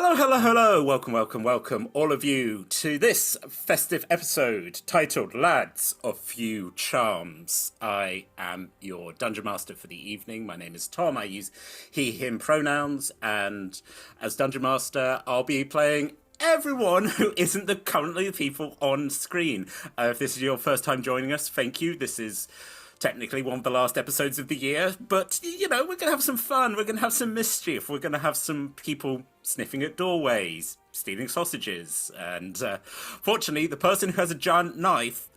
Hello, hello, hello. Welcome, all of you, to this festive episode titled Lads of Few Charms. I am your Dungeon Master for the evening. My name is Tom. I use he, him pronouns, and as Dungeon Master, I'll be playing everyone who isn't currently the people on screen. If this is your first time joining us, thank you. This is technically one of the last episodes of the year, but, you know, we're going to have some fun, we're going to have some mischief, we're going to have some people sniffing at doorways, stealing sausages, and fortunately, the person who has a giant knife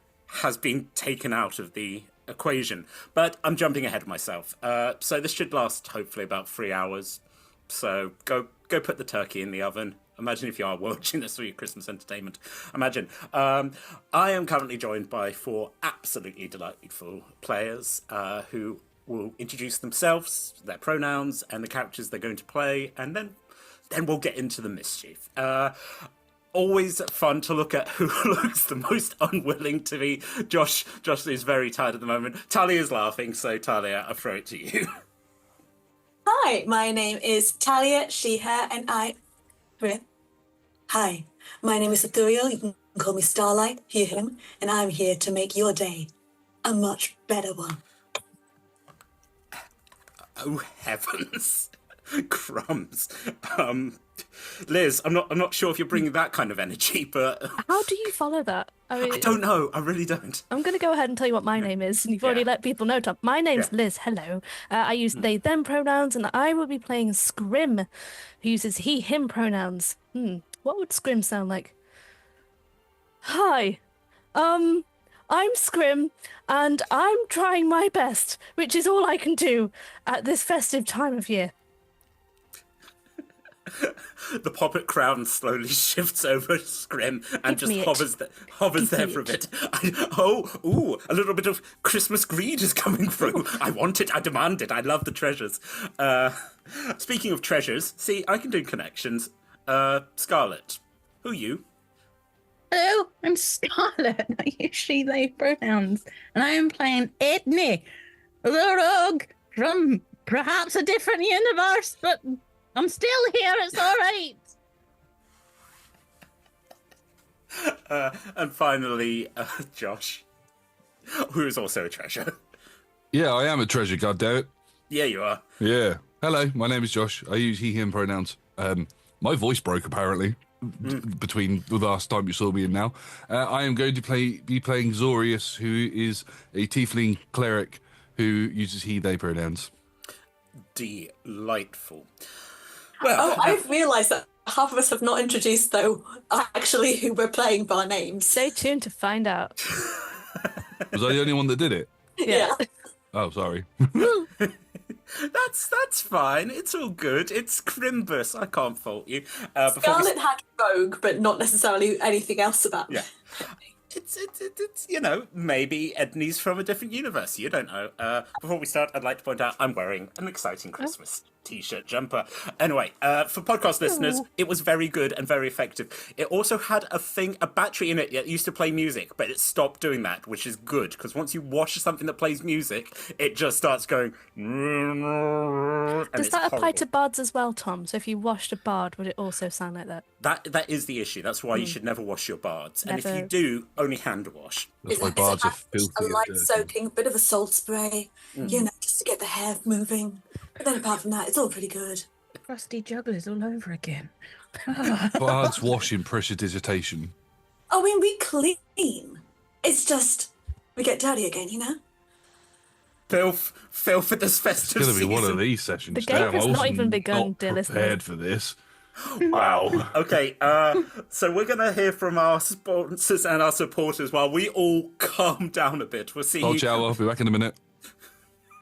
has been taken out of the equation. But I'm jumping ahead of myself. So this should last, hopefully, about 3 hours. So go put the turkey in the oven. Imagine if you are watching this for your Christmas entertainment. Imagine. I am currently joined by 4 absolutely delightful players who will introduce themselves, their pronouns, and the characters they're going to play, and then we'll get into the mischief. Always fun to look at who looks the most unwilling to be. Josh is very tired at the moment. Talia is laughing, so Talia, I'll throw it to you. Hi, my name is Talia, she, her, and I... Hi, my name is Ethereal. You can call me Starlight, he, him, and I'm here to make your day a much better one. Oh, heavens. Crumbs. Liz, I'm not sure if you're bringing that kind of energy, but... How do you follow that? I don't know. I really don't. I'm going to go ahead and tell you what my name is. You've already let people know, Tom. My name's Liz. Hello. I use they, them pronouns, and I will be playing Scrim, who uses he, him pronouns. What would Scrim sound like? Hi. I'm Scrim, and I'm trying my best, which is all I can do at this festive time of year. The puppet crown slowly shifts over Scrim and just hovers there for a bit. A little bit of Christmas greed is coming through. I want it, I demand it, I love the treasures. Speaking of treasures, see, I can do connections. Scarlet, who are you? Hello, I'm Scarlet. I use she, they pronouns, and I am playing Edney, the rogue from perhaps a different universe, but I'm still here, it's all right. And finally, Josh, who is also a treasure. Yeah, I am a treasure, goddammit. Yeah, you are. Yeah. Hello, my name is Josh. I use he, him pronouns. My voice broke, apparently, between the last time you saw me and now. I am going to be playing Zorius, who is a tiefling cleric who uses he, they pronouns. Delightful. Well, I've realised that half of us have not introduced, though, actually who we're playing by names. Stay tuned to find out. Was I the only one that did it? Yeah. Oh, sorry. That's fine. It's all good. It's Crimbus. I can't fault you. Scarlet had rogue, but not necessarily anything else about me. Yeah. It's you know, maybe Edney's from a different universe. You don't know. Before we start, I'd like to point out I'm wearing an exciting Christmas t-shirt jumper. Anyway, for podcast listeners, it was very good and very effective. It also had a battery in it that used to play music, but it stopped doing that, which is good, because once you wash something that plays music, it just starts going... Does that apply to bards as well, Tom? So if you washed a bard, would it also sound like that? That is the issue. That's why you should never wash your bards. Never. And if you do, only hand wash. That's why bards are filthy. A light soaking, a bit of a salt spray, you know, just to get the hair moving. But then apart from that, it's all pretty good. Rusty jugglers all over again. Bards wash in prestidigitation. I mean, we clean. It's just, we get dirty again, you know? Filth at this festive It's going to be season. one of these sessions. The game has not even begun, not dear listener. prepared for this. Wow. Okay, so we're going to hear from our sponsors and our supporters while we all calm down a bit. We'll see Hold you... I'll be back in a minute.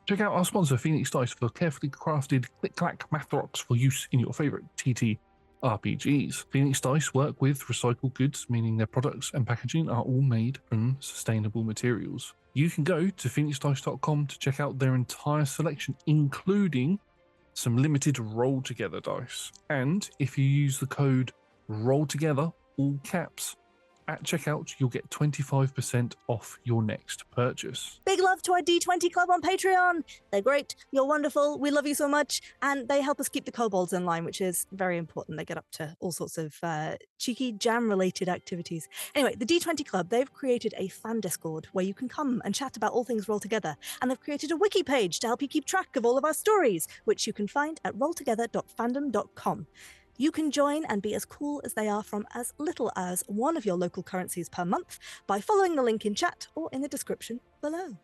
Check out our sponsor, Phoenix Dice, for carefully crafted click-clack math rocks for use in your favourite TTRPGs. Phoenix Dice work with recycled goods, meaning their products and packaging are all made from sustainable materials. You can go to phoenixdice.com to check out their entire selection, including some limited roll-together dice. And if you use the code ROLLTOGETHER, all caps, At checkout, you'll get 25% off your next purchase. Big love to our D20 Club on Patreon. They're great. You're wonderful. We love you so much. And they help us keep the kobolds in line, which is very important. They get up to all sorts of cheeky jam-related activities. Anyway, the D20 Club, they've created a fan Discord where you can come and chat about all things Roll Together. And they've created a wiki page to help you keep track of all of our stories, which you can find at rolltogether.fandom.com. You can join and be as cool as they are from as little as one of your local currencies per month by following the link in chat or in the description below.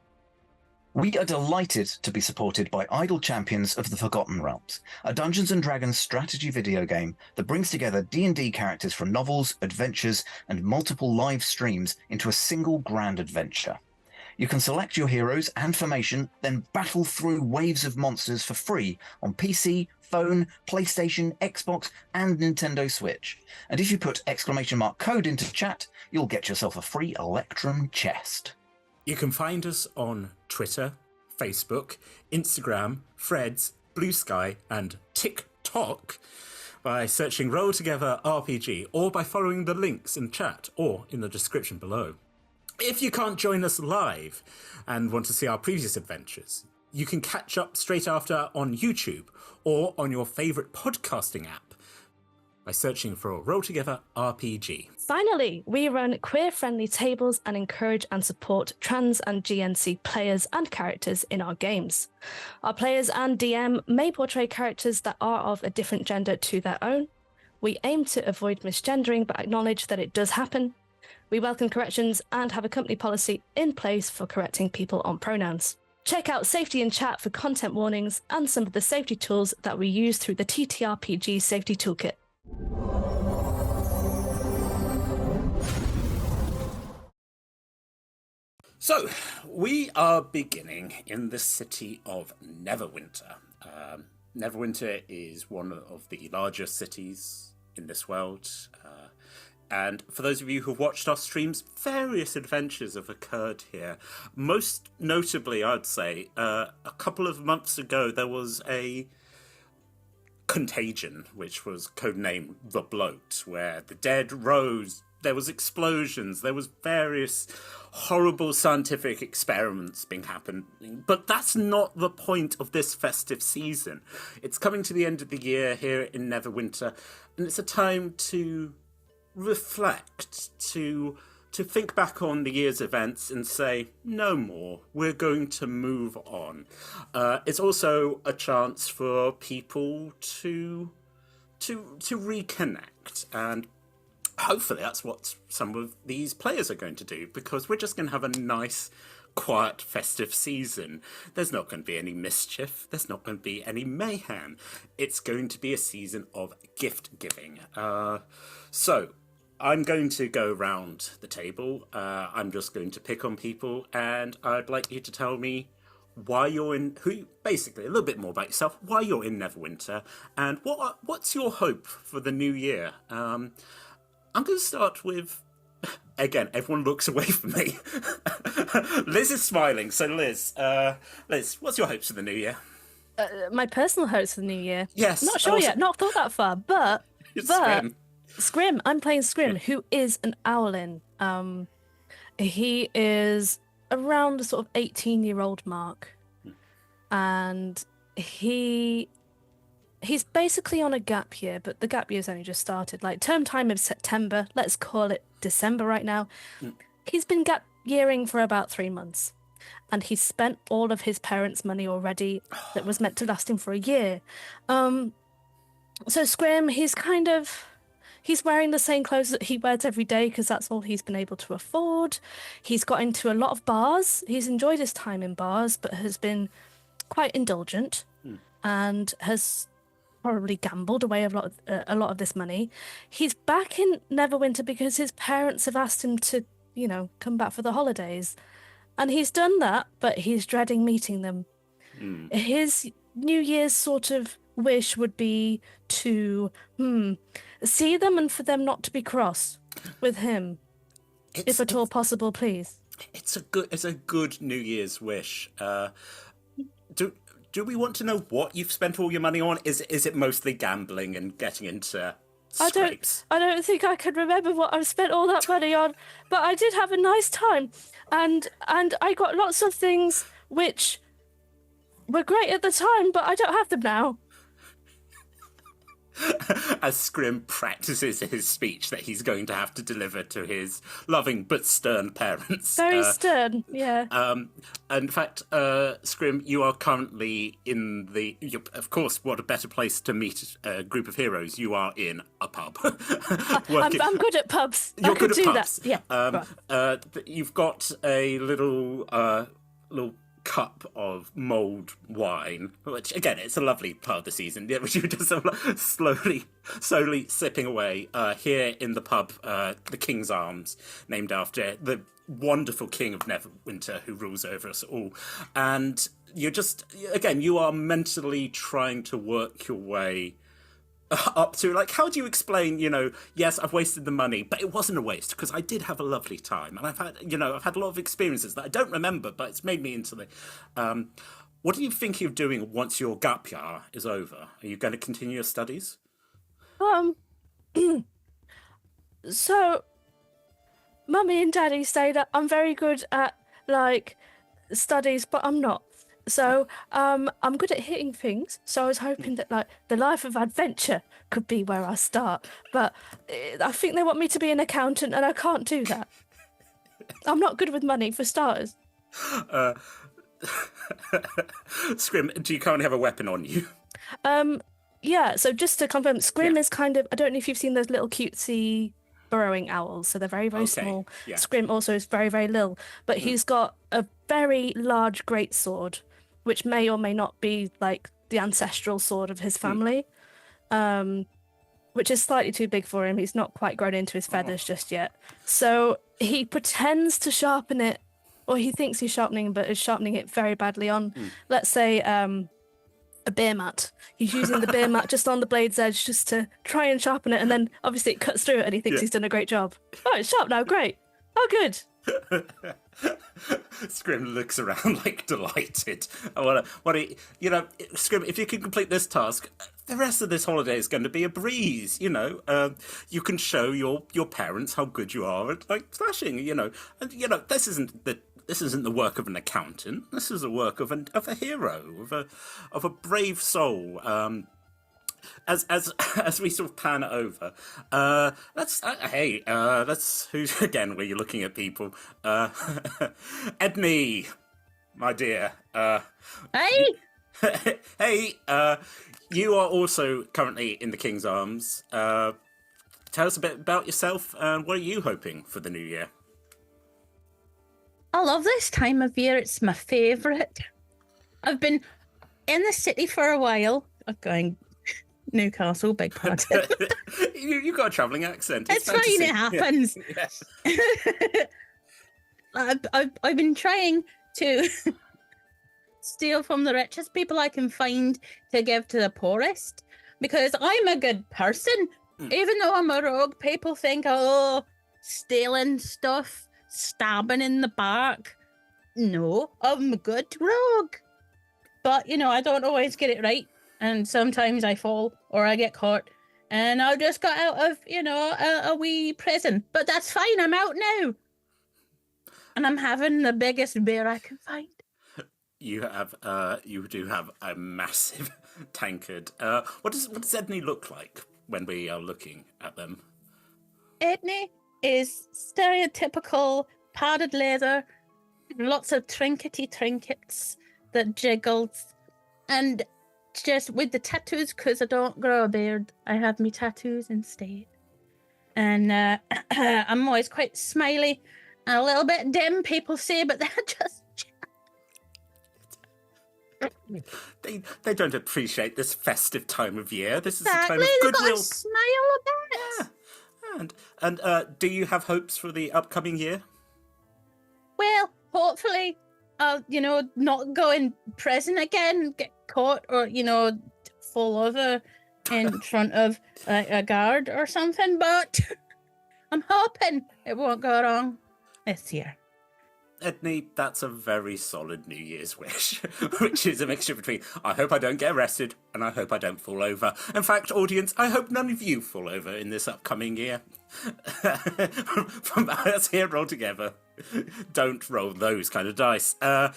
We are delighted to be supported by Idle Champions of the Forgotten Realms, a Dungeons & Dragons strategy video game that brings together D&D characters from novels, adventures, and multiple live streams into a single grand adventure. You can select your heroes and formation, then battle through waves of monsters for free on PC, phone, PlayStation, Xbox, and Nintendo Switch. And if you put !code into chat, you'll get yourself a free Electrum chest. You can find us on Twitter, Facebook, Instagram, Threads, Blue Sky, and TikTok by searching Roll Together RPG or by following the links in chat or in the description below. If you can't join us live and want to see our previous adventures, you can catch up straight after on YouTube or on your favourite podcasting app by searching for Roll Together RPG. Finally, we run queer-friendly tables and encourage and support trans and GNC players and characters in our games. Our players and DM may portray characters that are of a different gender to their own. We aim to avoid misgendering but acknowledge that it does happen. We welcome corrections and have a company policy in place for correcting people on pronouns. Check out Safety in Chat for content warnings and some of the safety tools that we use through the TTRPG Safety Toolkit. So, we are beginning in the city of Neverwinter. Neverwinter is one of the largest cities in this world. And for those of you who've watched our streams, various adventures have occurred here. Most notably, I'd say, a couple of months ago, there was a contagion, which was codenamed The Bloat, where the dead rose, there was explosions, there was various horrible scientific experiments being happening. But that's not the point of this festive season. It's coming to the end of the year here in Neverwinter, and it's a time to reflect, to think back on the year's events and say, no more, we're going to move on. It's also a chance for people to reconnect, and hopefully that's what some of these players are going to do, because we're just going to have a nice, quiet, festive season. There's not going to be any mischief. There's not going to be any mayhem. It's going to be a season of gift giving. So I'm going to go around the table. I'm just going to pick on people, and I'd like you to tell me why you're in, basically a little bit more about yourself, why you're in Neverwinter, and what's your hope for the new year. I'm going to start with, again, everyone looks away from me. Liz is smiling, so Liz, what's your hopes for the new year? My personal hopes for the new year? Yes. Not sure yet, not thought that far, but Scrim. I'm playing Scrim, who is an owlin. He is around the sort of 18-year-old mark, and he's basically on a gap year, but the gap year's only just started. Like, term time is September, let's call it December right now. He's been gap yearing for about 3 months, and he's spent all of his parents' money already that was meant to last him for a year. So Scrim, he's wearing the same clothes that he wears every day because that's all he's been able to afford. He's got into a lot of bars. He's enjoyed his time in bars, but has been quite indulgent and has probably gambled away a lot of this money. He's back in Neverwinter because his parents have asked him to, come back for the holidays. And he's done that, but he's dreading meeting them. His New Year's sort of wish would be to see them and for them not to be cross with him, if at all possible, please. It's a good New Year's wish. Do we want to know what you've spent all your money on? Is it mostly gambling and getting into scrapes. I don't think I can remember what I've spent all that money on, but I did have a nice time, and I got lots of things which were great at the time, but I don't have them now. As Scrim practices his speech that he's going to have to deliver to his loving but stern parents. Very stern, yeah. In fact, Scrim, you are currently in the... Of course, what a better place to meet a group of heroes. You are in a pub. I'm good at pubs. You're good at pubs. That. Yeah. Right. You've got a little cup of mulled wine, which again, it's a lovely part of the season, which you're just slowly sipping away here in the pub, the King's Arms, named after the wonderful King of Neverwinter who rules over us all. And you're just, again, you are mentally trying to work your way up to, like, how do you explain, yes, I've wasted the money, but it wasn't a waste because I did have a lovely time, and I've had a lot of experiences that I don't remember, but it's made me into the... What are you thinking of doing once your gap year is over? Are you going to continue your studies? So, Mummy and Daddy say that I'm very good at, studies, but I'm not. So, I'm good at hitting things, so I was hoping that, the life of adventure could be where I start. But I think they want me to be an accountant, and I can't do that. I'm not good with money, for starters. Scrim, do you currently have a weapon on you? Yeah, so just to confirm, Scrim is kind of... I don't know if you've seen those little cutesy burrowing owls, so they're very, very small. Yeah. Scrim also is very, very little, but he's got a very large greatsword, which may or may not be the ancestral sword of his family, which is slightly too big for him. He's not quite grown into his feathers just yet. So he pretends to sharpen it, or he thinks he's sharpening, but is sharpening it very badly on, let's say, a beer mat. He's using the beer mat just on the blade's edge just to try and sharpen it, and then obviously it cuts through it and he thinks he's done a great job. Oh, it's sharp now, great. Oh, good. Scrim looks around delighted. Scrim, if you can complete this task, the rest of this holiday is going to be a breeze. You can show your parents how good you are at slashing. And this isn't the work of an accountant. This is the work of a hero, of a brave soul. As we sort of pan it over, let's who's again where you're looking at people. Edney, my dear. Hey. Hey. You are also currently in the King's Arms. Tell us a bit about yourself and what are you hoping for the new year? I love this time of year. It's my favourite. I've been in the city for a while. I'm going Newcastle, beg pardon. You got a travelling accent. It's fine, it happens. Yeah. Yes. I've been trying to steal from the richest people I can find to give to the poorest, because I'm a good person. Even though I'm a rogue, people think, stealing stuff, stabbing in the back. No, I'm a good rogue. But, I don't always get it right. And sometimes I fall or I get caught. And I just got out of, a wee prison. But that's fine, I'm out now. And I'm having the biggest beer I can find. You do have a massive tankard. What does Edney look like when we are looking at them? Edney is stereotypical padded leather, lots of trinkets that jiggles, and just with the tattoos, because I don't grow a beard, I have me tattoos instead. And I'm always quite smiley and a little bit dim, people say, but they're just... They don't appreciate this festive time of year. This is exactly. a time of goodwill. They've got to smile a bit. Yeah. And do you have hopes for the upcoming year? Well, hopefully, I'll, not go in prison again, get caught, or, fall over in front of a guard or something, but I'm hoping it won't go wrong this year. Edney, that's a very solid New Year's wish, which is a mixture between I hope I don't get arrested and I hope I don't fall over. In fact, audience, I hope none of you fall over in this upcoming year. From us here, roll together. Don't roll those kind of dice. As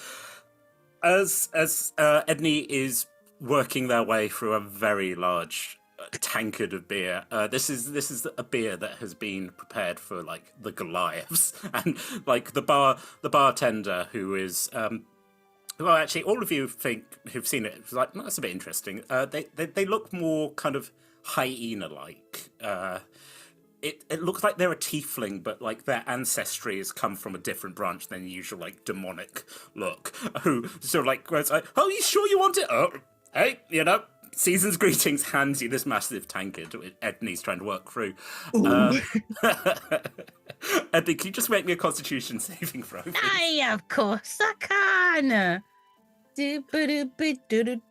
Edney is working their way through a very large tankard of beer. This is a beer that has been prepared for like the Goliaths, and like the bartender who is well, actually, all of you who've seen it, it's like that's a bit interesting. They look more kind of hyena-like. It looks like they're a tiefling, but like their ancestry has come from a different branch than the usual like demonic look. Who sort of like goes, "Oh, you sure you want it? Oh, hey, you know." Season's greetings hands you this massive tankard Edney's trying to work through. Edney, can you just make me a constitution saving throw? Aye, of course I can.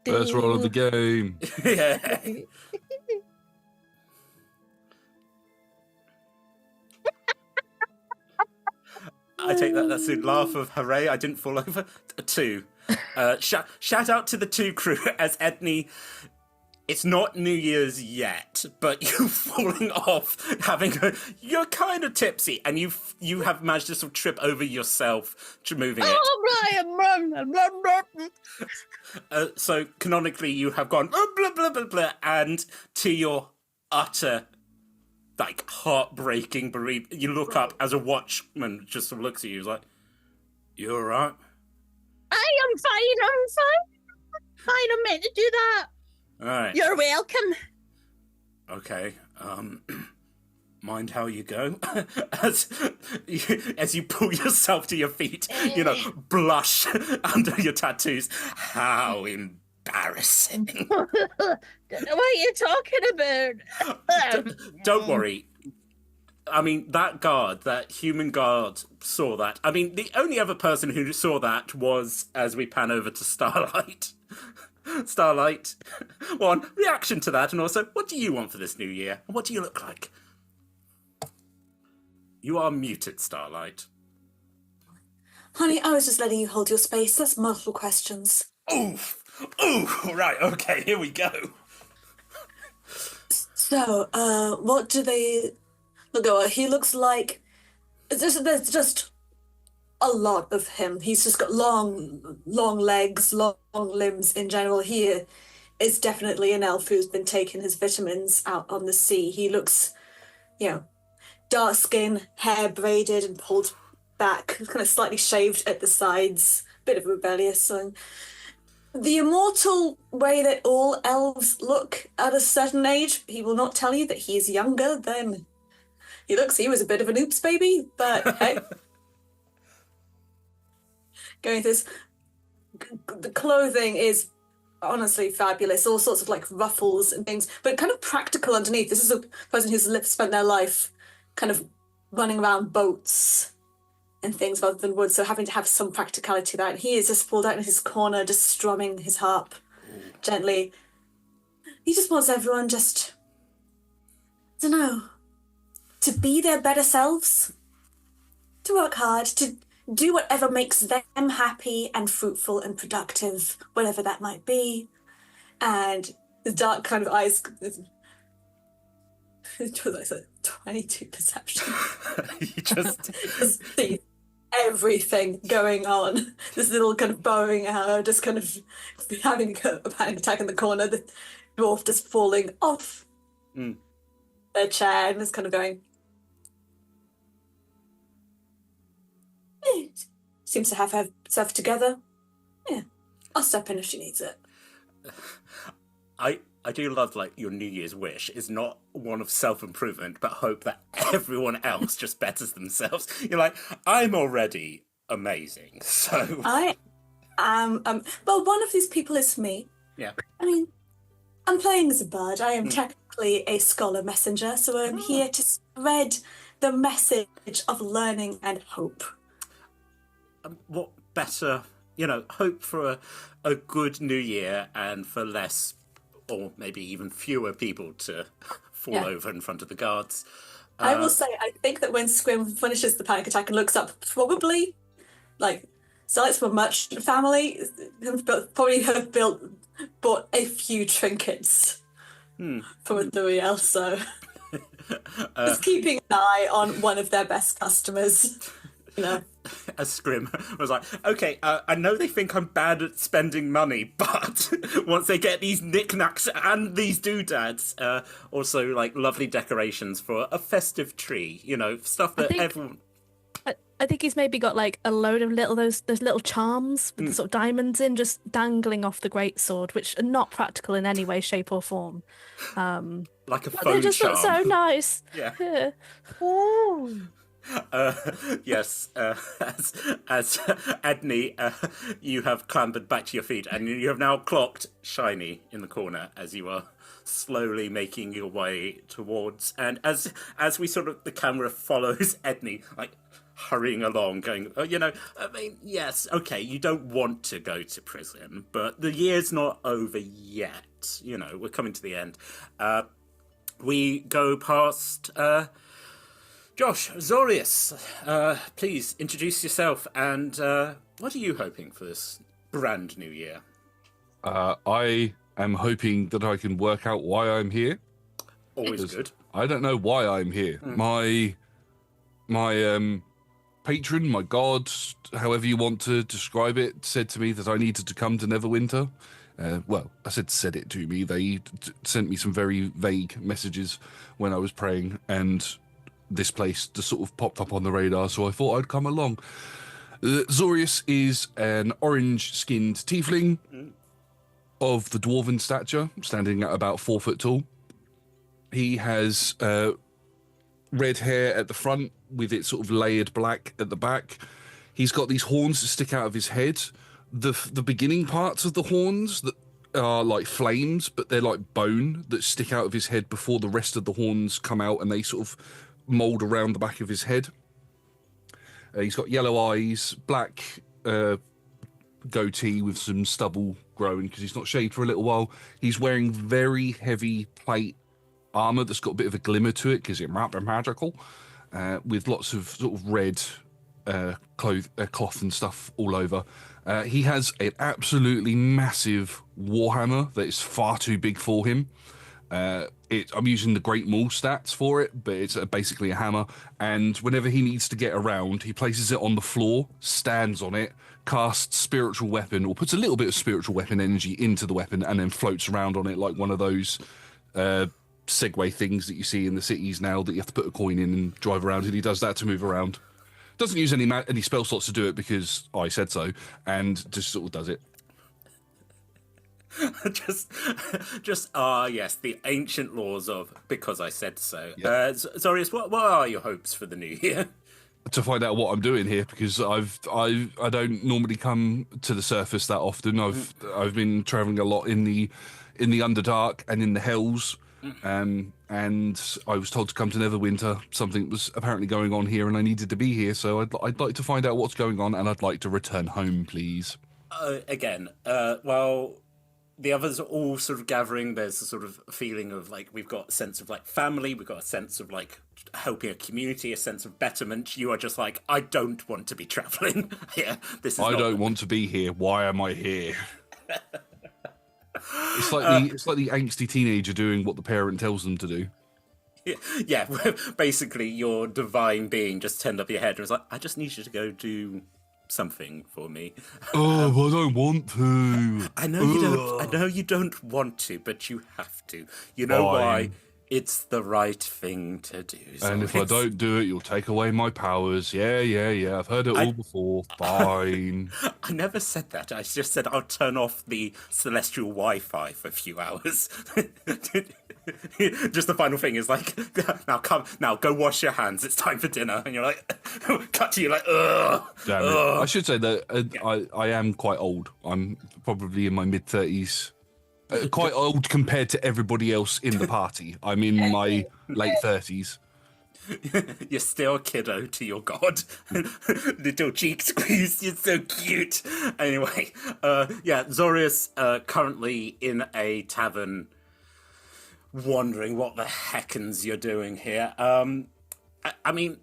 First roll of the game. Yeah. I take that's a laugh of hooray, I didn't fall over. 2. Shout out to the 2 crew as Edney. It's not New Year's yet, but you're falling off, you're kind of tipsy, and you have managed to sort of trip over yourself to moving it. So canonically, you have gone blah blah blah blah, and to your utter, like heartbreaking bereavement, you look up as a watchman just sort of looks at you, like, "You all right?" I'm fine. I meant to do that. All right. You're welcome. Okay. Mind how you go? as you pull yourself to your feet, blush under your tattoos. How embarrassing. What are you talking about? Don't worry. I mean, that human guard saw that. I mean, the only other person who saw that was, as we pan over to Starlight. Starlight, one, reaction to that, and also, what do you want for this new year? What do you look like? You are muted, Starlight. Honey, I was just letting you hold your space. That's multiple questions. Oof! Ooh, right, okay, here we go. So, what do they look at? He looks like there's just a lot of him. He's just got long legs, long limbs in general. He is definitely an elf who's been taking his vitamins out on the sea. He looks, dark skin, hair braided and pulled back, kind of slightly shaved at the sides, bit of rebellious. So the immortal way that all elves look at a certain age, he will not tell you that he's younger than he looks. He was a bit of an oops baby, but hey. Going through this, the clothing is honestly fabulous. All sorts of like ruffles and things, but kind of practical underneath. This is a person who's spent their life kind of running around boats and things rather than wood, so having to have some practicality to that. And he is just pulled out in his corner, just strumming his harp gently. He just wants everyone just, I don't know, to be their better selves, to work hard, to do whatever makes them happy and fruitful and productive, whatever that might be. And the dark kind of eyes, it was like a 22 perception. You just see everything going on. This little kind of bowing arrow, just kind of having a panic attack in the corner, the dwarf just falling off their chair and just kind of going, seems to have herself together. Yeah, I'll step in if she needs it. I do love, like, your New Year's wish is not one of self-improvement, but hope that everyone else just betters themselves. You're like, I'm already amazing, so... I am, well, one of these people is me. Yeah. I mean, I'm playing as a bard. I am technically a scholar messenger, so I'm here to spread the message of learning and hope. What better, hope for a good new year and for less or maybe even fewer people to fall over in front of the guards. I will say, I think that when Squim finishes the panic attack and looks up, probably like Zalix from a merchant family, probably have bought a few trinkets for Duriel, so just keeping an eye on one of their best customers, you know. As Scrim was like, okay, I know they think I'm bad at spending money, but once they get these knickknacks and these doodads, also like lovely decorations for a festive tree, you know, stuff that everyone... I think he's maybe got like a load of those little charms with the sort of diamonds in, just dangling off the greatsword, which are not practical in any way, shape, or form. Like a But phone they just charm. look so nice. Yeah. Ooh. Yes, as Edney, you have clambered back to your feet, and you have now clocked Shiny in the corner as you are slowly making your way towards. And as we sort of the camera follows Edney, like hurrying along, going, oh, you know, I mean, yes, okay, you don't want to go to prison, but the year's not over yet. You know, we're coming to the end. We go past. Josh, Zorius, please introduce yourself and what are you hoping for this brand new year? I am hoping that I can work out why I'm here. Always good. I don't know why I'm here. My patron, my god, however you want to describe it, said to me that I needed to come to Neverwinter. Well, I said it to me. They sent me some very vague messages when I was praying, and this place just sort of popped up on the radar, so I thought I'd come along. Zorius is an orange-skinned tiefling of the dwarven stature, standing at about 4 foot tall. He has red hair at the front with it sort of layered black at the back. He's got these horns that stick out of his head. The beginning parts of the horns that are like flames, but they're like bone that stick out of his head before the rest of the horns come out, and they sort of mold around the back of his head. He's got yellow eyes, black goatee with some stubble growing because he's not shaved for a little while. He's wearing very heavy plate armor that's got a bit of a glimmer to it because it might be magical, with lots of sort of red cloth and stuff all over. He has an absolutely massive warhammer that is far too big for him. I'm using the Great Maul stats for it, but it's basically a hammer. And whenever he needs to get around, he places it on the floor, stands on it, casts spiritual weapon, or puts a little bit of spiritual weapon energy into the weapon, and then floats around on it like one of those Segway things that you see in the cities now that you have to put a coin in and drive around. And he does that to move around. Doesn't use any spell slots to do it because I said so, and just sort of does it. Yes, the ancient laws of because I said so. Yep. Zorius, what are your hopes for the new year? To find out what I'm doing here, because I don't normally come to the surface that often. I've been traveling a lot in the Underdark and in the Hells, and I was told to come to Neverwinter. Something was apparently going on here, and I needed to be here. So I'd like to find out what's going on, and I'd like to return home, please. Well, the others are all sort of gathering. There's a sort of feeling of like we've got a sense of like family, we've got a sense of like helping a community, a sense of betterment. You are just like, I don't want to be traveling here. I don't want to be here. Why am I here? It's like the angsty teenager doing what the parent tells them to do. Yeah, basically your divine being just turned up your head and was like, I just need you to go do something for me. Oh, I don't want to. I know you don't want to, but you have to. You know why? It's the right thing to do. So and if I don't do it, you'll take away my powers. Yeah. I've heard it all before. Fine. I never said that. I just said I'll turn off the celestial Wi-Fi for a few hours. Just the final thing is like, now go wash your hands. It's time for dinner. And you're like, cut to you like, ugh. Damn it. I should say that I am quite old. I'm probably in my mid-30s. Quite old compared to everybody else in the party. I'm in my late 30s. You're still a kiddo to your god. Little cheek squeeze, you're so cute. Anyway, Zorius currently in a tavern wondering what the heckens you're doing here. I mean,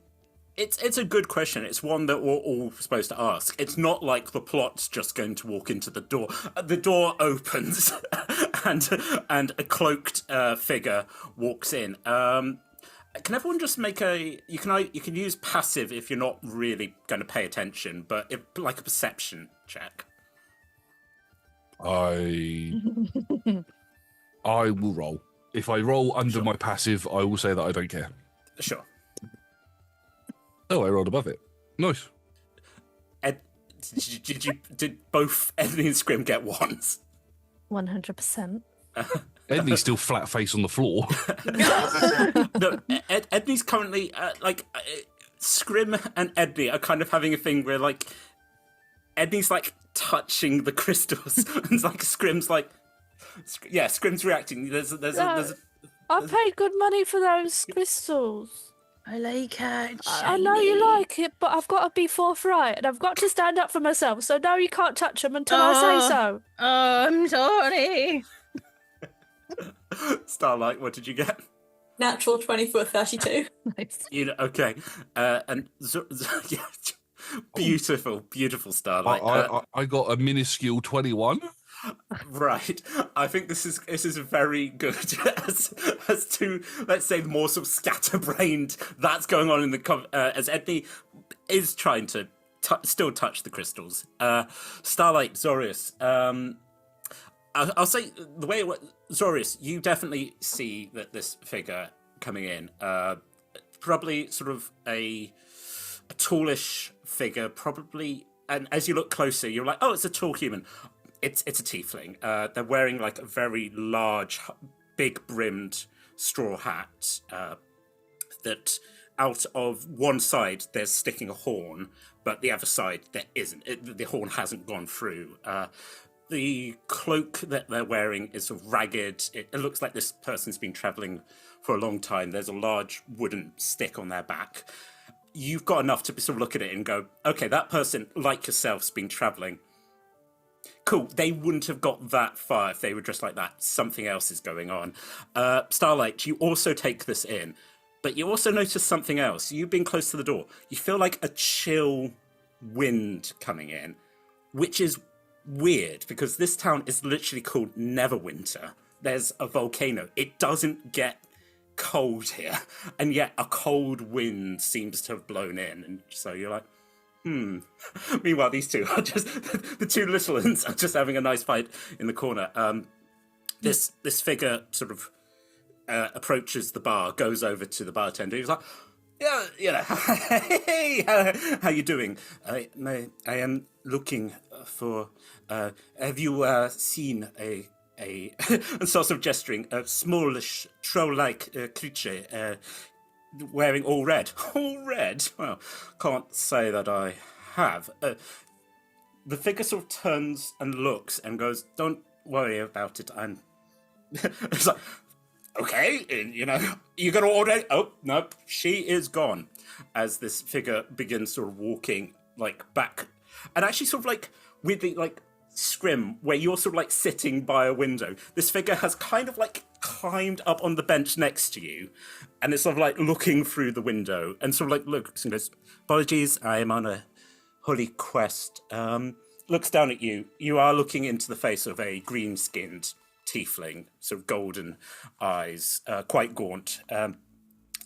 It's a good question. It's one that we're all supposed to ask. It's not like the plot's just going to walk into the door. The door opens, and a cloaked figure walks in. Can everyone just make a? You can use passive if you're not really going to pay attention, but like a perception check. I will roll. If I roll under my passive, I will say that I don't care. Sure. Oh, I rolled above it. Nice. Did both Edney and Scrim get ones? 100%. Edney's still flat face on the floor. No, Edney's currently Scrim and Edney are kind of having a thing where like Edney's like touching the crystals, and like Scrim's like, yeah, Scrim's reacting. There's I paid good money for those crystals. I like it. I know you like it, but I've got to be forthright, and I've got to stand up for myself. So no, you can't touch them until I say so. Oh, I'm sorry. Starlight, what did you get? Natural 20 for 32. Nice. Okay, and yeah, beautiful Starlight. I got a minuscule 21. Right, I think this is very good as to, let's say, more sort of scatterbrained that's going on in the as Edney is trying to still touch the crystals. Starlight, Zorius, I'll say the way Zorius, you definitely see that this figure coming in, probably sort of a tallish figure, probably, and as you look closer, you're like, oh, it's a tall human. It's a tiefling. They're wearing like a very large, big-brimmed straw hat that out of one side there's sticking a horn, but the other side there isn't. The horn hasn't gone through. The cloak that they're wearing is sort of ragged. It looks like this person's been travelling for a long time. There's a large wooden stick on their back. You've got enough to sort of look at it and go, okay, that person, like yourself's been travelling. Cool, they wouldn't have got that far if they were just like that. Something else is going on. Starlight, you also take this in, but you also notice something else. You've been close to the door. You feel like a chill wind coming in, which is weird because this town is literally called Neverwinter. There's a volcano. It doesn't get cold here, and yet a cold wind seems to have blown in, and so you're like, Meanwhile, these two are just the two little ones are just having a nice fight in the corner. This figure sort of approaches the bar, goes over to the bartender. He's like, "Yeah, hey, how you doing? I am looking for. Have you seen a and sort of gesturing a smallish troll-like creature?" Wearing all red. All red? Well, can't say that I have. The figure sort of turns and looks and goes, "Don't worry about it, I'm..." It's like, okay, you know, you gonna order... Oh, no, she is gone. As this figure begins sort of walking, like, back. And actually sort of like, weirdly, like, Scrim, where you're sort of like sitting by a window, this figure has kind of like climbed up on the bench next to you, and it's sort of like looking through the window and sort of like looks and goes, "Apologies, I am on a holy quest." Looks down at you. You are looking into the face of a green-skinned tiefling, sort of golden eyes, quite gaunt.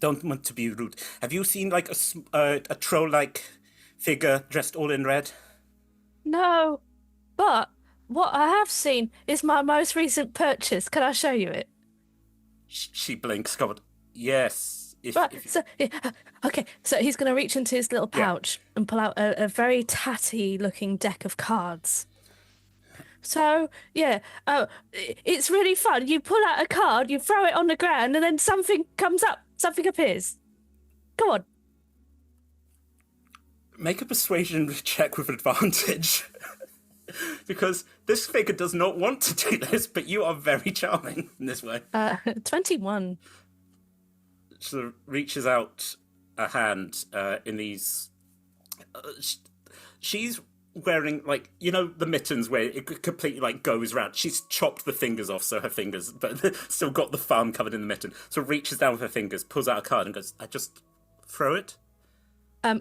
Don't want to be rude. Have you seen like a troll-like figure dressed all in red? No, but what I have seen is my most recent purchase. Can I show you it? She blinks, covered. Yes. Okay, so he's going to reach into his little pouch and pull out a very tatty-looking deck of cards. So, it's really fun. You pull out a card, you throw it on the ground, and then something comes up, something appears. Go on. Make a persuasion check with advantage. Because this figure does not want to do this, but you are very charming in this way. 21. Sort of reaches out a hand in these... she's wearing, like, you know, the mittens where it completely, like, goes round. She's chopped the fingers off, so her fingers, but still got the thumb covered in the mitten. So reaches down with her fingers, pulls out a card and goes, "I just throw it?"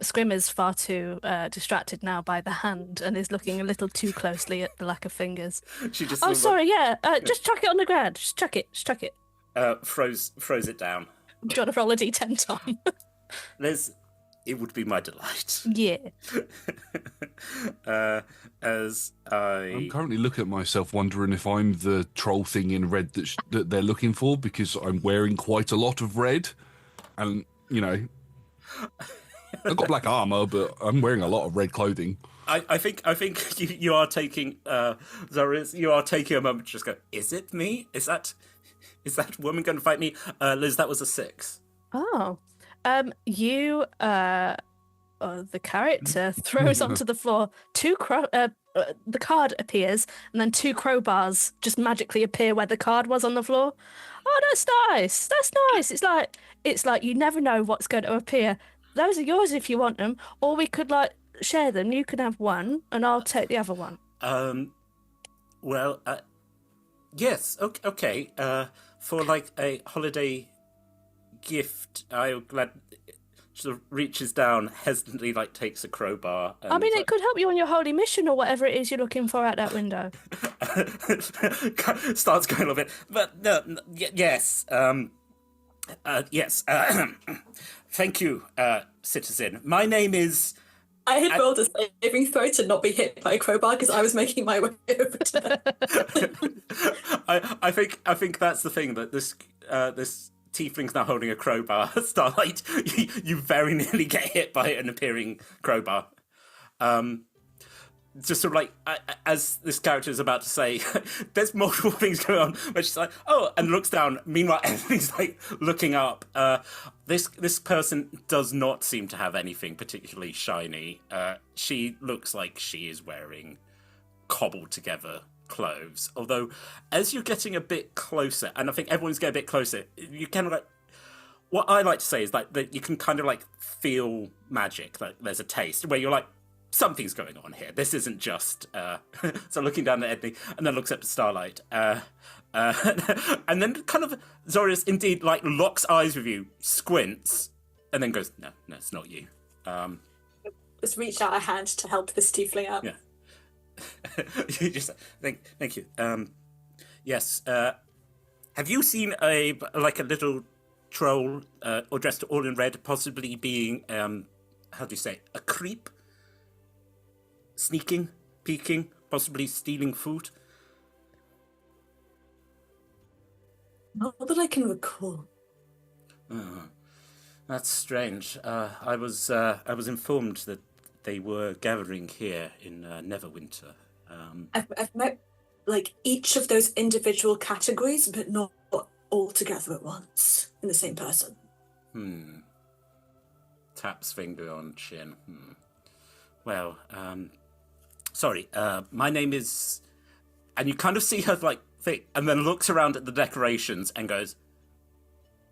Scrim is far too distracted now by the hand and is looking a little too closely at the lack of fingers. She just Oh, sort of, sorry, yeah. Just chuck it on the ground. Just chuck it. Just chuck it. froze it down. Do you want to roll a d10, Tom? It would be my delight. Yeah. As I'm currently looking at myself, wondering if I'm the troll thing in red that they're looking for, because I'm wearing quite a lot of red, and I've got black armor, but I'm wearing a lot of red clothing. I think you are taking Zorius, you are taking a moment to just go, is it me? Is that woman going to fight me? Liz, that was a 6. Oh. The character throws onto the floor the card appears, and then 2 crowbars just magically appear where the card was on the floor. Oh, that's nice. That's nice. It's like you never know what's going to appear. Those are yours if you want them, or we could share them. You can have one, and I'll take the other one. Well, yes, okay. For a holiday gift, I'm glad. Sort of reaches down, hesitantly, takes a crowbar. And, I mean, it could help you on your holy mission or whatever it is you're looking for out that window. Starts going a little bit, but yes, yes. Thank you, citizen. My name is. I had rolled a saving throw to not be hit by a crowbar because I was making my way over to. I think that's the thing, that this tiefling's now holding a crowbar. Starlight, you very nearly get hit by an appearing crowbar. Just sort of as this character is about to say, there's multiple things going on, but she's like, oh, and looks down. Meanwhile, everything's looking up. This person does not seem to have anything particularly shiny. She looks like she is wearing cobbled together clothes. Although, as you're getting a bit closer, and I think everyone's getting a bit closer, you kind of what I like to say is that you can kind of feel magic. There's a taste where you're something's going on here. This isn't just so looking down at Edney, and then looks up to Starlight, and then kind of Zorius indeed locks eyes with you, squints, and then goes, no, it's not you. Just reached out a hand to help this tiefling out. Yeah. You just thank you. Yes. Have you seen a little troll or dressed all in red, possibly being how do you say, a creep? Sneaking, peeking, possibly stealing food? Not that I can recall. That's strange. I was informed that they were gathering here in Neverwinter. I've met each of those individual categories, but not all together at once in the same person. Taps finger on chin. Well, sorry. My name is, and you kind of see her thing, and then looks around at the decorations and goes,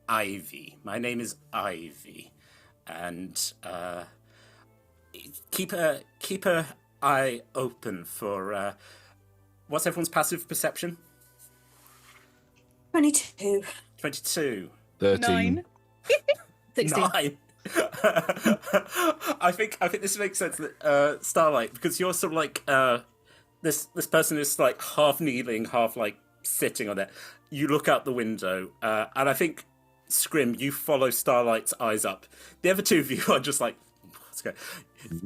Ivy. My name is Ivy, and keep her eye open for what's everyone's passive perception? 22. 22. 13. 16. 9. I think this makes sense that Starlight, because you're sort of this person is half kneeling, half sitting on it. You look out the window, and I think Scrim, you follow Starlight's eyes up. The other two of you are just what's going?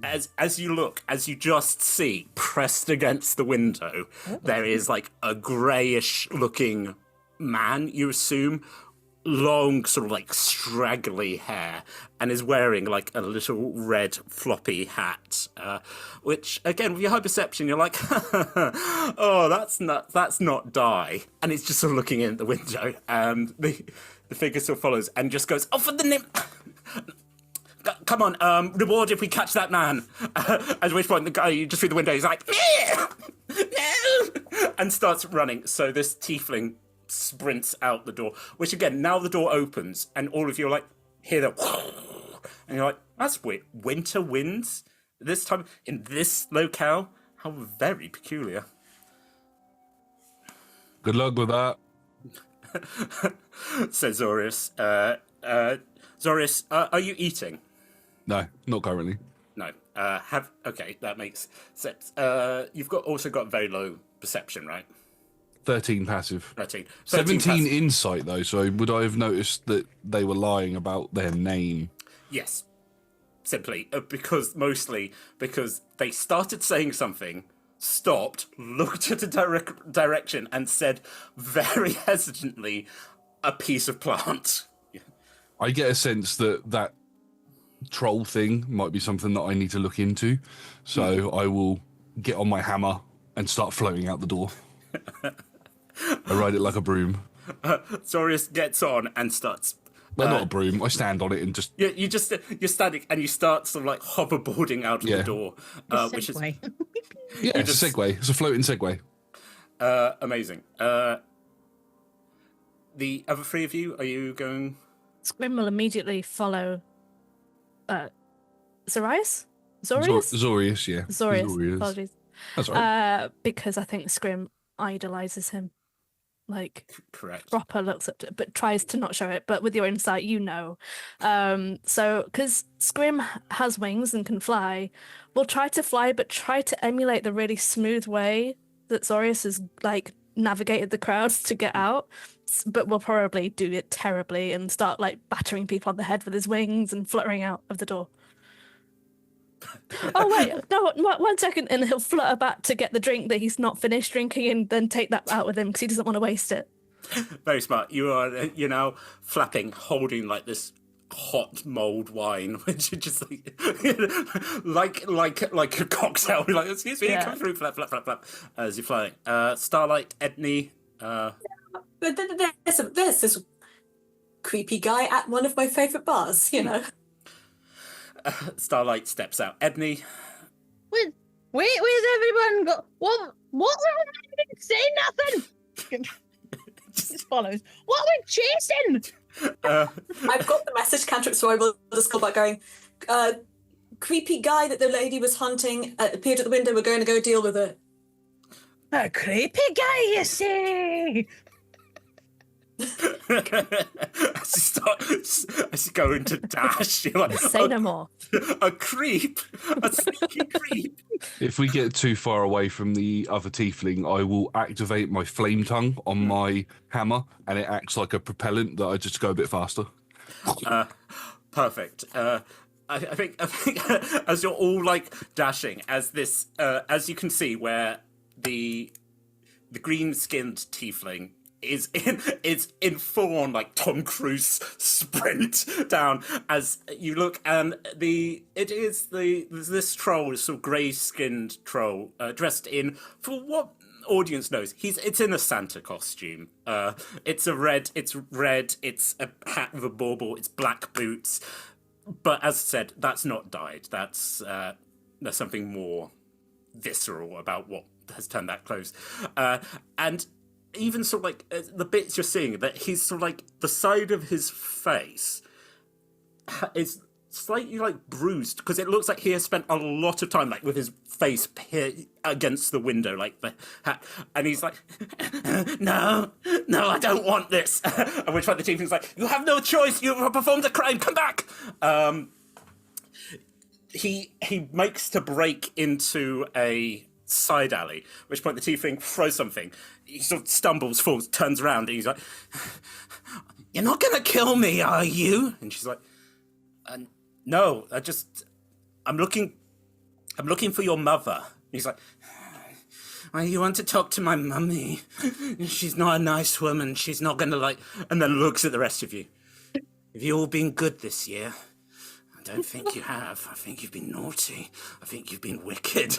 As you look, as you just see pressed against the window, there is a greyish looking man, you assume, long sort of straggly hair, and is wearing a little red floppy hat, which again with your high perception you're oh, that's not die, and it's just sort of looking in at the window, and the figure still follows and just goes, oh, for the name, come on, reward if we catch that man. At which point the guy just through the window is no, and starts running. So this tiefling sprints out the door, which again, now the door opens and all of you are hear the and you're that's weird. Winter winds this time in this locale? How very peculiar. Good luck with that. Says Zorius. Zorius, are you eating? No, not currently. No. Okay, that makes sense. You've also got very low perception, right? 13 passive. 13. 17 insight, though, so would I have noticed that they were lying about their name? Yes. Simply because they started saying something, stopped, looked at a direction, and said very hesitantly, a piece of plant. I get a sense that troll thing might be something that I need to look into, so I will get on my hammer and start floating out the door. I ride it like a broom. Zorius gets on and starts. Well, not a broom. I stand on it and just. Yeah, you're standing and you start sort of like hoverboarding out of the door, which is Segway. Yeah, it's a Segway. It's a floating Segway. Amazing. The other three of you, are you going? Scrim will immediately follow Zorius? Zorius, yeah. Zorius. Apologies. That's right. Because I think Scrim idolizes him. Like, correct. Proper looks up to it, but tries to not show it. But with your insight, you know. So, because Scrim has wings and can fly, we'll try to fly, but try to emulate the really smooth way that Zorius has, like, navigated the crowds to get out. But we'll probably do it terribly and start, like, battering people on the head with his wings and fluttering out of the door. Oh, wait, no, 1 second, and he'll flutter back to get the drink that he's not finished drinking and then take that out with him because he doesn't want to waste it. Very smart. You're now flapping, holding like this hot mulled wine, which is just like a cocktail. Like, excuse me, come through, flap, flap, flap, flap, as you're flying. Starlight, Edney. There's this creepy guy at one of my favourite bars, you know. Starlight steps out. Edney. Where's everyone go? What? I didn't say nothing. Just follows. What we're chasing? I've got the message cantrip, so I will just go back going. Creepy guy that the lady was hunting appeared at the window. We're going to go deal with it. A creepy guy, you say? as you go into dash, you're like, Say no more. A creep, a sneaky creep. If we get too far away from the other tiefling, I will activate my flame tongue on my hammer, and it acts like a propellant that I just go a bit faster. Perfect. I think as you're all like dashing, as you can see where the green-skinned tiefling is in full on like Tom Cruise sprint down as you look, and this troll is sort of grey-skinned troll dressed in, for what audience knows, it's in a Santa costume. It's red, it's a hat with a bauble, it's black boots, but as I said, that's not dyed. That's there's something more visceral about what has turned that clothes, and even sort of like the bits you're seeing, that he's sort of like the side of his face is slightly like bruised because it looks like he has spent a lot of time like with his face against the window, like the hat, and he's like, no, I don't want this. At which point the tiefling's like, you have no choice, you have performed a crime, come back. He makes to break into a side alley, at which point the tiefling throws something. He sort of stumbles, falls, turns around, and he's like, you're not gonna kill me, are you? And she's like, no, I'm looking for your mother. And he's like, well, you want to talk to my mummy? She's not a nice woman, she's not gonna like, and then looks at the rest of you. Have you all been good this year? I don't think you have. I think you've been naughty. I think you've been wicked.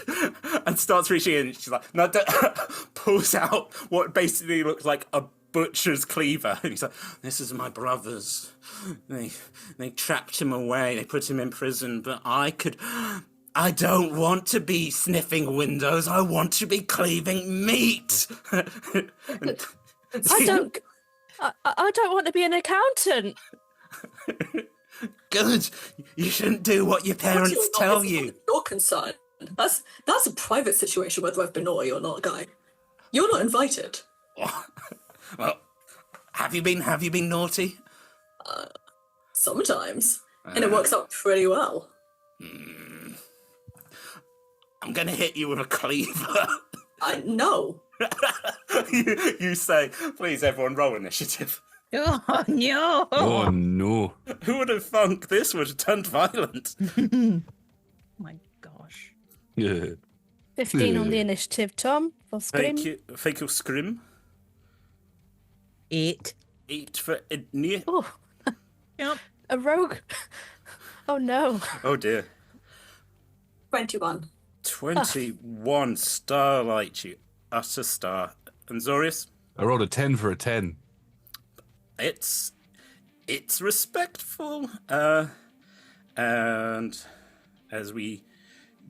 And starts reaching in. She's like, no, pulls out what basically looks like a butcher's cleaver. And he's like, this is my brother's. They trapped him away. They put him in prison. But I don't want to be sniffing windows. I want to be cleaving meat. I don't want to be an accountant. Good. You shouldn't do what your parents tell you. You're concerned. That's a private situation, whether I've been naughty or not, guy. You're not invited. Well, have you been naughty? Sometimes, and it works out pretty well. I'm going to hit you with a cleaver. No. you say, please, everyone, roll initiative. Oh, no. Oh no. Who would have thunk this would have turned violent? My gosh. Yeah. 15 on the Yeah. initiative, Tom, for Scrim. Thank you, Scrim. 8. 8 for Idnia. Oh, Yep. a rogue. Oh no. Oh dear. 21. 21 Starlight, you utter star. And Zorius? I rolled a 10 for a 10. It's respectful. And as we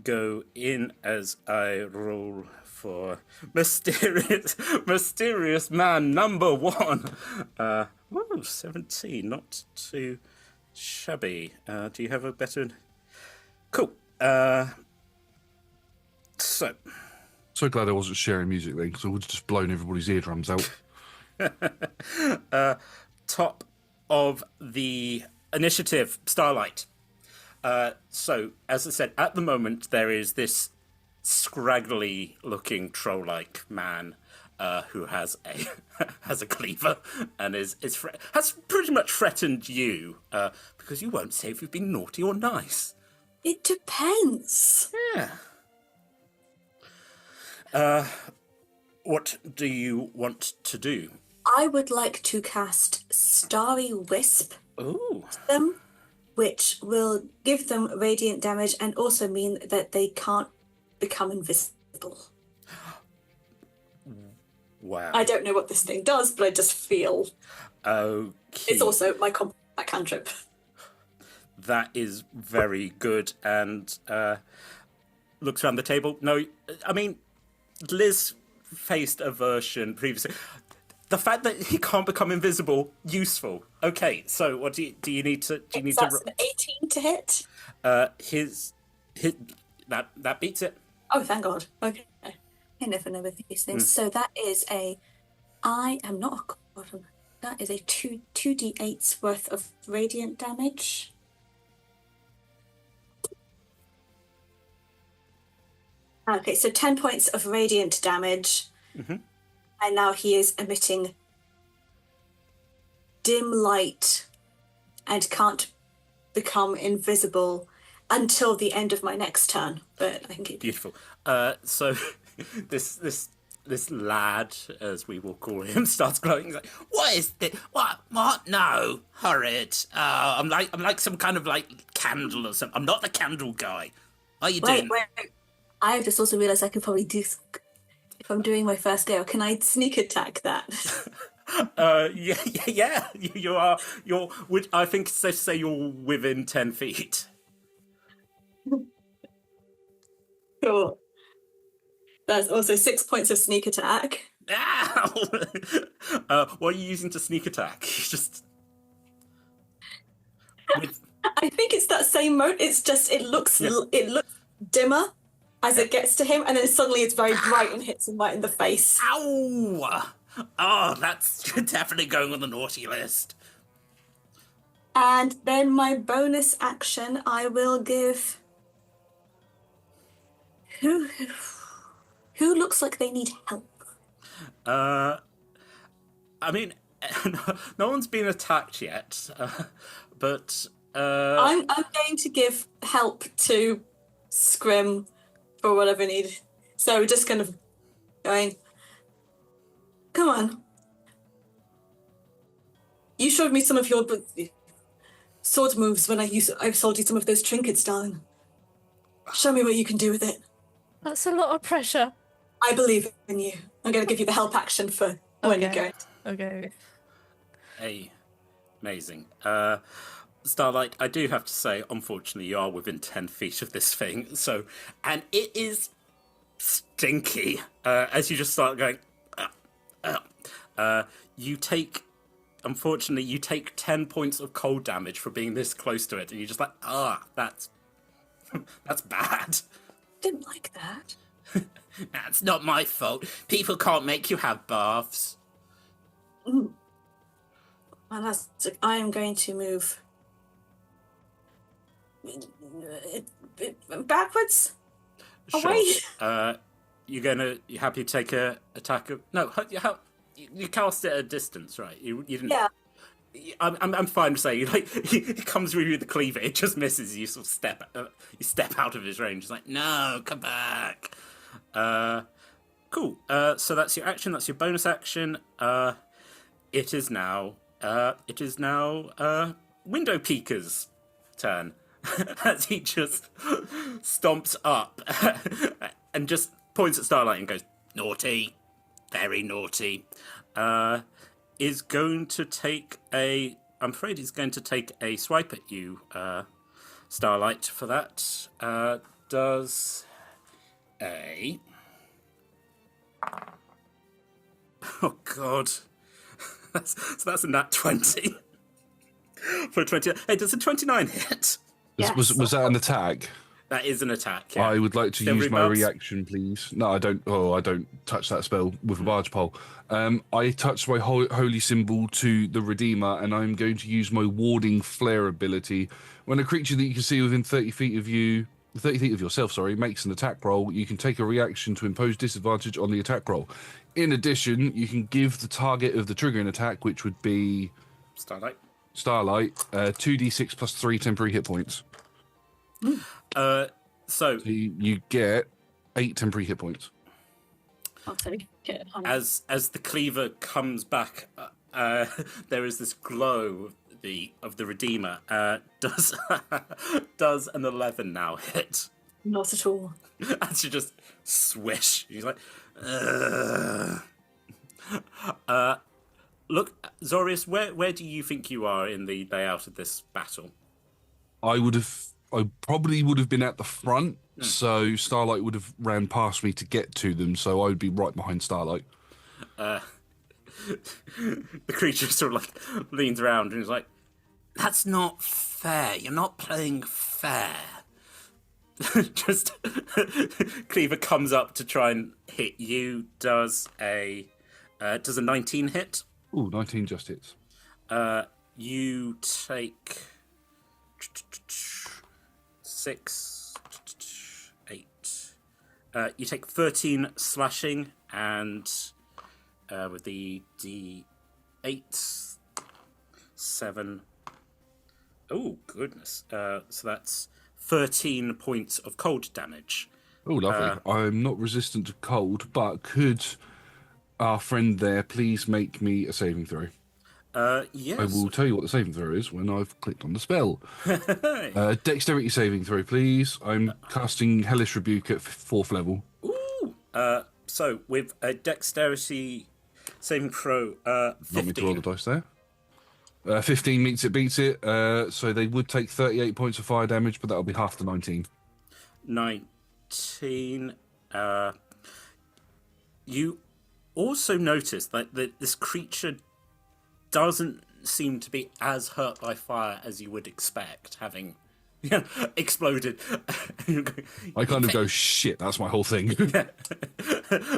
go in, as I roll for mysterious man number 1. 17, not too shabby. Do you have a better? Cool. So Glad I wasn't sharing music then, because I would have just blown everybody's eardrums out. top of the initiative, Starlight. So, as I said, at the moment there is this scraggly-looking troll-like man who has a has a cleaver and has pretty much threatened you because you won't say if you've been naughty or nice. It depends. Yeah. What do you want to do? I would like to cast Starry Wisp Ooh. them, which will give them radiant damage and also mean that they can't become invisible. Wow. I don't know what this thing does, but I just feel Okay. it's also my combat cantrip. That is very good. And looks around the table. No, I mean, Liz faced aversion previously. The fact that he can't become invisible, useful. Okay, so what do you need to? Do you need That's to? an 18 to hit. His that beats it. Oh, thank God. Okay. I never know with these things. So that is I am not a god. That is a 2d8's worth of radiant damage. Okay, so 10 points of radiant damage. Mm-hmm. And now he is emitting dim light and can't become invisible until the end of my next turn. But I think it... Beautiful. So this lad, as we will call him, starts glowing. He's like, "What is this? What? No, horrid. I'm like some kind of like candle or something. I'm not the candle guy. What are you doing?" Wait. I just also realised I could probably do... If I'm doing my first gale, can I sneak attack that? Yeah. You are. I think it's safe to say you're within 10 feet. Cool. That's also 6 points of sneak attack. Ow! What are you using to sneak attack? Just. I think it's that same mode. It's just it looks dimmer as it gets to him, and then suddenly it's very bright and hits him right in the face. Ow! Oh, that's definitely going on the naughty list. And then my bonus action, I will give. Who looks like they need help? I mean, no one's been attacked yet, but I'm going to give help to Scrim for whatever need. So we're just kind of going. Come on. You showed me some of your sword moves when I sold you some of those trinkets, darling. Show me what you can do with it. That's a lot of pressure. I believe in you. I'm going to give you the help action for when you're going. Okay. hey, amazing. Starlight, I do have to say, unfortunately, you are within 10 feet of this thing. So, and it is stinky as you just start going. Unfortunately, you take 10 points of cold damage for being this close to it, and you're just like, that's bad. Didn't like that. That's not my fault. People can't make you have baths. Fantastic. I am going to move Backwards? Sure. Away? You happy to take a attack of... No, you cast it at a distance, right? You didn't... Yeah. I'm fine to say, like, he comes through with the cleaver, it just misses, you sort of step out of his range. It's like, no, come back. Cool. So that's your action, that's your bonus action. It is now Window Peeker's turn. As he just stomps up and just points at Starlight and goes, naughty, very naughty. Is going to take I'm afraid he's going to take a swipe at you, Starlight, for that. Does a... Oh, God. That's a nat 20. For a 20. Hey, does a 29 hit? Yes. Was that an attack? That is an attack, yeah. I would like to Still use my rebubs? reaction, please. No, I don't. Oh, I don't touch that spell with a barge pole. I touch my holy symbol to the Redeemer, and I'm going to use my warding flare ability. When a creature that you can see within 30 feet of yourself, makes an attack roll, you can take a reaction to impose disadvantage on the attack roll. In addition, you can give the target of the triggering attack, which would be Starlight, 2d6 plus 3 temporary hit points. So You get 8 temporary hit points. I'll take it. as the cleaver comes back, there is this glow of the Redeemer. Does an 11 now hit? Not at all. As you just swish, he's like, look, Zorius, where do you think you are in the layout of this battle? I probably would have been at the front, so Starlight would have ran past me to get to them, so I would be right behind Starlight. The creature sort of like leans around and is like, that's not fair. You're not playing fair. Just Cleaver comes up to try and hit you. Does a 19 hit? Ooh, 19 just hits. You take 6, 8. You take 13 slashing, and with the D8, 7. Oh, goodness. So that's 13 points of cold damage. Oh, lovely. I'm not resistant to cold, but could our friend there please make me a saving throw? Yes. I will tell you what the saving throw is when I've clicked on the spell. Dexterity saving throw, please. I'm casting Hellish Rebuke at 4th level. Ooh. So with a dexterity saving throw, 15. Not me to roll the dice there. 15 meets it, beats it. So they would take 38 points of fire damage, but that'll be half the 19. 19. You also notice that this creature doesn't seem to be as hurt by fire as you would expect, having exploded. I kind of go, shit, that's my whole thing.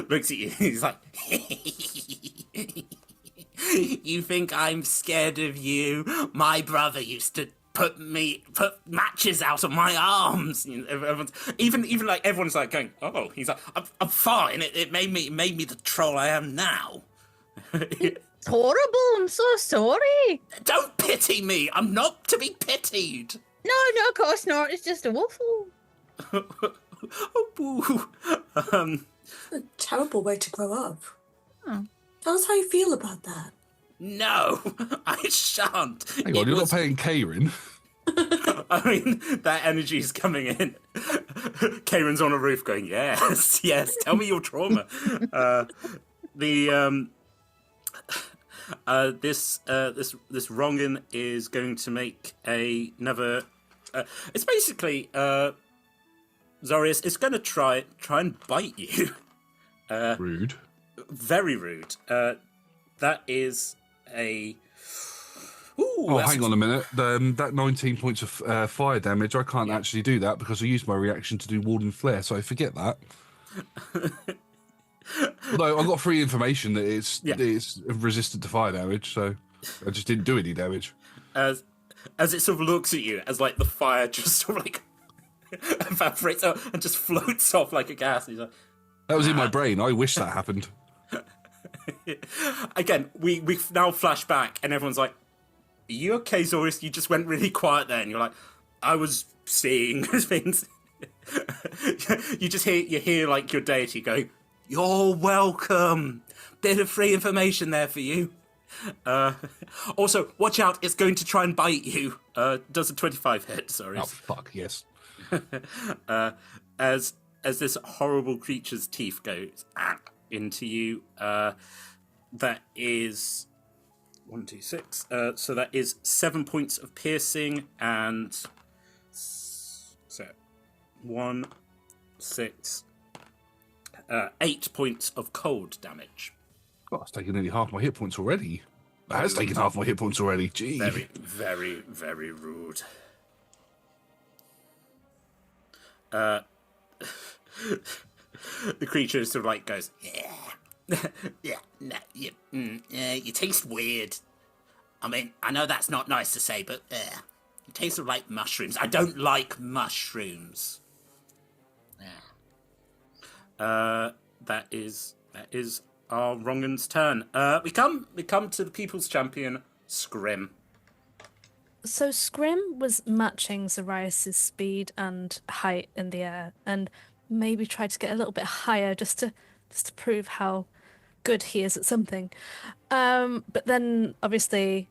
Looks at you, he's like, you think I'm scared of you? My brother used to put matches out of my arms. Even like everyone's like going, oh, he's like, I'm fine. It made me the troll I am now. It's horrible. I'm so sorry. Don't pity me. I'm not to be pitied. No, of course not. It's just a waffle. Oh, boo. A terrible way to grow up. Oh. Tell us how you feel about that. No, I shan't. Hang on, you're not paying Karen. I mean, that energy is coming in. Karen's on a roof going, yes, tell me your trauma. This Rongan is going to make another. It's basically Zorius. It's going to try and bite you. Rude. Very rude. That is a. Ooh, oh, hang on a minute. That 19 points of fire damage, I can't actually do that because I used my reaction to do Warden Flare, so I forget that. Although I got free information that it's resistant to fire damage, so I just didn't do any damage. as it sort of looks at you, as like the fire just sort of like evaporates out and just floats off like a gas. He's like, That was in my brain. I wish that happened. again, we now flash back, and everyone's like, "Are you okay, Zorius? You just went really quiet there." And you're like, "I was seeing things." you hear like your deity going, "You're welcome. Bit of free information there for you." Also, watch out! It's going to try and bite you. Does a 25 hit? Sorry. Oh fuck yes. As this horrible creature's teeth goes into you, that is 1, 2, 6. So that is 7 points of piercing and 1, 6, 8 points of cold damage. Oh, it's taken nearly half my hit points already. It has taken half my hit points already. Gee. Very, very, very rude. The creature sort of like goes, yeah, no, you taste weird. I mean, I know that's not nice to say, but you taste sort of like mushrooms. I don't like mushrooms. That is our Rongan's turn. We come to the People's Champion, Scrim. So Scrim was matching Zorius' speed and height in the air, and maybe tried to get a little bit higher just to prove how good he is at something. But then obviously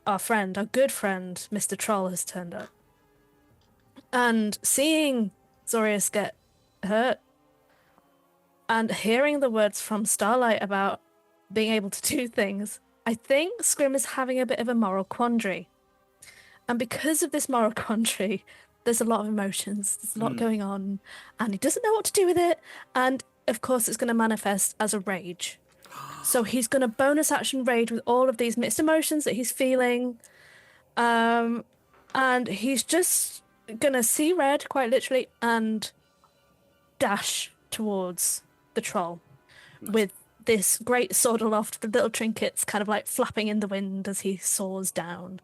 our good friend, Mr. Troll, has turned up. And seeing Zorius get hurt and hearing the words from Starlight about being able to do things, I think Scrim is having a bit of a moral quandary. And because of this moral quandary, there's a lot of emotions, there's a lot going on, and he doesn't know what to do with it. And of course, it's going to manifest as a rage. So he's going to bonus action rage with all of these mixed emotions that he's feeling. And he's just going to see red, quite literally, and dash towards the troll with this great sword aloft, the little trinkets kind of like flapping in the wind as he soars down.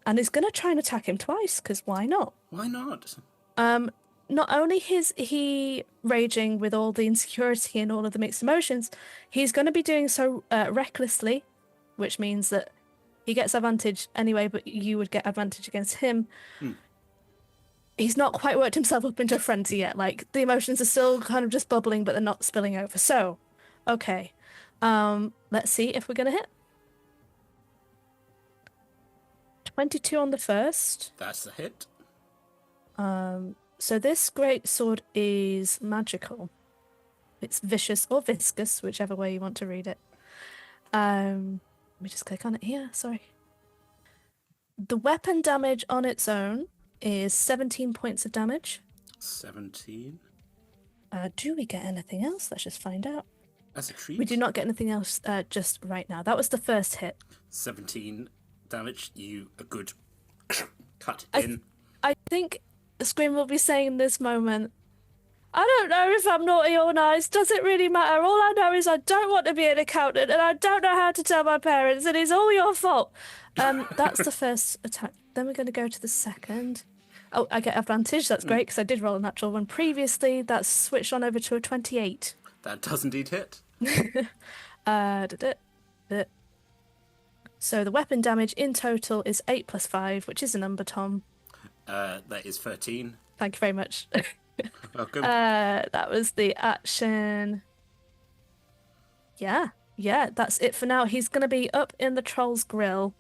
And he's going to try and attack him twice, because why not? Why not? Not only is he raging with all the insecurity and all of the mixed emotions, he's going to be doing so recklessly, which means that he gets advantage anyway, but you would get advantage against him. He's not quite worked himself up into a frenzy yet. Like, the emotions are still kind of just bubbling, but they're not spilling over. So, okay. Let's see if we're going to hit. 22 on the first. That's the hit. So this great sword is magical. It's vicious or viscous, whichever way you want to read it. Let me just click on it here, sorry. The weapon damage on its own is 17 points of damage. 17. Do we get anything else? Let's just find out. That's a treat. We do not get anything else just right now. That was the first hit. 17 damage. You a good cut in. I think Scream will be saying in this moment, I don't know if I'm naughty or nice. Does it really matter? All I know is I don't want to be an accountant, and I don't know how to tell my parents, and it's all your fault. That's the first attack. Then we're going to go to the second. Oh, I get advantage. That's great, because I did roll a natural one previously. That's switched on over to a 28. That does indeed hit. So the weapon damage in total is 8 plus 5, which is a number, Tom. That is 13. Thank you very much. Welcome. That was the action. Yeah, that's it for now. He's going to be up in the troll's grill,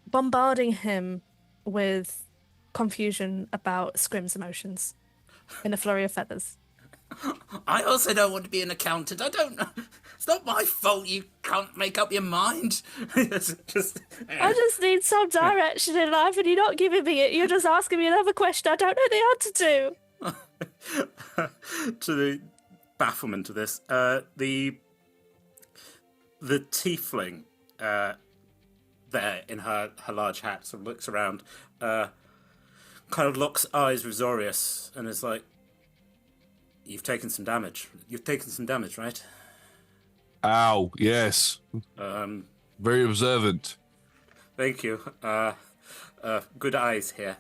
bombarding him with confusion about Scrim's emotions in a flurry of feathers. I also don't want to be an accountant. I don't know. It's not my fault you can't make up your mind. I just need some direction in life, and you're not giving me it. You're just asking me another question I don't know the answer to. To the bafflement of this, the tiefling there in her large hat sort of looks around, kind of locks eyes with Zorius, and is like, You've taken some damage, right? Ow, yes. Very observant. Thank you. Good eyes here.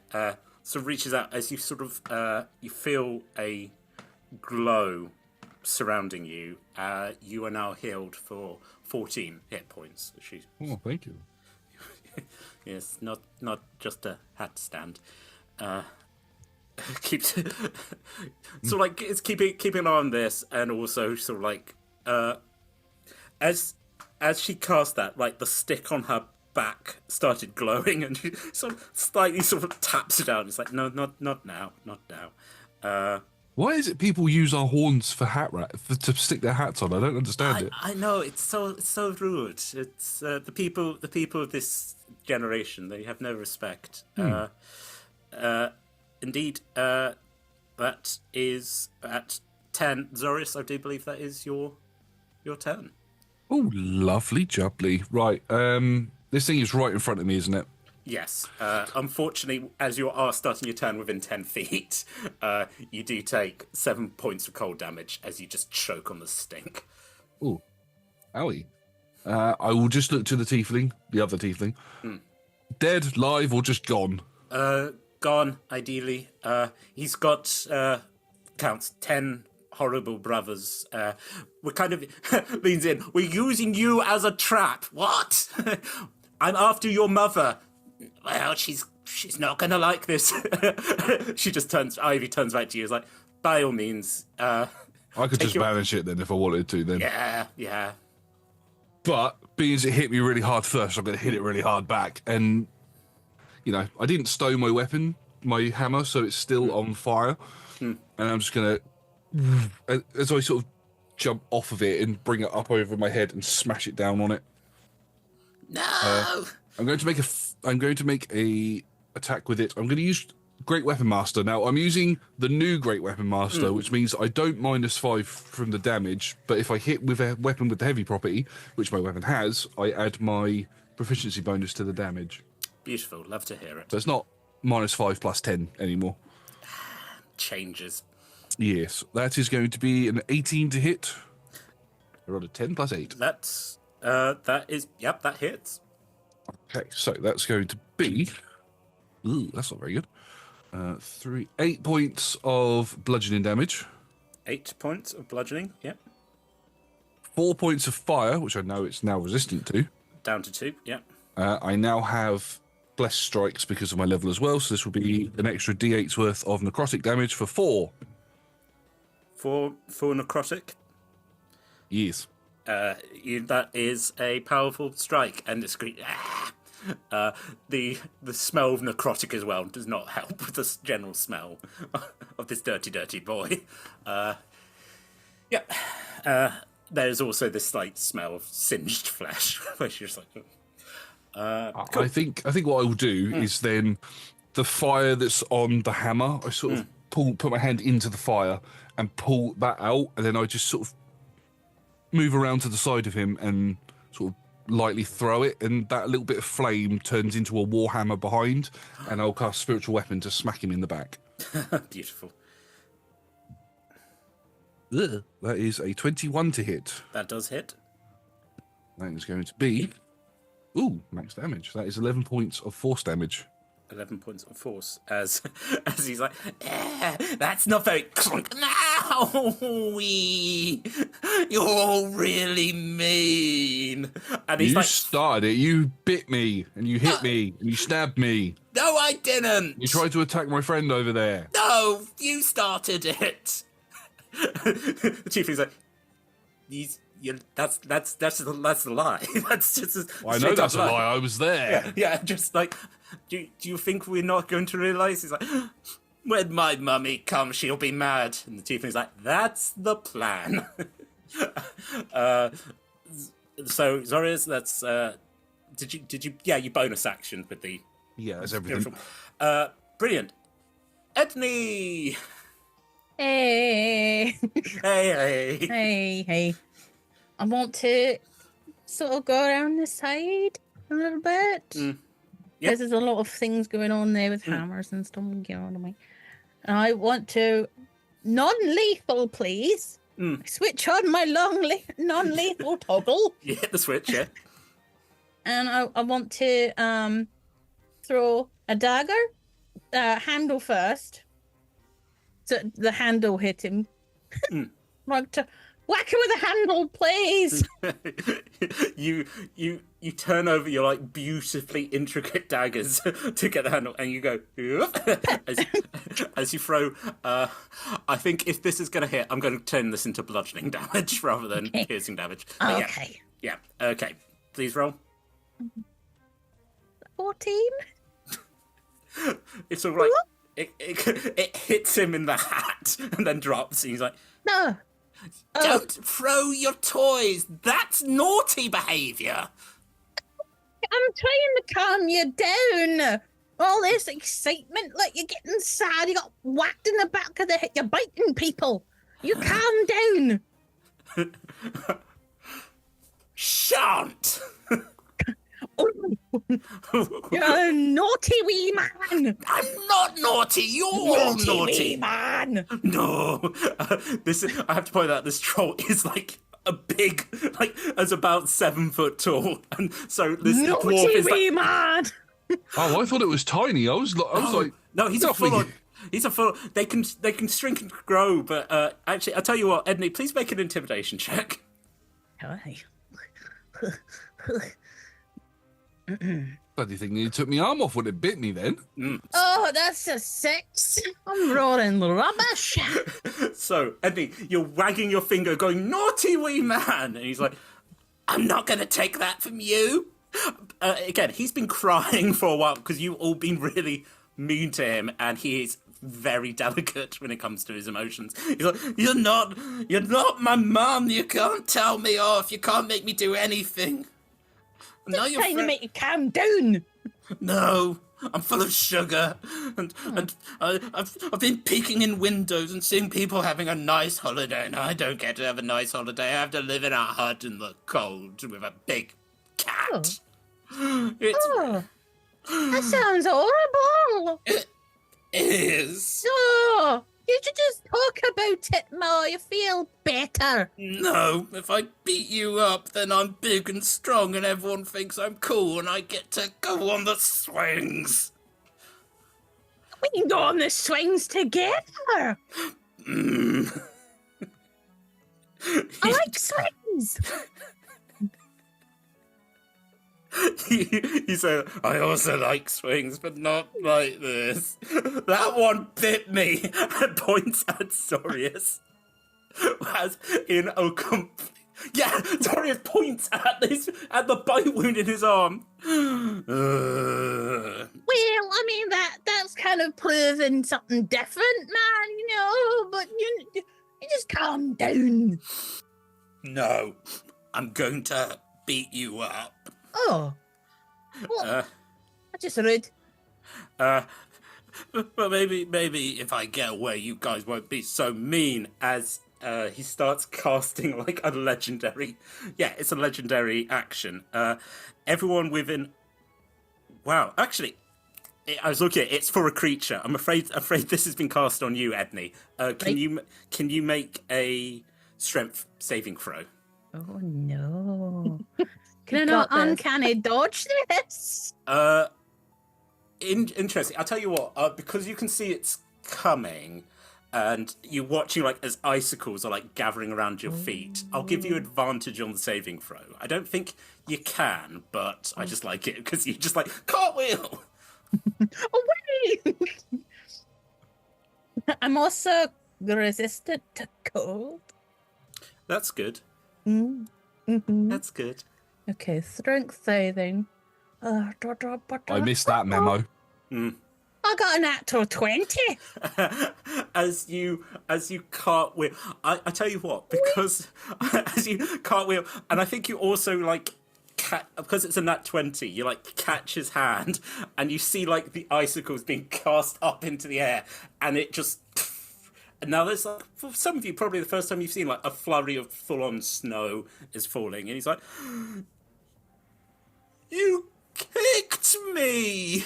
So reaches out as you sort of you feel a glow surrounding you. You are now healed for 14 hit points. Oh, thank you. Yes, not just a hat stand. Keeps so like it's keeping an eye on this, and also sort of like as she cast that, like the stick on her back started glowing, and she sort of slightly sort of taps it out. It's like no, not now. Why is it people use our horns for to stick their hats on? I don't understand it. I know it's so rude. It's the people of this generation. They have no respect. Indeed, that is at 10. Zorius, I do believe that is your turn. Oh, lovely jubbly. Right, this thing is right in front of me, isn't it? Yes. Unfortunately, as you are starting your turn within 10 feet, you do take 7 points of cold damage as you just choke on the stink. Oh, owie. I will just look to the other tiefling. Dead, live, or just gone? Gone, ideally. He's got, counts 10 horrible brothers. We're kind of, leans in, we're using you as a trap. What? I'm after your mother. Well, she's not gonna like this. Ivy turns back to you, is like, by all means. I could just banish it then if I wanted to then. Yeah. But, being as it hit me really hard first, I'm going to hit it really hard back. And, I didn't stow my weapon, my hammer, so it's still on fire. And I'm just going to, as I sort of jump off of it and bring it up over my head and smash it down on it. No! I'm going to make a attack with it. I'm going to use Great Weapon Master. Now, I'm using the new Great Weapon Master, which means I don't -5 from the damage, but if I hit with a weapon with the heavy property, which my weapon has, I add my proficiency bonus to the damage. Beautiful, love to hear it. So it's not -5 plus 10 anymore. Changes. Yes, that is going to be an 18 to hit. I rolled a 10 plus 8. That hits. Okay, so that's going to be... Ooh, that's not very good. 8 points of bludgeoning damage. 8 points of bludgeoning, yep. 4 points of fire, which I know it's now resistant to. Down to 2, yep. I now have blessed strikes because of my level as well, so this will be an extra d8's worth of necrotic damage for 4. For necrotic? Yes. That is a powerful strike, and the scream. The smell of necrotic as well does not help with the general smell of this dirty boy. There's also this slight smell of singed flesh, which is like. Cool. I think what I will do is then the fire that's on the hammer, I sort of put my hand into the fire and pull that out, and then I just sort of move around to the side of him and sort of lightly throw it, and that little bit of flame turns into a warhammer behind, and I'll cast Spiritual Weapon to smack him in the back. Beautiful. Ugh. That is a 21 to hit. That does hit. That is going to be... Ooh, max damage. That is 11 points of force damage. 11 points of force as he's like, that's not very clunk. No, you're all really mean. And he's you started it. You bit me, and you hit me, and you stabbed me. No, I didn't. You tried to attack my friend over there. No, you started it. The chief is like, that's the lie. That's just. I know that's a lie. I was there. Yeah. Just like, do you think we're not going to realise? He's like, when my mummy comes, she'll be mad. And the tiefling's like, that's the plan. So Zorius, that's did you? Yeah, you bonus action with the. Yeah, that's everything. Brilliant, Edney. Hey. Hey. I want to sort of go around the side a little bit. Yep. Because there's a lot of things going on there with hammers and stuff going on me. And I want to non-lethal, please. Switch on my non-lethal toggle. You hit the switch, yeah. and I want to throw a dagger, handle first. So the handle hit him. Like to whack him with a handle, please. You turn over your like beautifully intricate daggers to get the handle, and you go as you throw. I think if this is going to hit, I'm going to turn this into bludgeoning damage rather than piercing damage. But Okay. Yeah. Okay. Please roll. 14. It's all right. It hits him in the hat and then drops. And he's like, No. "Don't throw your toys. That's naughty behaviour." I'm trying to calm you down. All this excitement, like you're getting sad, you got whacked in the back of the head, you're biting people. You calm down. Shan't. You're a naughty wee man. I'm not naughty. You're all naughty. Wee man. No, I have to point out this troll is like a big, like, as about 7 foot tall, and so this dwarf Naughty is wee like. man. Oh, I thought it was tiny. I was like, No, he's a nothing. full on. He's a full. They can shrink and grow, but actually, I'll tell you what, Edney, please make an intimidation check. Hi. Bloody thing nearly took my arm off when it bit me then. Oh, that's a 6. I'm roaring rubbish. So, Edney, you're wagging your finger, going, "Naughty wee man," and he's like, "I'm not going to take that from you." Again, he's been crying for a while because you've all been really mean to him, and he is very delicate when it comes to his emotions. He's like, you're not my mum. You can't tell me off. You can't make me do anything. No, Just trying to make you calm down. No, I'm full of sugar, and I've been peeking in windows and seeing people having a nice holiday, and I don't get to have a nice holiday. I have to live in a hut in the cold with a big cat. Oh, that sounds horrible. It is. So, you should just talk about it more. You feel better. No, if I beat you up, then I'm big and strong, and everyone thinks I'm cool, and I get to go on the swings. We can go on the swings together. I like swings. He said, "I also like swings, but not like this. That one bit me," and points at Zorius. As in a Zorius points at the bite wound in his arm. Well, I mean that's kind of proving something different, man. You know, but you just calm down. No, I'm going to beat you up. Oh, well, I just rude. But maybe if I get away, you guys won't be so mean. As he starts casting like a legendary, it's a legendary action. Everyone within. Wow, actually, I was looking at it, it's for a creature. I'm afraid this has been cast on you, Edney. Can you make a strength saving throw? Oh no. Can I not uncanny dodge this? Interesting. I'll tell you what, because you can see it's coming, and you're watching like as icicles are like gathering around your feet, I'll give you advantage on the saving throw. I don't think you can, but I just like it because you just like cartwheel. Oh wait! I'm also resistant to cold. That's good. Mm-hmm. That's good. Okay, strength saving. I missed that memo. I got a natural 20. As you cartwheel, I tell you what, because as you cartwheel, and I think you also like because it's a nat 20, you like catch his hand, and you see like the icicles being cast up into the air, and it just. And now there's like, for some of you, probably the first time you've seen like a flurry of full-on snow is falling, and he's like, "You kicked me."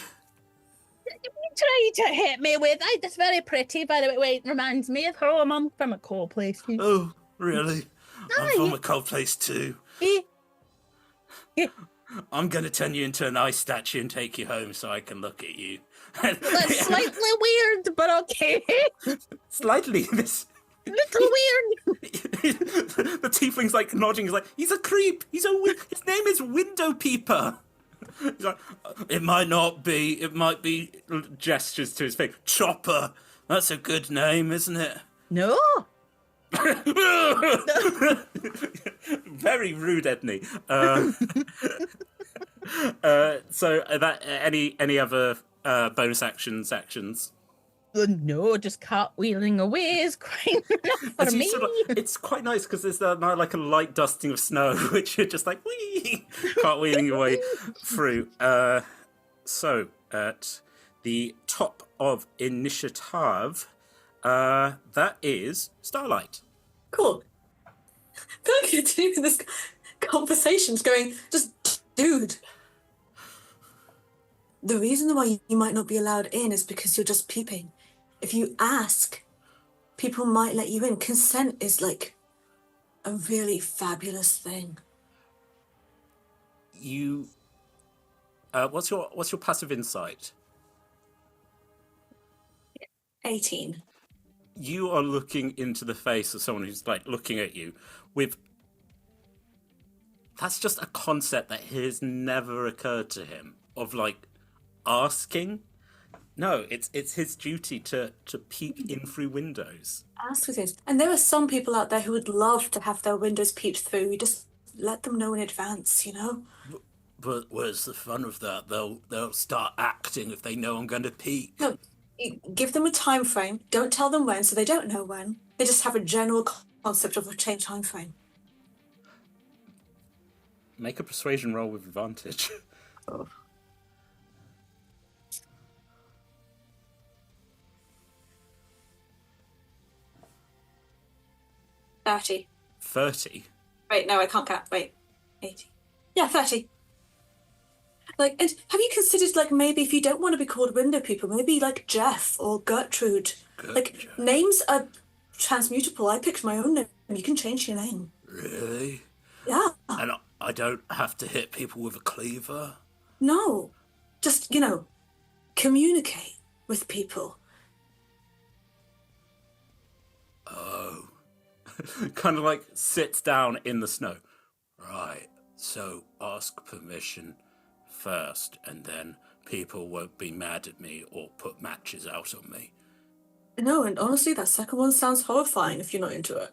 You tried to hit me with that's very pretty, by the way. Wait, reminds me of her. I'm from a cold place. Oh, really? I'm from a cold place too. I'm going to turn you into an ice statue and take you home so I can look at you. That's slightly weird, but okay. Slightly. This Little weird. the tiefling's like nodding. He's like, he's a creep. His name is Window Peeper. He's like, it might not be. It might be gestures to his face. Chopper. That's a good name, isn't it? No. Very rude, Edney. So that any other bonus actions? No, just cartwheeling away is quite enough for me. It's quite nice because there's now like a light dusting of snow, which you're just like wee, cartwheeling your way through. So at the top of initiative, that is Starlight. Cool. I feel like continuing this conversation's going, just, dude. The reason why you might not be allowed in is because you're just peeping. If you ask, people might let you in. Consent is like a really fabulous thing. You, what's your passive insight? 18. You are looking into the face of someone who's like looking at you with. That's just a concept that has never occurred to him of like asking. No, it's his duty to peek in through windows. Ask for things. And there are some people out there who would love to have their windows peeped through. You just let them know in advance, you know? But where's the fun of that? They'll start acting if they know I'm going to peek. No, you give them a time frame. Don't tell them when, so they don't know when. They just have a general concept of a change time frame. Make a persuasion roll with advantage. Oh. 30. 30? Wait, no, I can't count. Wait, 80. Yeah, 30. Like, and have you considered, like, maybe if you don't want to be called window people, maybe like Jeff or Gertrude? Like, names are transmutable. I picked my own name. You can change your name. Really? Yeah. And I don't have to hit people with a cleaver? No. Just, communicate with people. Oh. Kind of like sits down in the snow. Right, so ask permission first, and then people won't be mad at me or put matches out on me. No, and honestly, that second one sounds horrifying if you're not into it.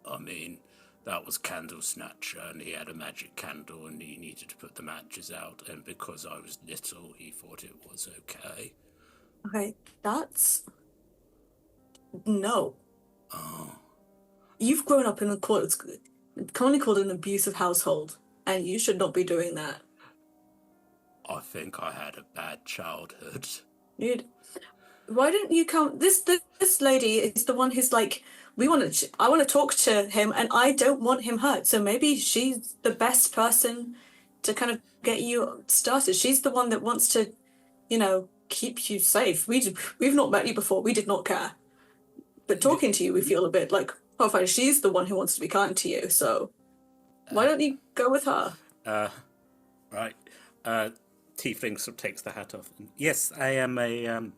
I mean, that was Candle Snatcher, and he had a magic candle, and he needed to put the matches out, and because I was little, he thought it was okay. Okay, that's... No. Oh. You've grown up in a commonly called an abusive household, and you should not be doing that. I think I had a bad childhood. Dude, why don't you come? This lady is the one who's like, I want to talk to him, and I don't want him hurt. So maybe she's the best person to kind of get you started. She's the one that wants to, keep you safe. We've not met you before. We did not care, but talking to you, we feel a bit like, oh, fine. She's the one who wants to be kind to you. So why don't you go with her? Right. Tiefling sort of takes the hat off. Yes, I am a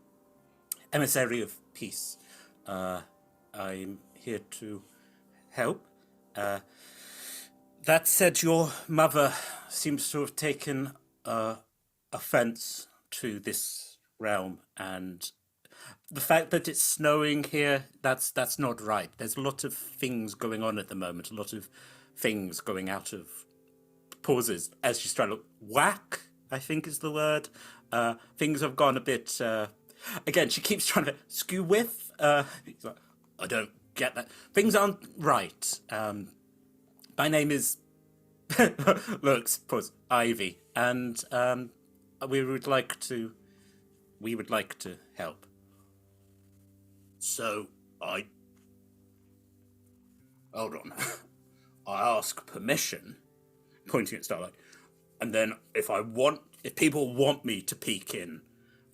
emissary of peace. I'm here to help. That said, your mother seems to have taken offense to this realm, and the fact that it's snowing here, that's not right. There's a lot of things going on at the moment, a lot of things going out of pauses as she's trying to whack, I think is the word. Things have gone a bit... again, she keeps trying to skew with. He's like, I don't get that. Things aren't right. My name is... Looks, pause, Ivy. And we would like to help. So, hold on. I ask permission, pointing at Starlight, and then if people want me to peek in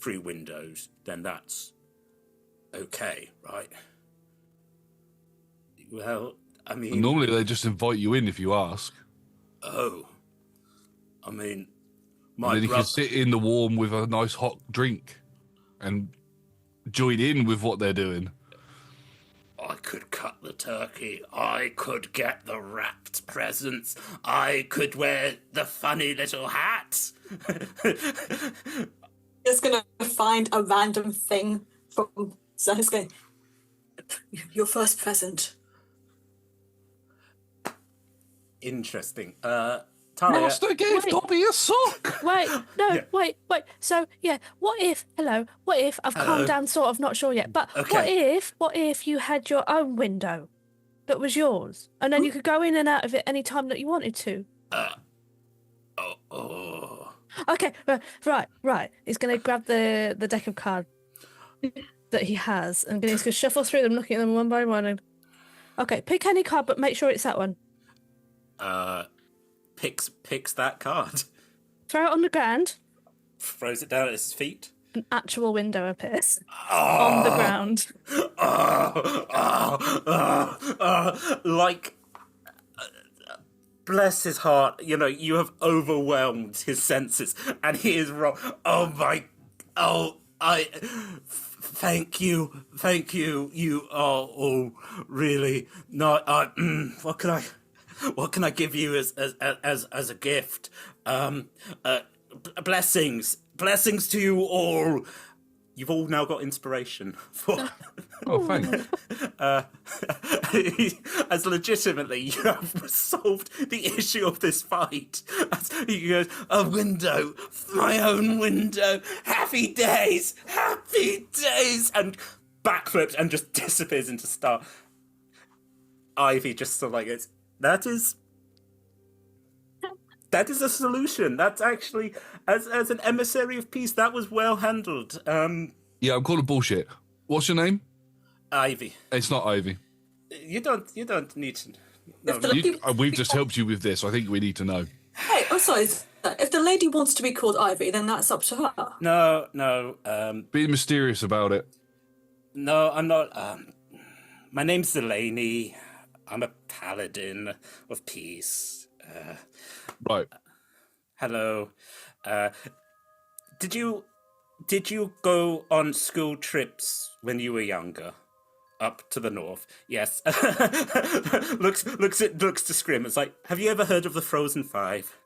through windows, then that's okay, right? Well, I mean... Normally they just invite you in if you ask. Oh. I mean, And then you can sit in the warm with a nice hot drink and join in with what they're doing. I could cut the turkey. I could get the wrapped presents. I could wear the funny little hat. Just gonna find a random thing from Zahis going, your first present. Interesting. Talia. Master gave Dobby a sock. Wait, no, Yeah. wait. So, yeah, what if I've calmed down, sort of, not sure yet, but Okay. what if you had your own window that was yours, and then you could go in and out of it any time that you wanted to? Okay, right. He's going to grab the deck of cards that he has, and he's going to shuffle through them, looking at them one by one. And... Okay, pick any card, but make sure it's that one. Picks that card. Throw it on the ground. Throws it down at his feet. An actual window appears on the ground. Like, bless his heart, you have overwhelmed his senses, and he is wrong. Thank you, you are all really not, what can I give you as a gift? Blessings to you all. You've all now got inspiration for. Oh, thanks. As legitimately, you have solved the issue of this fight. As he goes, a window, my own window. Happy days, and backflips and just disappears into star. Ivy just sort of like goes, that is a solution. That's actually, as an emissary of peace, that was well handled. Yeah, I'm calling bullshit. What's your name? Ivy. It's not Ivy. You don't need to. No, We've just helped you with this. I think we need to know. Hey, I'm sorry. If the lady wants to be called Ivy, then that's up to her. No. Be mysterious about it. No, I'm not. My name's Delaney. I'm a paladin of peace. Right. Hello. Did you go on school trips when you were younger? Up to the north? Yes. looks to Scrim. It's like, have you ever heard of the Frozen Five?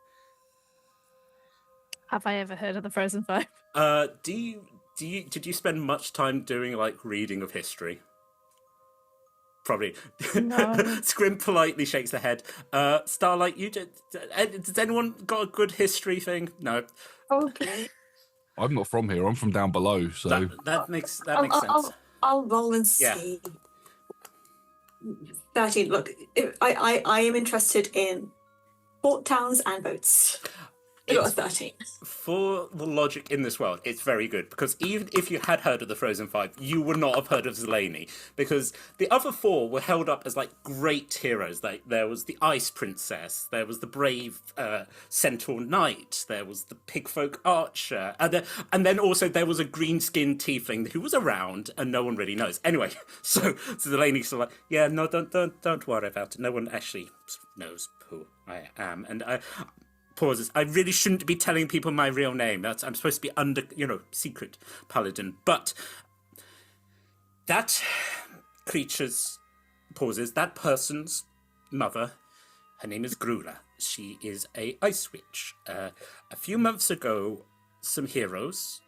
Have I ever heard of the Frozen Five? Did you spend much time doing like reading of history? Probably. No. Scrim politely shakes the head. Starlight, does anyone got a good history thing? No. Okay. I'm not from here. I'm from down below. So that makes sense. I'll roll and see. Yeah. 13. Look, I am interested in port towns and boats. I got a 13. For the logic in this world, it's very good, because even if you had heard of the Frozen Five, you would not have heard of Zeleny, because the other four were held up as like great heroes. Like there was the Ice Princess, there was the brave Centaur Knight, there was the Pigfolk Archer, and then also there was a green-skinned tiefling who was around and no one really knows. Anyway, so Zeleny's sort of like, yeah, no, don't worry about it. No one actually knows who I am, and I. Pauses. I really shouldn't be telling people my real name. I'm supposed to be secret paladin. But that creature's pauses. That person's mother, her name is Grula. She is a ice witch. A few months ago, some heroes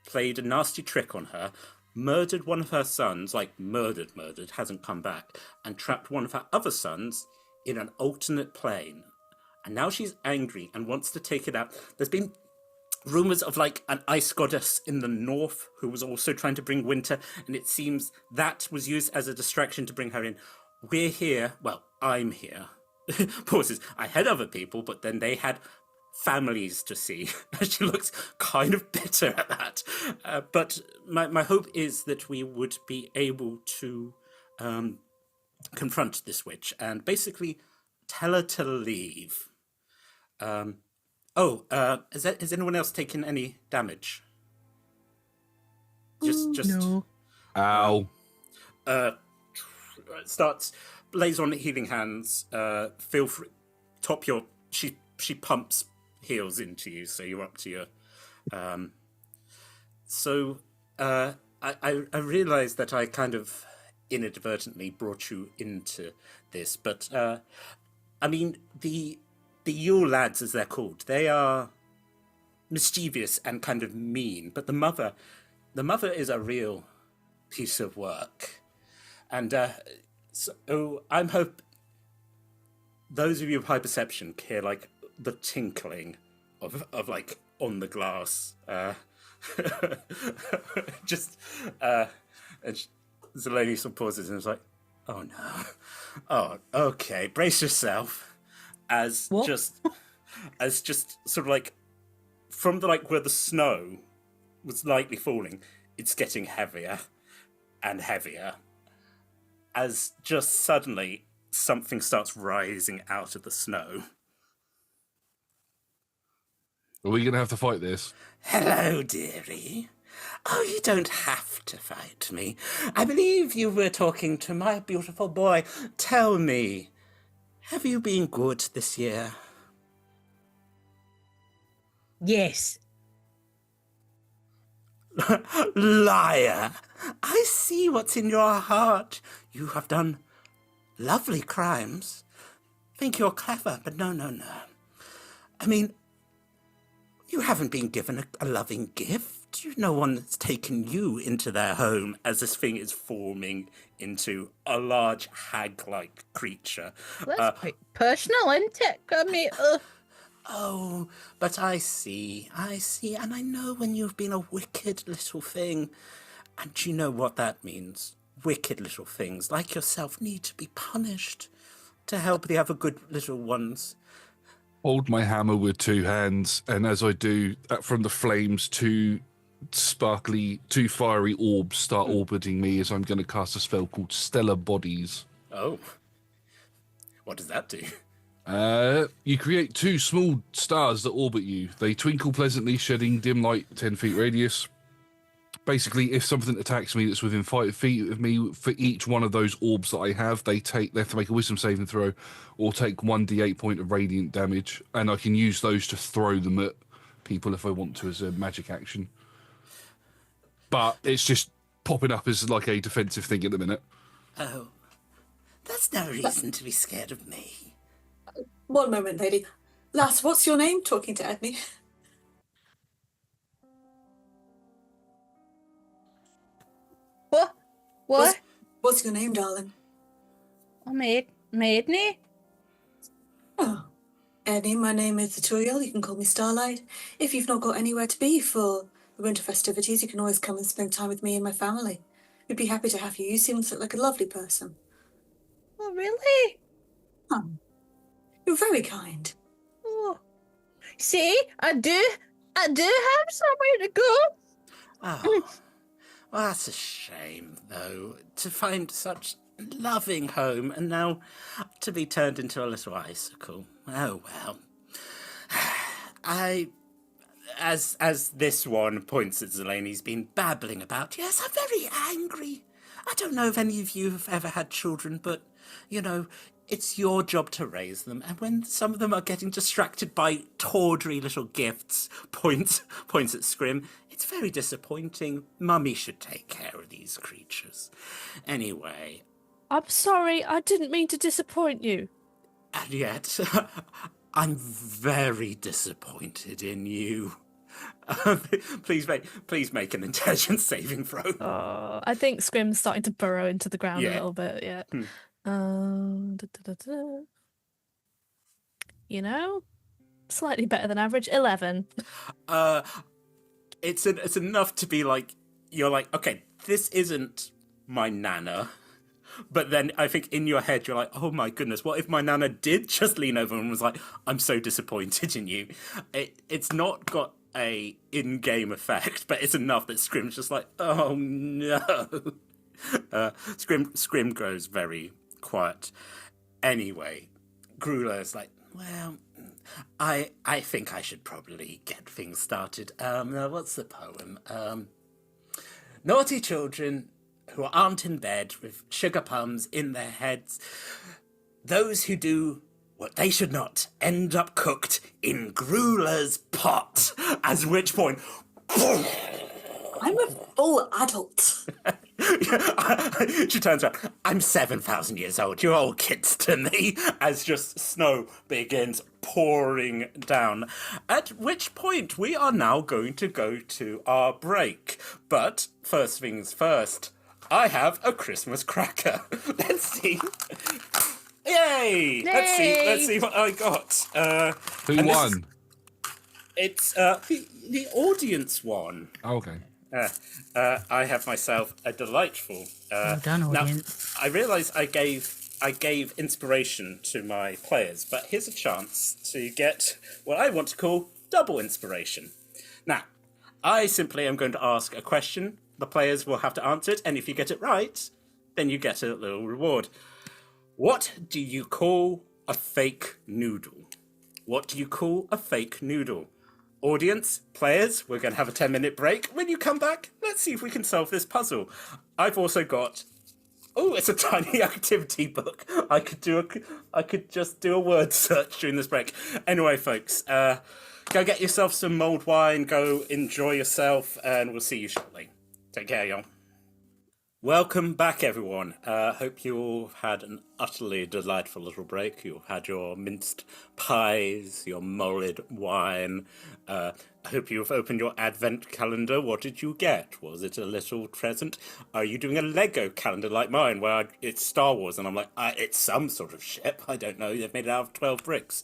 played a nasty trick on her, murdered one of her sons, like murdered, hasn't come back, and trapped one of her other sons in an alternate plane. And now she's angry and wants to take it out. There's been rumors of like an ice goddess in the north who was also trying to bring winter, and it seems that was used as a distraction to bring her in. We're here. Well, I'm here. Pauses. I had other people, but then they had families to see. She looks kind of bitter at that. But my hope is that we would be able to confront this witch and basically tell her to leave. Has anyone else taken any damage? Just No. Ow. Starts blaze on healing hands. Feel free. Top your. She pumps heals into you, so you're up to your. I realised that I kind of inadvertently brought you into this, but I mean the Yule lads, as they're called, they are mischievous and kind of mean, but the mother is a real piece of work, and so I'm hope those of you with high perception hear like the tinkling of like on the glass. Just and Zeleny sort of pauses and is like, "Oh no, oh okay, brace yourself." As just sort of like from the like where the snow was lightly falling, it's getting heavier and heavier. As just suddenly something starts rising out of the snow. Are we going to have to fight this? Hello, dearie. Oh, you don't have to fight me. I believe you were talking to my beautiful boy. Tell me, have you been good this year? Yes. Liar! I see what's in your heart. You have done lovely crimes. Think you're clever, but no. I mean, you haven't been given a loving gift. No one's taken you into their home as this thing is forming into a large hag-like creature. That's quite personal, isn't it? I mean, Oh, but I see, and I know when you've been a wicked little thing. And do you know what that means? Wicked little things like yourself need to be punished to help the other good little ones. Hold my hammer with two hands, and as I do, from the flames, two fiery orbs start orbiting me as I'm going to cast a spell called Stellar Bodies. Oh. What does that do? You create two small stars that orbit you. They twinkle pleasantly, shedding dim light 10 feet radius. Basically, if something attacks me that's within 5 feet of me, for each one of those orbs that I have, they have to make a wisdom saving throw or take 1d8 point of radiant damage, and I can use those to throw them at people if I want to as a magic action. But it's just popping up as like a defensive thing at the minute. Oh. That's no reason to be scared of me. One moment, lady. Lass, what's your name? Talking to Edney. What? What's your name, darling? Maidney? Oh, Edney, my name is Betrayal. You can call me Starlight. If you've not got anywhere to be for the winter festivities, you can always come and spend time with me and my family. We'd be happy to have you. You seem like a lovely person. Oh, really? Oh, you're very kind. Oh. See, I do have somewhere to go. Oh. Well, that's a shame, though, to find such a loving home and now to be turned into a little icicle. Oh, well. As this one points at Zelany's been babbling about, yes, I'm very angry. I don't know if any of you have ever had children, but, you know, it's your job to raise them. And when some of them are getting distracted by tawdry little gifts, points at Scrim, it's very disappointing. Mummy should take care of these creatures. Anyway. I'm sorry, I didn't mean to disappoint you. And yet, I'm very disappointed in you. Please make an intelligence saving throw. Oh, I think Scrim's starting to burrow into the ground a little bit, yeah. You know, slightly better than average. 11. It's enough to be like, you're like, okay, this isn't my nana. But then I think in your head, you're like, oh my goodness, what if my nana did just lean over and was like, I'm so disappointed in you. It's not got a in-game effect, but it's enough that Scrim's just like, oh no. Scrim grows very quiet. Anyway, Gruler's like, well, I think I should probably get things started. What's the poem? Naughty children who aren't in bed with sugar plums in their heads. Those who do well, they should not end up cooked in Gruler's pot. At which point, I'm a full adult. she turns around. I'm 7,000 years old. You're all kids to me. As just snow begins pouring down. At which point, we are now going to go to our break. But first things first, I have a Christmas cracker. Let's see. Yay! Let's see what I got. Who won? It's the audience one. Oh, okay. I have myself a delightful. Well done, audience. Now, I realise I gave inspiration to my players, but here's a chance to get what I want to call double inspiration. Now, I simply am going to ask a question. The players will have to answer it, and if you get it right, then you get a little reward. What do you call a fake noodle? What do you call a fake noodle? Audience, players, we're going to have a 10-minute break. When you come back, let's see if we can solve this puzzle. I've also got... Oh, it's a tiny activity book. I could just do a word search during this break. Anyway, folks, go get yourself some mulled wine, go enjoy yourself, and we'll see you shortly. Take care, y'all. Welcome back, everyone. Hope you all had an utterly delightful little break. You've had your minced pies, your mulled wine. I hope you've opened your advent calendar. What did you get? Was it a little present? Are you doing a Lego calendar like mine, where it's Star Wars, and I'm like, it's some sort of ship. I don't know. They've made it out of 12 bricks.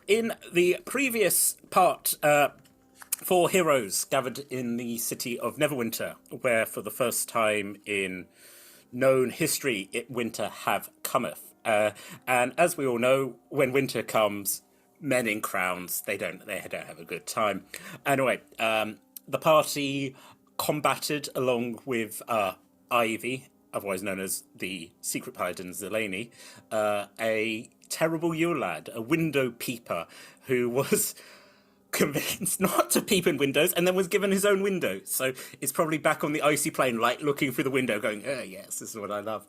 In the previous part... 4 heroes gathered in the city of Neverwinter, where for the first time in known history, winter have cometh. And as we all know, when winter comes, men in crowns, they don't have a good time. Anyway, the party combated along with Ivy, otherwise known as the secret paladin Zelani, a terrible Yule lad, a window peeper, who was convinced not to peep in windows and then was given his own window. So it's probably back on the icy plain, like looking through the window going, oh yes, this is what I love.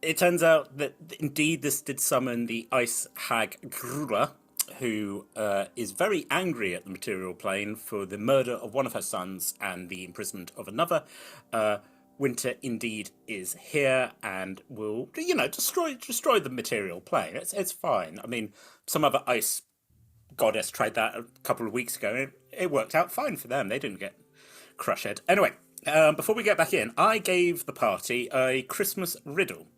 It turns out that indeed this did summon the ice hag Grula, who is very angry at the material plane for the murder of one of her sons and the imprisonment of another. Winter indeed is here and will, destroy the material plane. It's fine. I mean, some other ice goddess tried that a couple of weeks ago, and it worked out fine for them. They didn't get crushed. Anyway, before we get back in, I gave the party a Christmas riddle.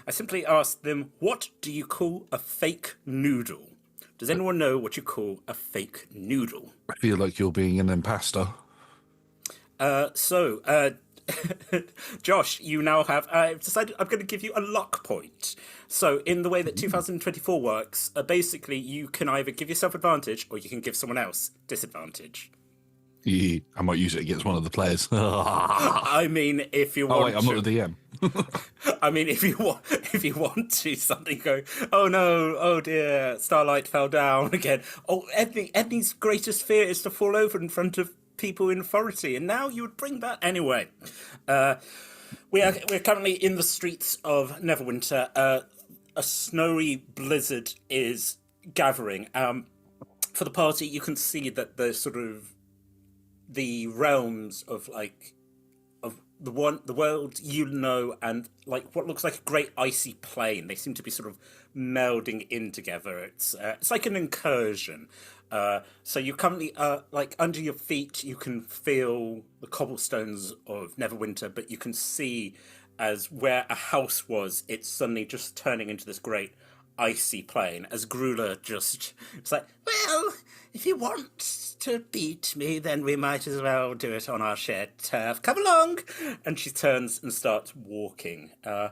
I simply asked them, what do you call a fake noodle? Does anyone know what you call a fake noodle? I feel like you're being an imposter. Josh, you now have... I've decided I'm going to give you a luck point. So in the way that 2024 works, basically you can either give yourself advantage or you can give someone else disadvantage. I might use it against one of the players. I mean, if you want... Oh, wait, I'm not the DM. I mean, if you want to something go, oh no, oh dear, Starlight fell down again. Oh, Edney's greatest fear is to fall over in front of people in authority, and now you would bring that anyway. We're currently in the streets of Neverwinter. A snowy blizzard is gathering. For the party, you can see that the sort of the realms of the world you know, and like what looks like a great icy plain. They seem to be sort of melding in together. It's like an incursion. So you currently, like under your feet, you can feel the cobblestones of Neverwinter, but you can see as where a house was, it's suddenly just turning into this great icy plain. As Grula it's like, well, if you want to beat me, then we might as well do it on our shared turf. Come along! And she turns and starts walking. I'm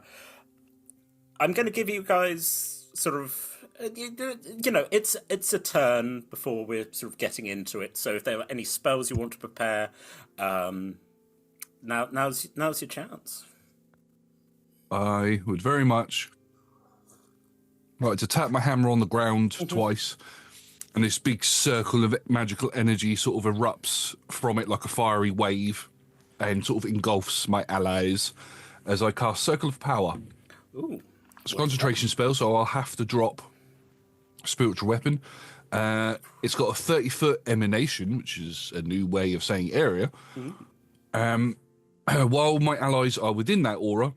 going to give you guys sort of... it's a turn before we're sort of getting into it. So if there are any spells you want to prepare, now's your chance. I would very much like to tap my hammer on the ground twice, and this big circle of magical energy sort of erupts from it like a fiery wave and sort of engulfs my allies as I cast Circle of Power. Ooh. It's a concentration spell, so I'll have to drop spiritual weapon. It's got a 30-foot emanation, which is a new way of saying area. While my allies are within that aura,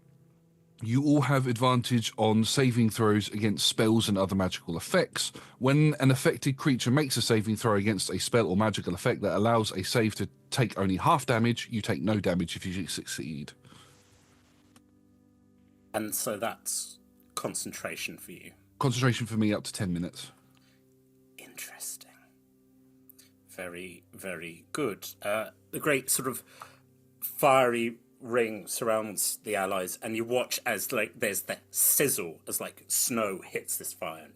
you all have advantage on saving throws against spells and other magical effects. When an affected creature makes a saving throw against a spell or magical effect that allows a save to take only half damage, you take no damage if you succeed. And so that's concentration for you. Concentration for me up to 10 minutes. Interesting. Very, very good. The great sort of fiery ring surrounds the allies, and you watch as like there's the sizzle as like snow hits this fire.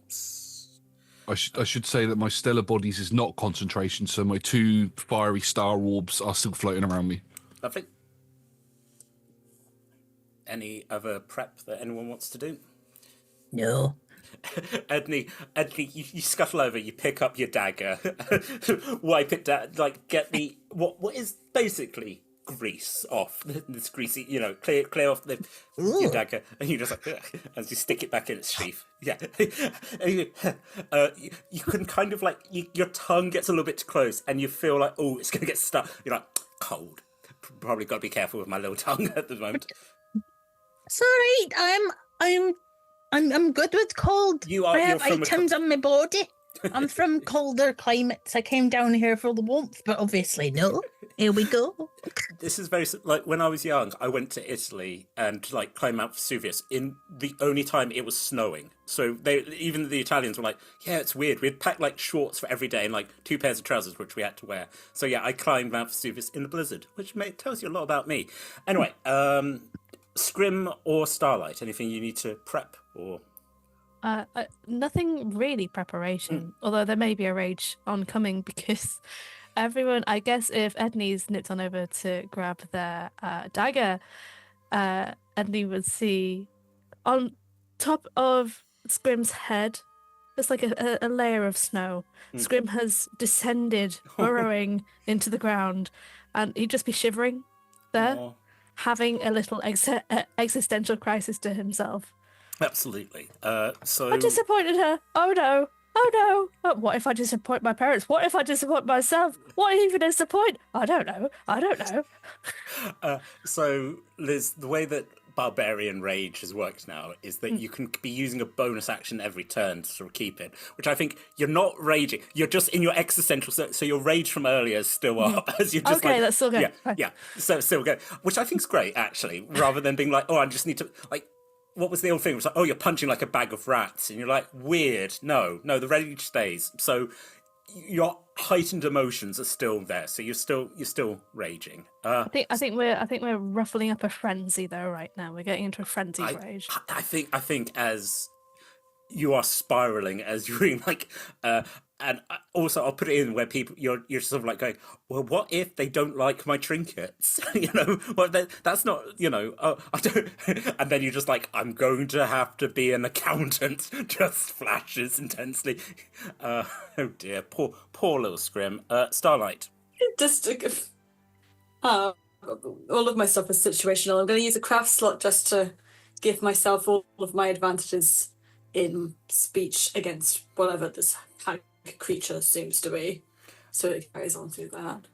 I should say that my stellar bodies is not concentration, so my 2 fiery star orbs are still floating around me. Lovely. Any other prep that anyone wants to do? No. Edney, you scuttle over, you pick up your dagger, wipe it down, like get the what is basically grease off this greasy, clear off your dagger, and you just like as you stick it back in its sheath. Yeah, and you can kind of like your tongue gets a little bit too close, and you feel like it's gonna get stuck. You're like cold. Probably got to be careful with my little tongue at the moment. Sorry, I'm good with cold. I have items on my body. I'm from colder climates. I came down here for the warmth, but obviously no. Here we go. This is very like when I was young. I went to Italy and like climbed Mount Vesuvius in the only time it was snowing. So even the Italians were like, "Yeah, it's weird." We'd pack like shorts for every day and like 2 pairs of trousers, which we had to wear. So yeah, I climbed Mount Vesuvius in the blizzard, which tells you a lot about me. Anyway, Scrim or Starlight? Anything you need to prep or? Nothing really preparation, although there may be a rage oncoming because everyone, I guess if Edney's nipped on over to grab their dagger, Edney would see on top of Scrim's head, there's like a layer of snow. Scrim has descended, burrowing into the ground, and he'd just be shivering there, having a little existential crisis to himself. Absolutely. So I disappointed her. Oh no. Oh no. What if I disappoint my parents? What if I disappoint myself? What even is the point? I don't know. So, Liz, the way that Barbarian Rage has worked now is that you can be using a bonus action every turn to sort of keep it, which I think you're not raging. You're just in your existential. So your rage from earlier is still up. As you're just okay, that's still good. Yeah. So still good, which I think is great, actually, rather than being like, I just need to, like, what was the old thing? It was like, you're punching like a bag of rats, and you're like, weird. No, the rage stays. So your heightened emotions are still there. So you're still raging. I think we're ruffling up a frenzy though right now. We're getting into a frenzy rage. I think as you are spiraling, as you're in like, and also I'll put it in where you're sort of like going, well, what if they don't like my trinkets? Well, that's not, I don't, and then you're just like, I'm going to have to be an accountant. Just flashes intensely. Oh dear, poor little Scrim. Starlight. Just all of my stuff is situational. I'm going to use a craft slot just to give myself all of my advantages in speech against whatever this creature seems to be, so it carries on through that,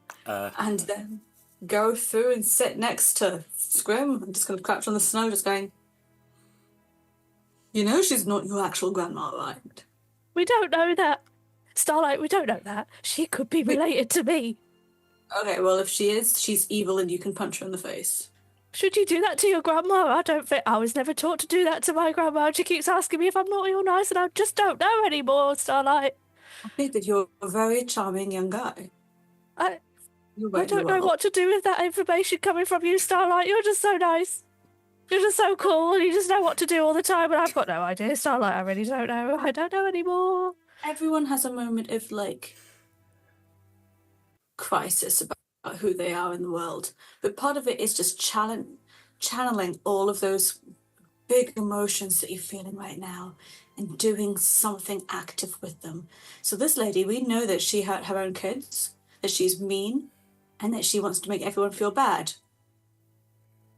and then go through and sit next to Scrim. I'm just going to crouch on the snow, just going, she's not your actual grandma, right? We don't know that, Starlight. We don't know that. She could be related to me. Okay, well, if she is, she's evil, and you can punch her in the face. Should you do that to your grandma? I don't think I was never taught to do that to my grandma. She keeps asking me if I'm naughty or nice, and I just don't know anymore, Starlight. I think that you're a very charming young guy. I don't know what to do with that information coming from you, Starlight. You're just so nice. You're just so cool, and you just know what to do all the time, and I've got no idea, Starlight. I really don't know. I don't know anymore. Everyone has a moment of, like, crisis about who they are in the world. But part of it is just channeling all of those big emotions that you're feeling right now and doing something active with them. So this lady, we know that she hurt her own kids, that she's mean, and that she wants to make everyone feel bad.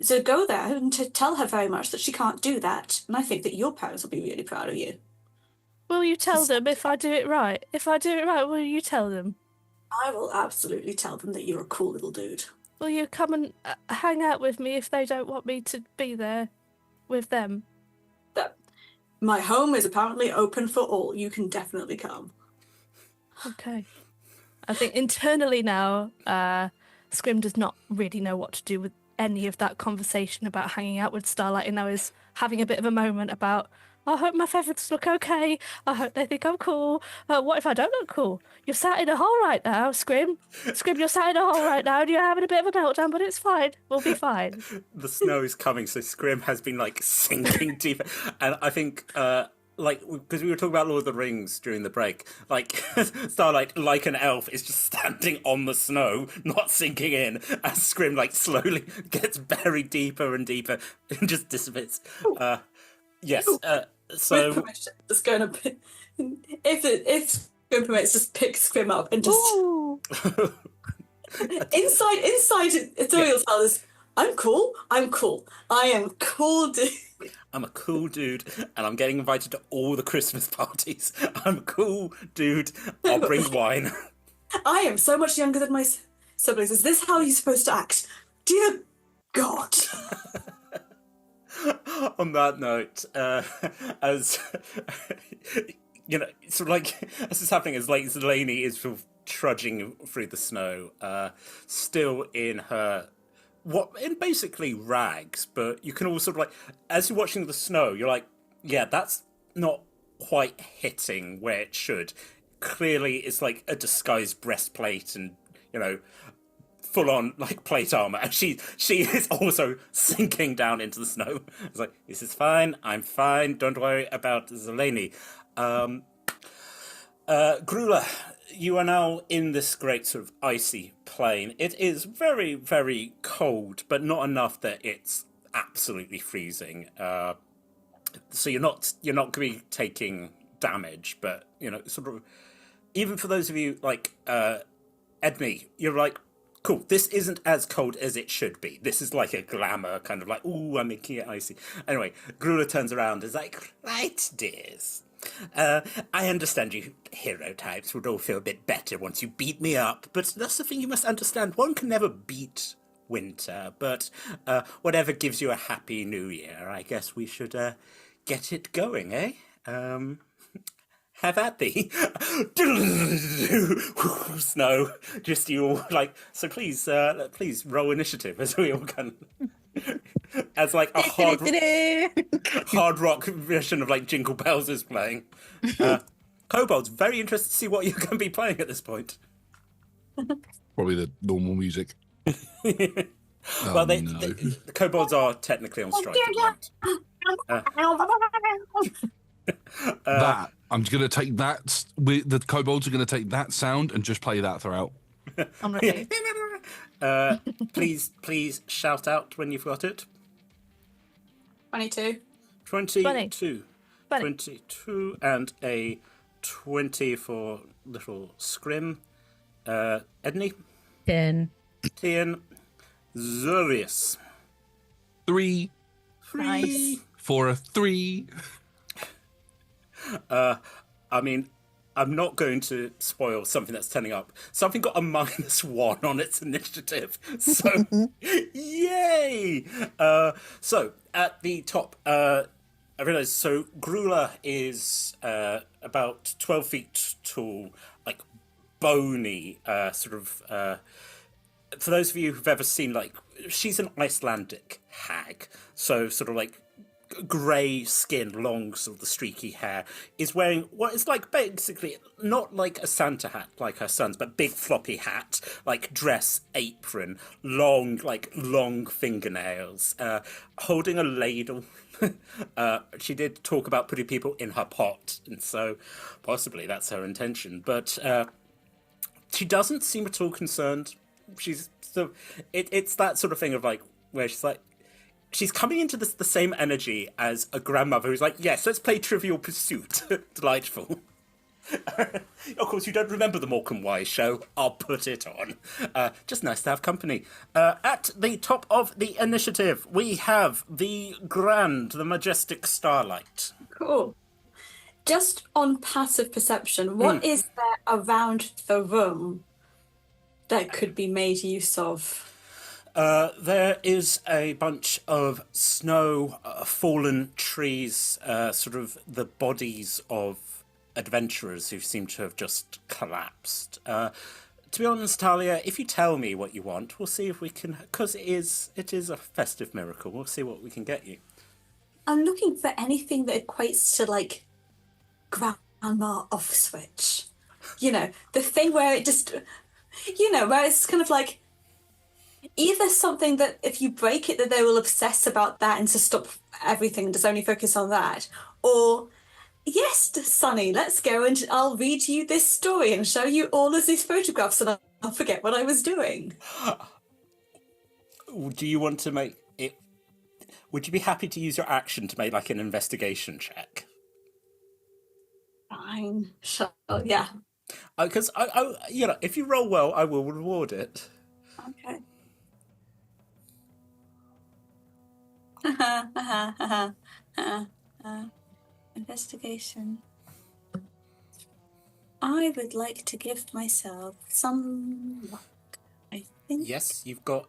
So go there and tell her very much that she can't do that. And I think that your parents will be really proud of you. Will you tell them if I do it right? If I do it right, will you tell them? I will absolutely tell them that you're a cool little dude. Will you come and hang out with me if they don't want me to be there with them? My home is apparently open for all. You can definitely come. Okay. I think internally now, Scrim does not really know what to do with any of that conversation about hanging out with Starlight, and now is having a bit of a moment about, I hope my feathers look okay. I hope they think I'm cool. What if I don't look cool? You're sat in a hole right now, Scrim. Scrim, you're sat in a hole right now, and you're having a bit of a meltdown, but it's fine. We'll be fine. The snow is coming, so Scrim has been like sinking deeper, and I think because we were talking about Lord of the Rings during the break, like Starlight, like an elf, is just standing on the snow, not sinking in, as Scrim like slowly gets buried deeper and deeper and just dissipates. Yes. So with permission, just going to if Scrim permits, just pick Scrim up and just inside. Ethereal tell us, I'm cool. I am cool, dude. I'm a cool dude, and I'm getting invited to all the Christmas parties. I'm a cool dude. I'll bring wine. I am so much younger than my siblings. Is this how you're supposed to act? Dear God. On that note, as you know, sort of like as this is happening, as like Zeleny is sort of trudging through the snow, still in her in basically rags, but you can also like as you're watching the snow, you're like, yeah, that's not quite hitting where it should. Clearly, it's like a disguised breastplate and full on like plate armor, and she is also sinking down into the snow. It's like, this is fine, I'm fine, don't worry about Zeleny. Grula, you are now in this great sort of icy plain. It is very, very cold, but not enough that it's absolutely freezing. So you're not going to be taking damage, but sort of even for those of you like Edney, you're like, cool, this isn't as cold as it should be. This is like a glamour, kind of like, ooh, I'm making it icy. Anyway, Grula turns around and is like, right, dears. I understand you hero types would all feel a bit better once you beat me up, but that's the thing you must understand. One can never beat winter, but whatever gives you a happy new year, I guess we should get it going, eh? Have at thee. Snow. Just you all like, so please roll initiative as we all can. As like a hard rock version of like Jingle Bells is playing. Kobold's very interested to see what you're going to be playing at this point. Probably the normal music. Well, the kobolds are technically on strike at the moment. That I'm going to take that. The kobolds are going to take that sound and just play that throughout. I'm ready. Please shout out when you've got it. 22. 22. 22 and a 20 for little Scrim. Edney? 10. Zurius. 3. Nice. For a 3. I mean, I'm not going to spoil something that's turning up. Something got a -1 on its initiative. So, yay! So, at the top, I realised, so Grula is about 12 feet tall, like bony, sort of... for those of you who've ever seen, like, she's an Icelandic hag. So, sort of like grey skin, long sort of the streaky hair, is wearing what is like basically not like a Santa hat like her son's, but big floppy hat, like dress, apron, long fingernails, holding a ladle. She did talk about putting people in her pot, and so possibly that's her intention, but she doesn't seem at all concerned. She's so it's that sort of thing of like where she's like, she's coming into the same energy as a grandmother who's like, yes, let's play Trivial Pursuit. Delightful. Of course, you don't remember the Morecambe Wise show. I'll put it on. Just nice to have company. At the top of the initiative, we have the the majestic Starlight. Cool. Just on passive perception, what is there around the room that could be made use of? There is a bunch of snow, fallen trees, sort of the bodies of adventurers who seem to have just collapsed. To be honest, Talia, if you tell me what you want, we'll see if we can, because it is a festive miracle. We'll see what we can get you. I'm looking for anything that equates to, like, grandma off switch. You know, the thing where it just, you know, where it's kind of like, either something that if you break it that they will obsess about that and to stop everything and just only focus on that, or yes, Sonny, let's go and I'll read you this story and show you all of these photographs and I'll forget what I was doing. Do you want to make it? Would you be happy to use your action to make like an investigation check? Fine, sure, yeah. Because I, you know, if you roll well, I will reward it. Okay. Investigation. I would like to give myself some luck, I think. Yes, you've got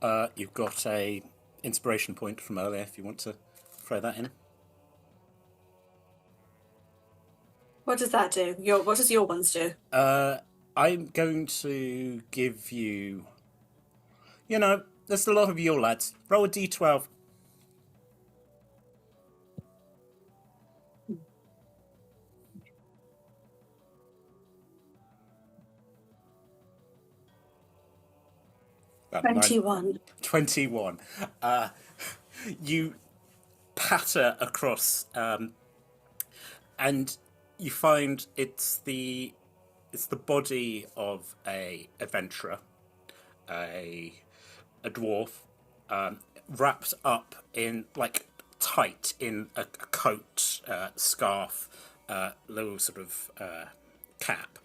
a inspiration point from earlier. If you want to throw that in. What does that do? What does your ones do? I'm going to give you. You know, there's a lot of your lads. Roll a d12. About 21. 21. You patter across, and you find it's the body of a adventurer, a dwarf, wrapped up in like tight in a coat, scarf, little sort of cap,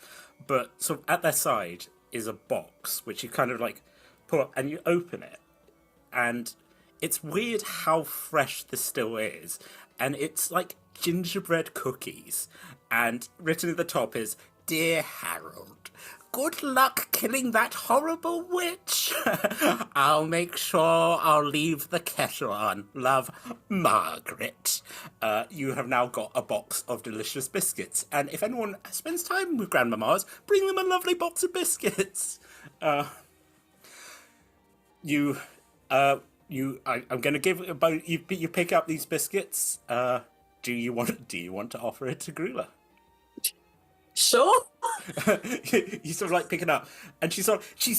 but sort of at their side is a box which you kind of like pull up and you open it, and it's weird how fresh this still is, and it's like gingerbread cookies, and written at the top is, "Dear Harold, good luck killing that horrible witch. I'll make sure I'll leave the kettle on. Love, Margaret." You have now got a box of delicious biscuits, and if anyone spends time with grandmamas, bring them a lovely box of biscuits. I'm going to give about you pick up these biscuits. Do you want to offer it to Grula? Sure. You sort of like pick it up, and she's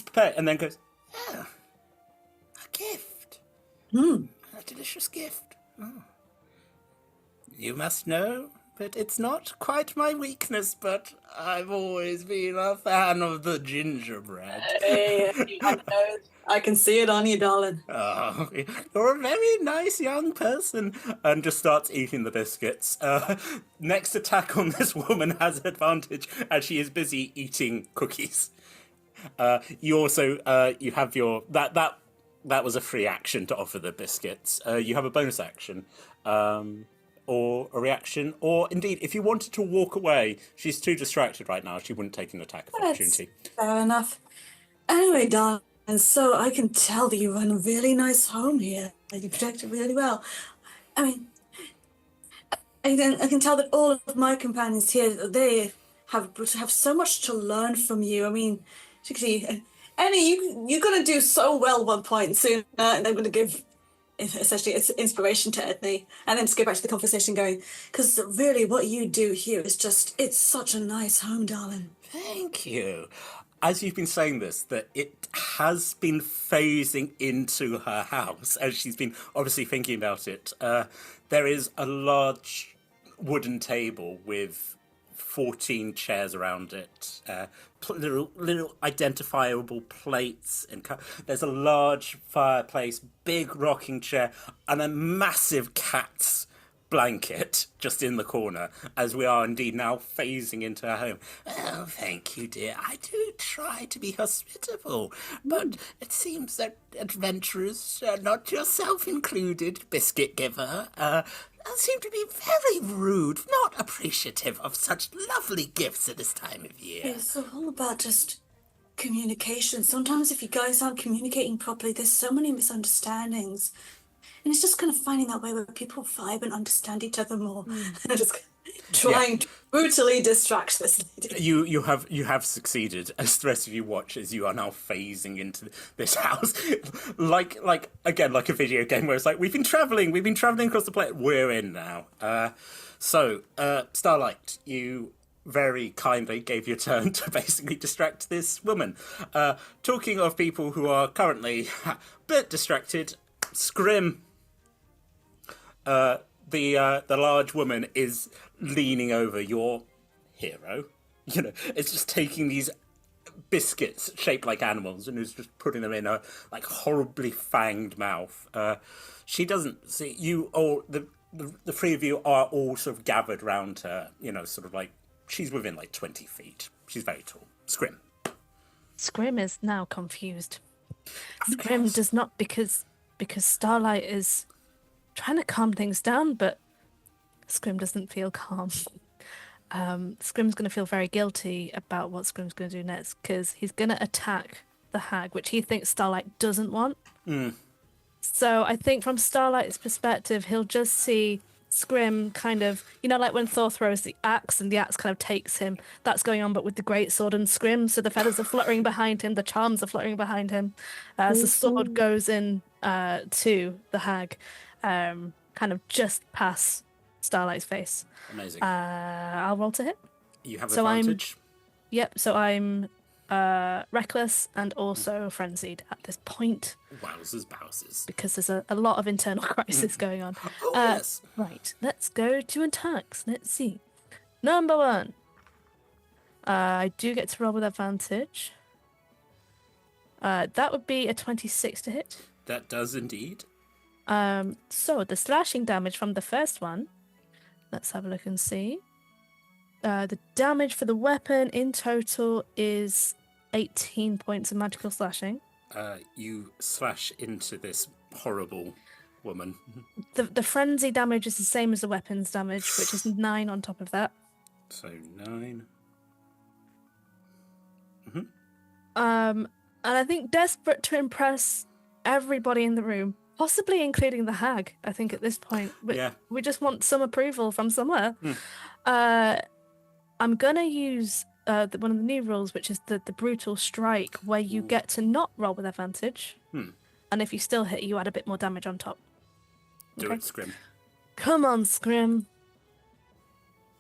prepared, and then goes, "Oh, a gift, a delicious gift. Oh. You must know that it's not quite my weakness, but I've always been a fan of the gingerbread." Hey, I can see it on you, darling. "Oh, you're a very nice young person," and just starts eating the biscuits. Next attack on this woman has advantage as she is busy eating cookies. You also you have your that was a free action to offer the biscuits. You have a bonus action. Or a reaction, or indeed, if you wanted to walk away, she's too distracted right now. She wouldn't take an attack of opportunity. Fair enough. Anyway, darling, so I can tell that you run a really nice home here. You protect it really well. I mean, I can tell that all of my companions here, they have so much to learn from you. I mean, particularly, Annie, you're going to do so well one point soon, and I'm going to give essentially it's inspiration to Edney, and then just go back to the conversation going, because really what you do here is just, it's such a nice home, darling. Thank you. As you've been saying this, that it has been phasing into her house as she's been obviously thinking about it. There is a large wooden table with 14 chairs around it, little identifiable plates, and there's a large fireplace, big rocking chair, and a massive cat's blanket just in the corner, as we are indeed now phasing into our home. Oh, thank you, dear. I do try to be hospitable, but it seems that adventurers, not yourself included, biscuit giver, seem to be very rude, not appreciative of such lovely gifts at this time of year. It's all about just communication. Sometimes if you guys aren't communicating properly, there's so many misunderstandings. And it's just kind of finding that way where people vibe and understand each other more. And just trying to brutally distract this lady. You have succeeded, as the rest of you watch as you are now phasing into this house, like a video game where it's like we've been traveling across the planet. We're in now. So Starlight, you very kindly gave your turn to basically distract this woman. Talking of people who are currently a bit distracted, Scrim. The large woman is leaning over your hero. You know, it's just taking these biscuits shaped like animals and is just putting them in a like horribly fanged mouth. She doesn't see you, or the three of you are all sort of gathered round her. You know, sort of like she's within like 20 feet. She's very tall. Scrim. Scrim is now confused. Scrim does not because Starlight is trying to calm things down, but Scrim doesn't feel calm. Scrim's going to feel very guilty about what Scrim's going to do next, because he's going to attack the hag, which he thinks Starlight doesn't want. So I think from Starlight's perspective, he'll just see Scrim kind of, you know, like when Thor throws the axe and the axe kind of takes him. That's going on, but with the great sword and Scrim. So the feathers are fluttering behind him, the charms are fluttering behind him. So the sword goes in to the hag, kind of just past Starlight's face. Amazing. I'll roll to hit. You have So advantage. So I'm reckless and also frenzied at this point. Wowzers, bowsers. Because there's a lot of internal crisis going on. Oh, yes. Right, let's go to attacks. Let's see. Number 1. I do get to roll with advantage. That would be a 26 to hit. That does indeed. So the slashing damage from the first one, let's have a look and see. The damage for the weapon in total is 18 points of magical slashing. You slash into this horrible woman. The frenzy damage is the same as the weapon's damage, which is 9 on top of that. So 9. And I think desperate to impress everybody in the room, possibly including the hag, I think at this point. We just want some approval from somewhere. I'm going to use one of the new rules, which is the brutal strike, where you get to not roll with advantage. And if you still hit, you add a bit more damage on top. Do it, Scrim. Come on, Scrim.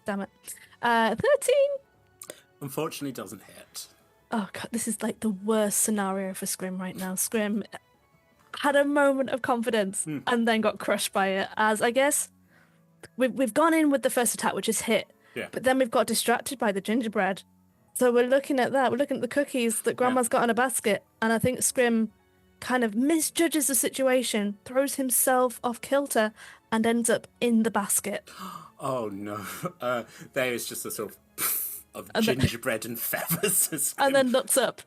Damn it. 13. Unfortunately doesn't hit. Oh, God, this is like the worst scenario for Scrim right now. Scrim had a moment of confidence and then got crushed by it, as I guess we've gone in with the first attack, which is hit. Yeah. But then we've got distracted by the gingerbread. So we're looking at that. We're looking at the cookies that Grandma's got in a basket. And I think Scrim kind of misjudges the situation, throws himself off kilter, and ends up in the basket. Oh, no. There is just a sort of gingerbread and feathers. And then looks up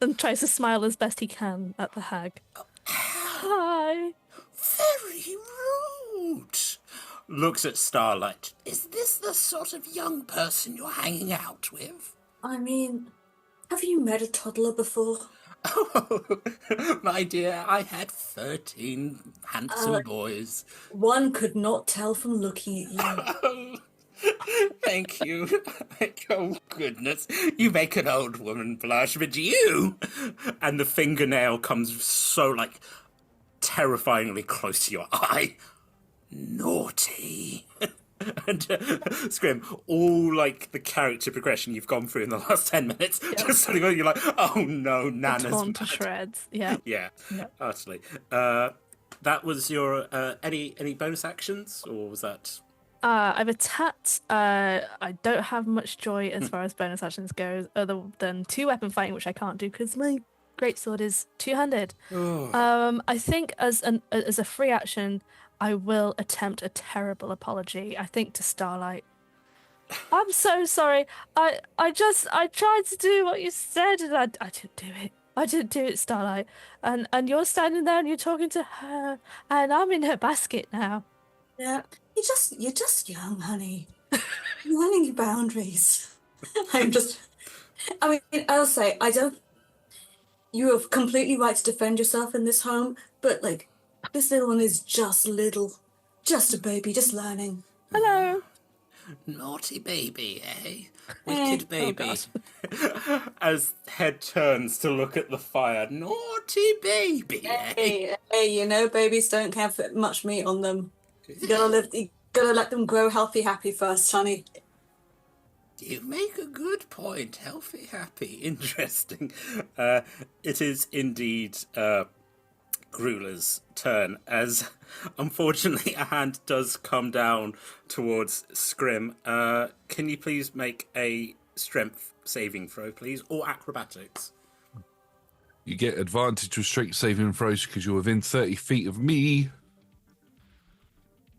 and tries to smile as best he can at the hag. Hi. Very rude. Looks at Starlight. Is this the sort of young person you're hanging out with? I mean, have you met a toddler before? Oh, my dear, I had 13 handsome boys. One could not tell from looking at you. Oh, thank you. Oh, goodness. You make an old woman blush, but you... And the fingernail comes so, like, terrifyingly close to your eye. Naughty. And Scrim, all like the character progression you've gone through in the last 10 minutes, just suddenly you're like, oh no, Nana's torn to bad. shreds. Yeah. Yeah, utterly. That was your any bonus actions, or was that? I've attacked. I don't have much joy as far as bonus actions goes, other than 2 weapon fighting, which I can't do because my greatsword is two-handed. I think as a free action, I will attempt a terrible apology. I think to Starlight. I'm so sorry. I tried to do what you said, and I didn't do it. I didn't do it, Starlight. And you're standing there and you're talking to her, and I'm in her basket now. Yeah, you're just young, honey. You're learning your boundaries. I mean, I'll say, you are completely right to defend yourself in this home, but, like, this little one is just little. Just a baby, just learning. Hello. Naughty baby, eh? Wicked baby. As Head turns to look at the fire. Naughty baby, eh? Hey, babies don't have much meat on them. You gotta let them grow healthy, happy first, honey. You make a good point. Healthy, happy. Interesting. It is indeed Gruler's turn, as unfortunately a hand does come down towards Scrim. Can you please make a strength saving throw, please? Or acrobatics? You get advantage with strength saving throws because you're within 30 feet of me.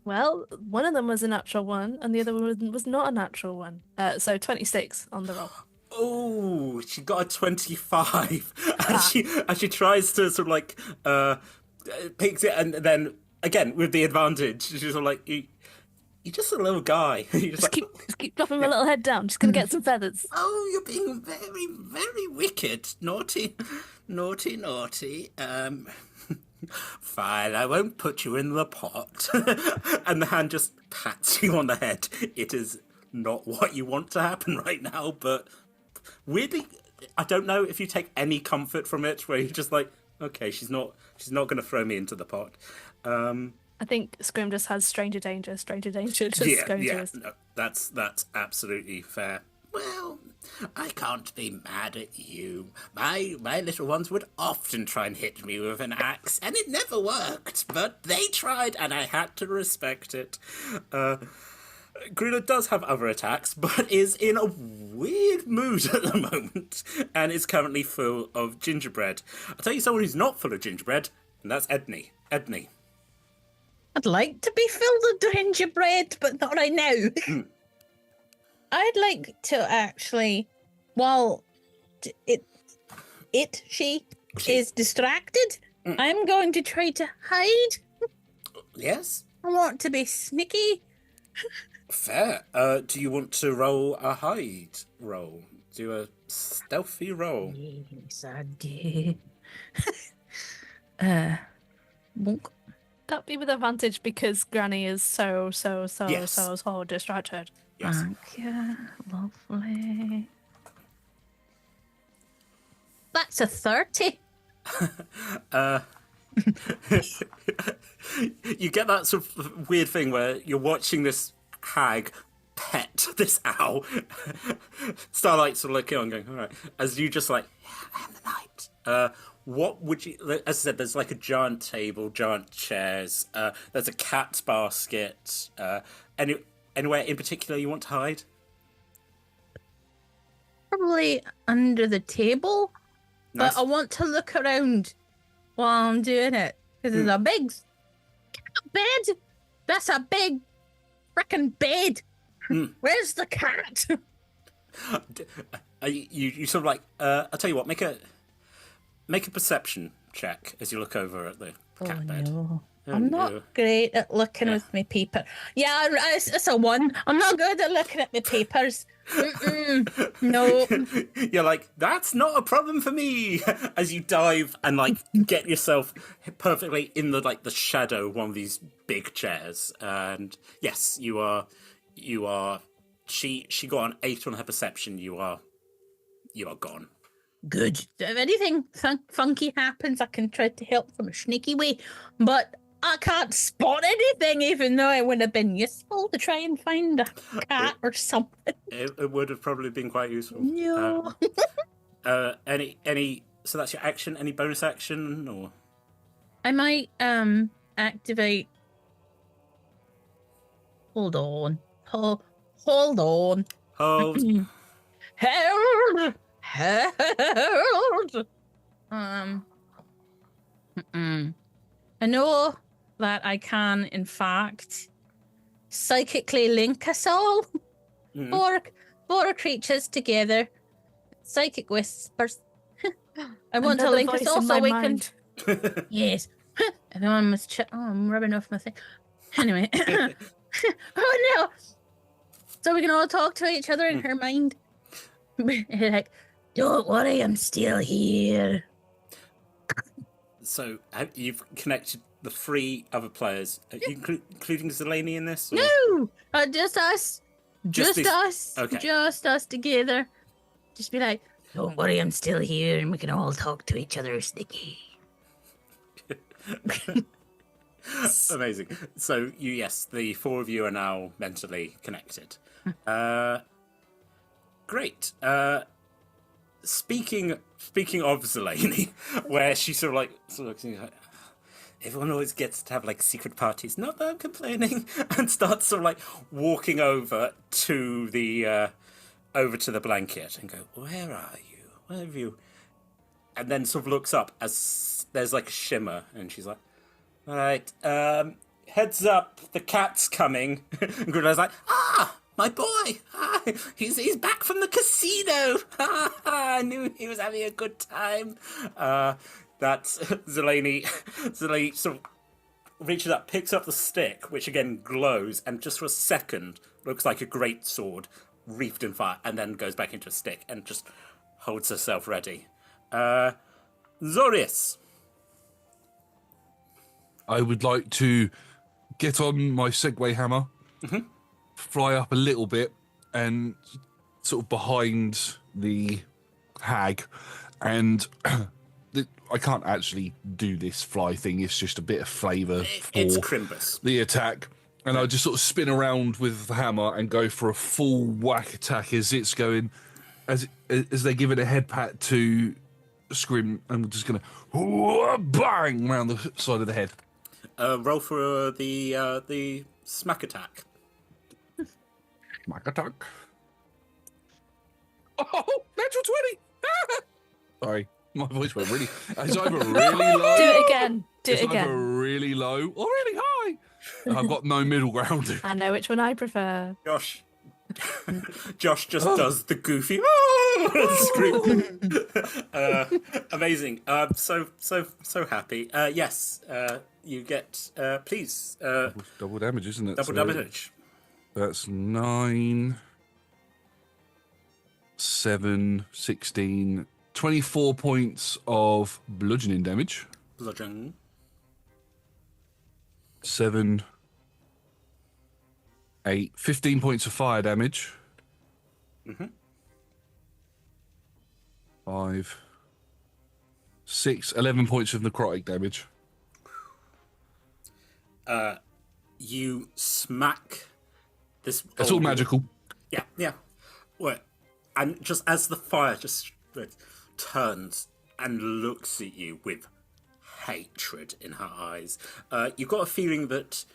Well, one of them was a natural one, and the other one was not a natural one. So 26 on the roll. Oh, she got a 25. And she tries to sort of like picks it, and then again with the advantage, she's sort of like, you're just a little guy. Just keep dropping my little head down. Just gonna get some feathers. Oh, you're being very, very wicked. Naughty. Fine, I won't put you in the pot. And the hand just pats you on the head. It is not what you want to happen right now, but weirdly, I don't know if you take any comfort from it, where you're just like, okay, she's not going to throw me into the pot. I think Scrim just has stranger danger. Just going to us. No, that's absolutely fair. Well, I can't be mad at you. My little ones would often try and hit me with an axe, and it never worked, but they tried, and I had to respect it. Gruler does have other attacks, but is in a weird mood at the moment, and is currently full of gingerbread. I'll tell you someone who's not full of gingerbread, and that's Edney. Edney. I'd like to be filled with gingerbread, but not right now. I'd like to actually, while she is distracted, I'm going to try to hide. Yes? I want to be sneaky. Fair. Do you want to roll a hide roll? Do a stealthy roll? Yes, I do. Bonk. That'd be with advantage because Granny is so distracted. Yes. Thank you. Lovely. That's a 30. You get that sort of weird thing where you're watching this hag pet this owl. Starlight's sort of looking on going, all right. As you just like, I am the night. What would you, as I said, there's like a giant table, giant chairs. There's a cat's basket. Anywhere in particular you want to hide? Probably under the table. Nice. But I want to look around while I'm doing it. Because there's a big bed. That's a big frickin' bed. Where's the cat? You sort of like, I'll tell you what, make a perception check as you look over at the cat bed. No. I'm not great at looking with my paper. Yeah, it's a 1. I'm not good at looking at my papers. No. You're like, that's not a problem for me. As you dive and like get yourself perfectly in the shadow of one of these big chairs. And yes, you are. She got an 8 on her perception. You are gone. Good. If anything funky happens, I can try to help from a sneaky way. But I can't spot anything, even though it would have been useful to try and find a cat or something. It would have probably been quite useful. No. Any? So that's your action. Any bonus action or? I might activate. Hold on. Hold on. Hold. Hold. I know that I can, in fact, psychically link us all. Four creatures together. Psychic whispers. I want to Another link us voice all in so my we mind. can. Yes. Everyone must. Oh, I'm rubbing off my thing. Anyway. Oh no! So we can all talk to each other in her mind. Like, don't worry, I'm still here. So you've connected the 3 other players, including Zeleny in this? Or? No! Just us. Just these- us. Okay. Just us together. Just be like, don't worry, I'm still here, and we can all talk to each other, Sticky. Amazing. So the 4 of you are now mentally connected. Great. Speaking of Zeleny, where she sort of looks like, everyone always gets to have like secret parties. Not that I'm complaining, and starts sort of like walking over to the blanket and go, "Where are you? Where have you?" And then sort of looks up as there's like a shimmer, and she's like, "All right, heads up, the cat's coming." And Gruda's like, my boy! He's back from the casino! I knew he was having a good time. That's Zeleny sort of reaches up, picks up the stick, which again glows, and just for a second looks like a great sword wreathed in fire, and then goes back into a stick and just holds herself ready. Zorius! I would like to get on my Segway hammer, fly up a little bit, and sort of behind the hag. And I can't actually do this fly thing. It's just a bit of flavour for It's Crimbus. the attack. And I just sort of spin around with the hammer and go for a full whack attack as it's going, as they give it a head pat to Scrim. I'm just going to bang around the side of the head. Roll for the smack attack. Smack attack. Oh, natural 20! Sorry, my voice went really. It's either really low. Do it again. Do it It's either again. really low or really high. I've got no middle ground. I know which one I prefer. Josh just does the goofy scream. Amazing. So happy. Yes. You get. Please. Double damage, isn't it? Double So damage. That's 9, 7, 16, 24 points of bludgeoning damage. Bludgeon. 7, 8, 15 points of fire damage. 5, 6, 11 points of necrotic damage. You smack this. It's all magical. Yeah. Well, and just as the fire just turns and looks at you with hatred in her eyes, you've got a feeling that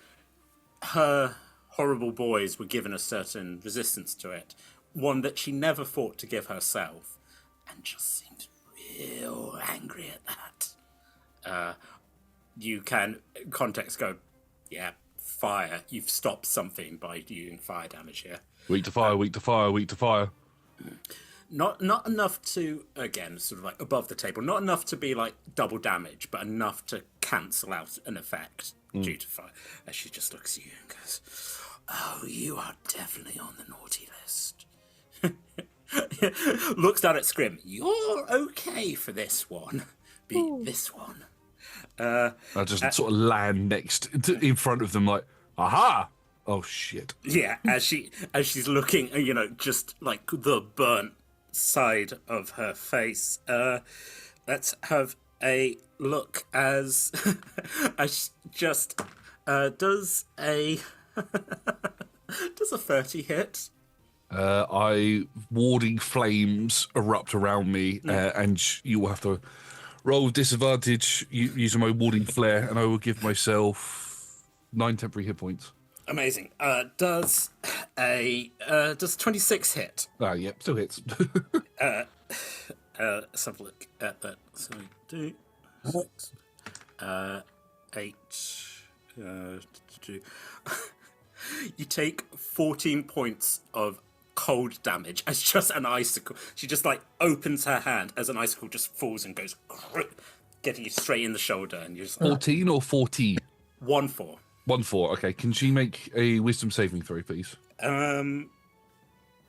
her horrible boys were given a certain resistance to it, one that she never thought to give herself, and just seems real angry at that. You can, context, go, yeah, fire. You've stopped something by using fire damage here. Weak to fire, weak to fire, weak to fire. Not enough to, again, sort of like above the table, not enough to be like double damage, but enough to cancel out an effect due to fire. As she just looks at you and goes, "Oh, you are definitely on the naughty list." Looks down at Scrim. "You're okay for this one. This one." I just sort of land in front of them like, aha! Oh, shit. Yeah, as she's looking, just like the burnt side of her face. Let's have a look as just does a 30 hit? Warding flames erupt around me, and you will have to roll with disadvantage using my warding flare, and I will give myself 9 temporary hit points. Amazing. Does 26 hit? Ah, yep, still hits. Let's have a look at that. So, 2, 6, 8. You take 14 points of cold damage as just an icicle. She just like opens her hand as an icicle just falls and goes, getting you straight in the shoulder, and you're just 14 or 40? 1-4. 1-4. Okay. Can she make a wisdom saving throw, please?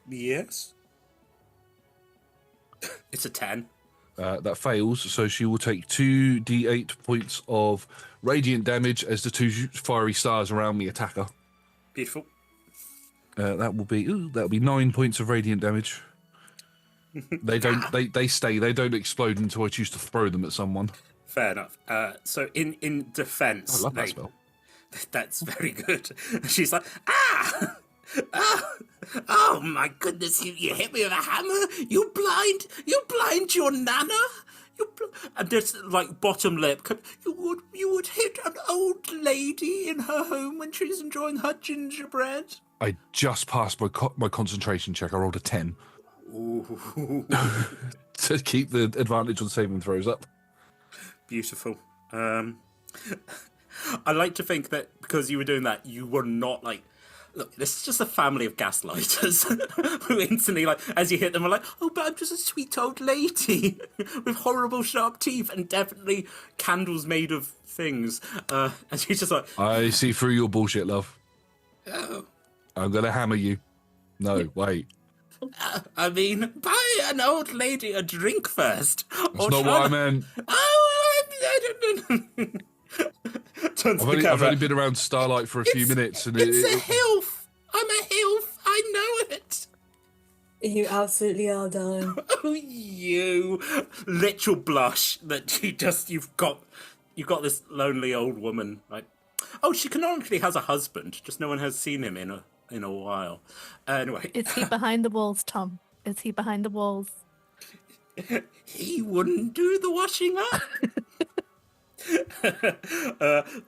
Yes. It's a 10. That fails, so she will take 2d8 points of radiant damage as the 2 fiery stars around me attack her. Beautiful. That'll be 9 points of radiant damage. They don't. They stay. They don't explode until I choose to throw them at someone. Fair enough. So in defense, I love that spell. That's very good. She's like, ah! Oh my goodness, you hit me with a hammer? You blind your nana? And this like bottom lip, you would hit an old lady in her home when she's enjoying her gingerbread? I just passed my concentration check. I rolled a 10. Ooh. To keep the advantage on saving throws up. Beautiful. I like to think that because you were doing that, you were not like, look, this is just a family of gaslighters who instantly, like, as you hit them, are like, oh, but I'm just a sweet old lady with horrible sharp teeth and definitely candles made of things. And she's just like, I see through your bullshit, love. oh. I'm going to hammer you. No, wait. I mean, buy an old lady a drink first. That's not what I meant. Oh, I don't. I've only been around Starlight for a few minutes. And it's a hilf. I'm a hilf. I know it. You absolutely are, darling. Oh, you literal blush that you've got this lonely old woman. Like, oh, she canonically has a husband. Just no one has seen him in a while. Anyway, Is he behind the walls, Tom? Is he behind the walls? He wouldn't do the washing up.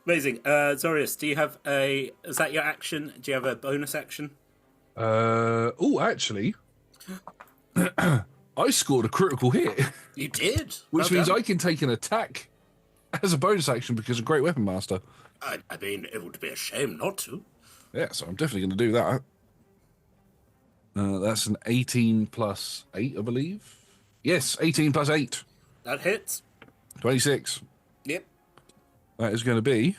Amazing. Zorius, do you have is that your action? Do you have a bonus action? Actually, I scored a critical hit. You did. Which Well means done. I can take an attack as a bonus action because of Great Weapon Master. I mean, it would be a shame not to. Yeah, so I'm definitely going to do that. That's an 18 plus 8, I believe. Yes, 18 plus 8. That hits. 26. Yep. That is going to be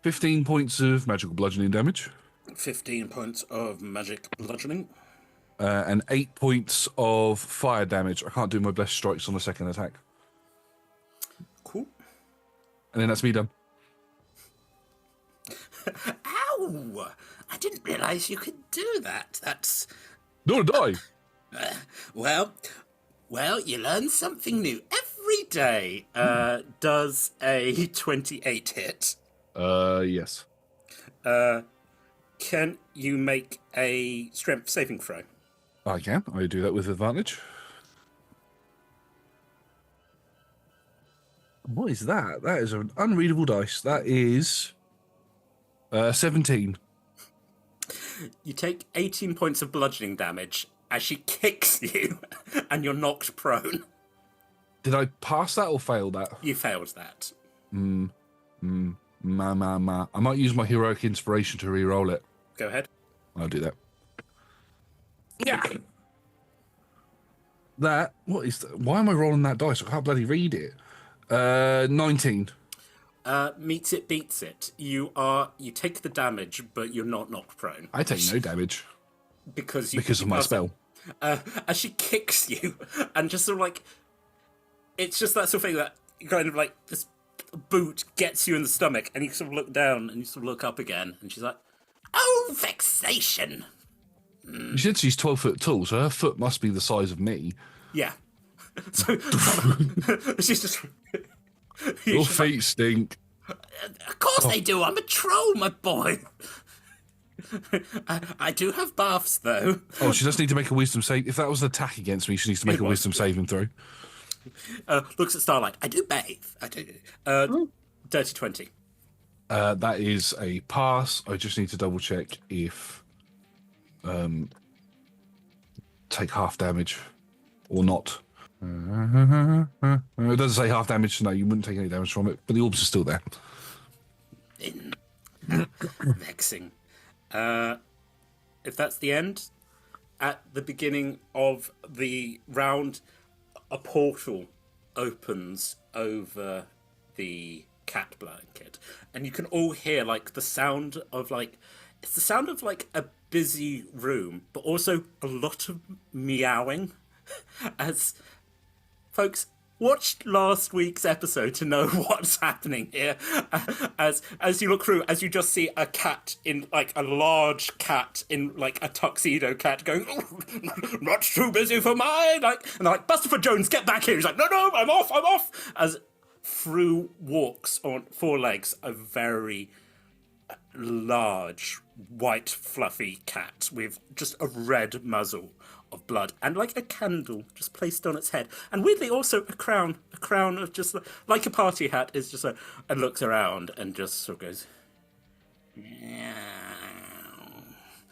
15 points of magical bludgeoning damage. 15 points of magic bludgeoning. And 8 points of fire damage. I can't do my best strikes on the second attack. Cool. And then that's me done. Ow! I didn't realise you could do that. That's... Nor did I. Well, you learn something new every day. Does a 28 hit? Yes. Can you make a strength saving throw? I can. I do that with advantage. What is that? That is an unreadable dice. That is 17. You take 18 points of bludgeoning damage as she kicks you and you're knocked prone. Did I pass that or fail that? You failed that. I might use my heroic inspiration to re-roll it. Go ahead. I'll do that. Yeah. That, what is that? Why am I rolling that dice? I can't bloody read it. 19. Meets it, beats it. You take the damage, but you're not knocked prone. I take no damage. Because of my spell. As she kicks you, and just sort of like, it's just that sort of thing that kind of like this boot gets you in the stomach, and you sort of look down and you sort of look up again, and she's like, "Oh, vexation." She said she's 12 foot tall, so her foot must be the size of me. Yeah. So she's just. Your feet stink. Of course they do. I'm a troll, my boy. I do have baths, though. Oh, she does need to make a wisdom save. If that was an attack against me, she needs to make a wisdom saving throw. Looks at Starlight. I do bathe. I do. Dirty 20. That is a pass. I just need to double check if take half damage. or not. It doesn't say half damage, so no, you wouldn't take any damage from it, but the orbs are still there. Vexing. If that's the end, at the beginning of the round, a portal opens over the cat blanket, and you can all hear like the sound of like it's the sound of like a busy room, but also a lot of meowing. As folks, watch last week's episode to know what's happening here. As you look through, as you just see a cat in like a large cat in like a tuxedo cat going, oh, not too busy for mine. And they're like, Busterford Jones, get back here. He's like, no, I'm off. As through walks on four legs a very large, white, fluffy cat with just a red muzzle of blood and like a candle just placed on its head, and weirdly also a crown of just like a party hat is just and looks around and just sort of goes meow.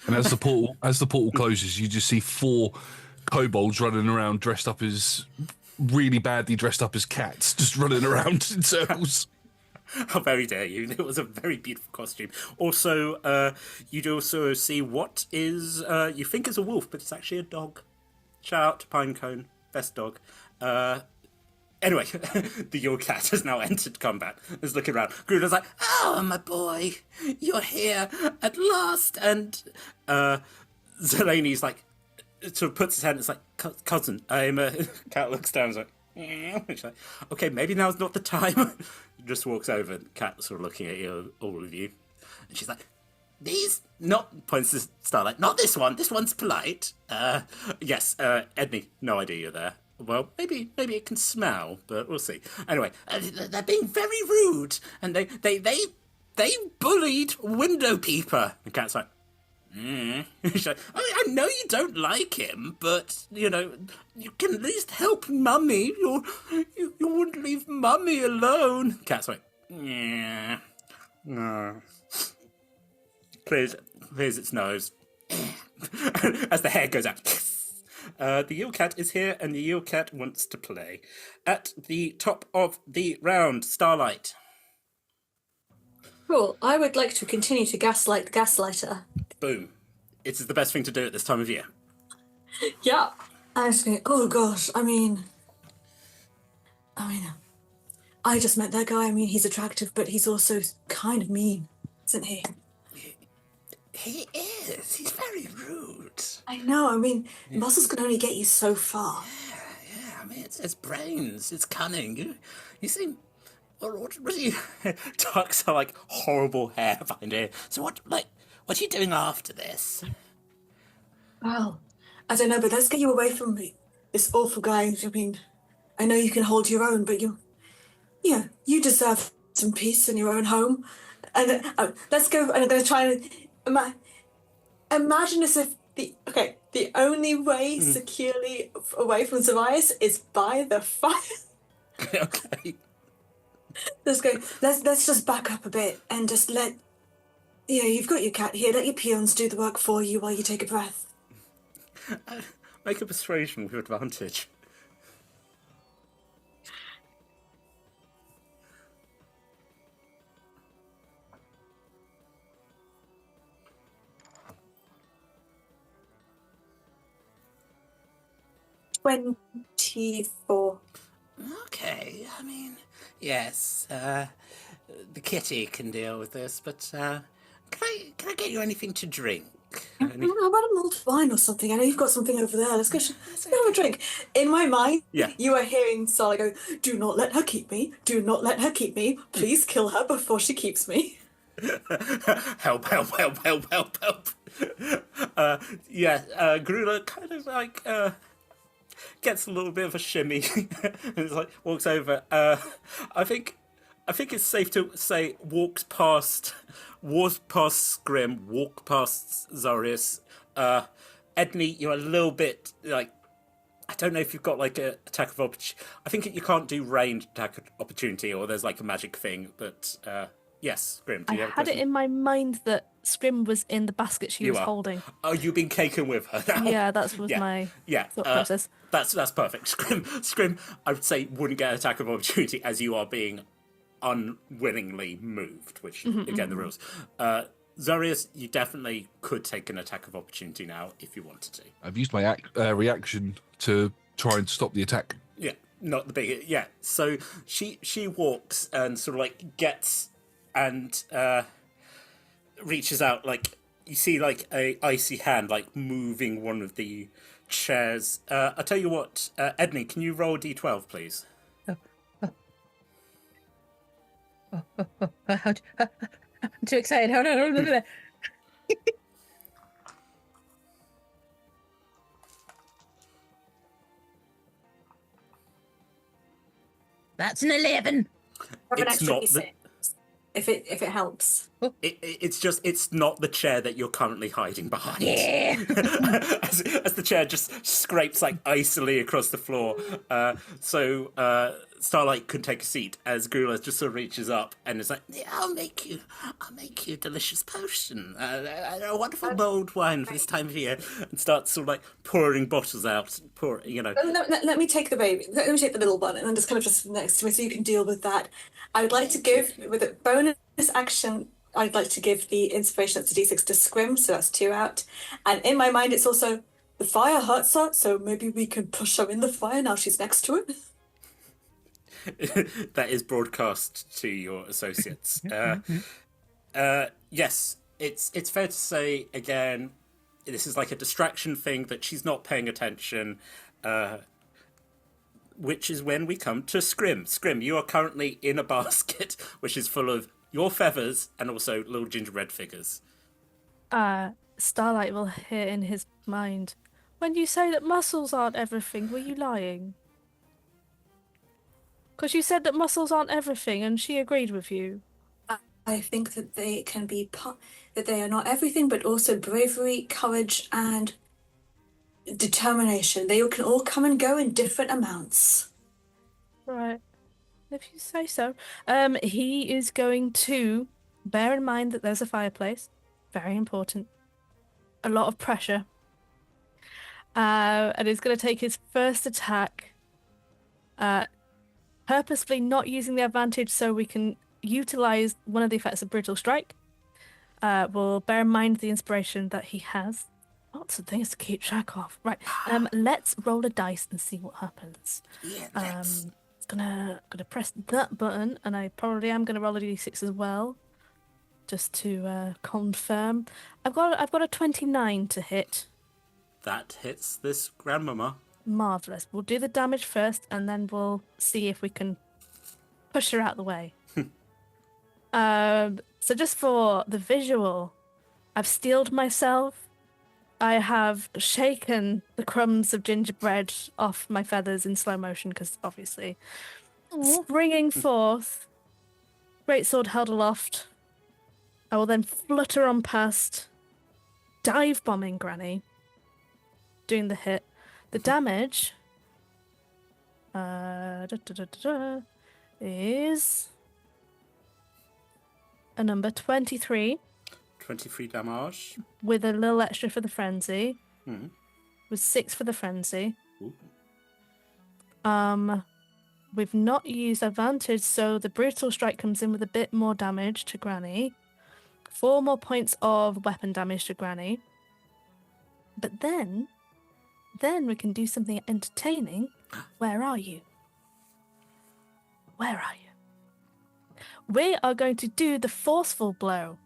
And as the portal closes, you just see 4 kobolds running around really badly dressed up as cats, just running around in circles. How very dare you. It was a very beautiful costume. Also, you'd also see what is, you think is a wolf, but it's actually a dog. Shout out to Pinecone, best dog. Anyway, the Yule Cat has now entered combat. Is looking around. Gruder's like, oh, my boy, you're here at last. And Zelani's like, sort of puts his hand, it's like, cousin, I'm a... Cat looks down and is like, she's like, okay, maybe now's not the time. Just walks over, the cat sort of looking at you, all of you, and she's like, these, not, points to Starlight, not this one's polite. Yes, Edney, no idea you're there. Well, maybe it can smell, but we'll see. Anyway, they're being very rude, and they bullied Window Peeper. The cat's like, She's like, I know you don't like him, but, you know, you can at least help Mummy. You wouldn't leave Mummy alone. Cat's like, yeah. No. Clears its nose. As the hair goes out. The Yule Cat is here, and the Yule Cat wants to play. At the top of the round, Starlight. Cool. I would like to continue to gaslight the gaslighter. Boom. It is the best thing to do at this time of year. Yeah. I was going, oh gosh, I mean, I just met that guy. I mean, he's attractive, but he's also kind of mean, isn't he? He is. He's very rude. I know. I mean, muscles can only get you so far. Yeah. I mean, it's brains. It's cunning. You seem... What are you... Tucks are like horrible hair behind here. So what are you doing after this? Well, I don't know, but let's get you away from me. This awful guy. I mean, I know you can hold your own, but you deserve some peace in your own home. And let's go. And I'm going to try and imagine as if the only way securely away from Zarias is by the fire. Okay. Let's go. Let's just back up a bit and just let. Yeah, you've got your cat here. Let your peons do the work for you while you take a breath. Make a persuasion with advantage. $24. Okay, I mean, yes, the kitty can deal with this, but can I get you anything to drink? How about a mulled wine or something? I know you've got something over there. Let's go have a drink. In my mind, you are hearing Sala go, do not let her keep me. Do not let her keep me. Please kill her before she keeps me. Help. Grula kind of like gets a little bit of a shimmy and it's like walks over. I think it's safe to say walks past Scrim, walk past Zarius. Edney, you're a little bit like, I don't know if you've got like a attack of opportunity. I think you can't do ranged attack of opportunity, or there's like a magic thing. But yes, Scrim. I had it in my mind that Scrim was in the basket she was holding. Oh, you've been caking with her now. Yeah, that was my thought process. That's perfect. Scrim, I would say, wouldn't get an attack of opportunity as you are being unwillingly moved, which, again, the rules. Zorius, you definitely could take an attack of opportunity now if you wanted to. I've used my reaction to try and stop the attack. Yeah, not the big... Yeah, so she walks and sort of, like, gets and reaches out, like, you see, like, a icy hand, like, moving one of the chairs. I'll tell you what, Edney, can you roll a d12, please? I'm too excited. Hold on. That's an 11. Have an It's extra not D6, if it helps. It's not the chair that you're currently hiding behind. Yeah. as the chair just scrapes like icily across the floor. So Starlight can take a seat as Gula just sort of reaches up and is like, yeah, I'll make you a delicious potion, a wonderful mulled wine for this time of year, and starts sort of like pouring bottles out. Let me take the baby. Let me take the little one, and then just next to me, so you can deal with that. I would like to give, with a bonus action, I'd like to give the inspiration that's a d6 to Scrim, so that's 2 out. And in my mind, it's also the fire hurts her, so maybe we can push her in the fire now she's next to it. That is broadcast to your associates. Yes, it's fair to say, again, this is like a distraction thing that she's not paying attention, which is when we come to Scrim. Scrim, you are currently in a basket which is full of your feathers and also little gingerbread figures. Starlight will hear in his mind, when you say that muscles aren't everything, were you lying? Because you said that muscles aren't everything, and she agreed with you. I think that they can be that they are not everything, but also bravery, courage, and determination. They can all come and go in different amounts. Right. If you say so. He is going to bear in mind that there's a fireplace. Very important. A lot of pressure. And he's going to take his first attack. Purposefully not using the advantage so we can utilize one of the effects of Brutal Strike. We'll bear in mind the inspiration that he has. Lots of things to keep track of. Right. Let's roll a dice and see what happens. Yeah, Gonna press that button, and I probably am gonna roll a d6 as well, just to confirm. I've got a 29 to hit. That hits this grandmama. Marvelous. We'll do the damage first, and then we'll see if we can push her out the way. So just for the visual, I've steeled myself. I have shaken the crumbs of gingerbread off my feathers in slow motion, because obviously. Springing forth, greatsword held aloft. I will then flutter on past, dive bombing Granny, doing the hit. The damage is a number 23. 23 damage. With a little extra for the frenzy. Mm. With 6 for the frenzy. Ooh. We've not used advantage, so the brutal strike comes in with a bit more damage to Granny. 4 more points of weapon damage to Granny. But then we can do something entertaining. Where are you? Where are you? We are going to do the forceful blow.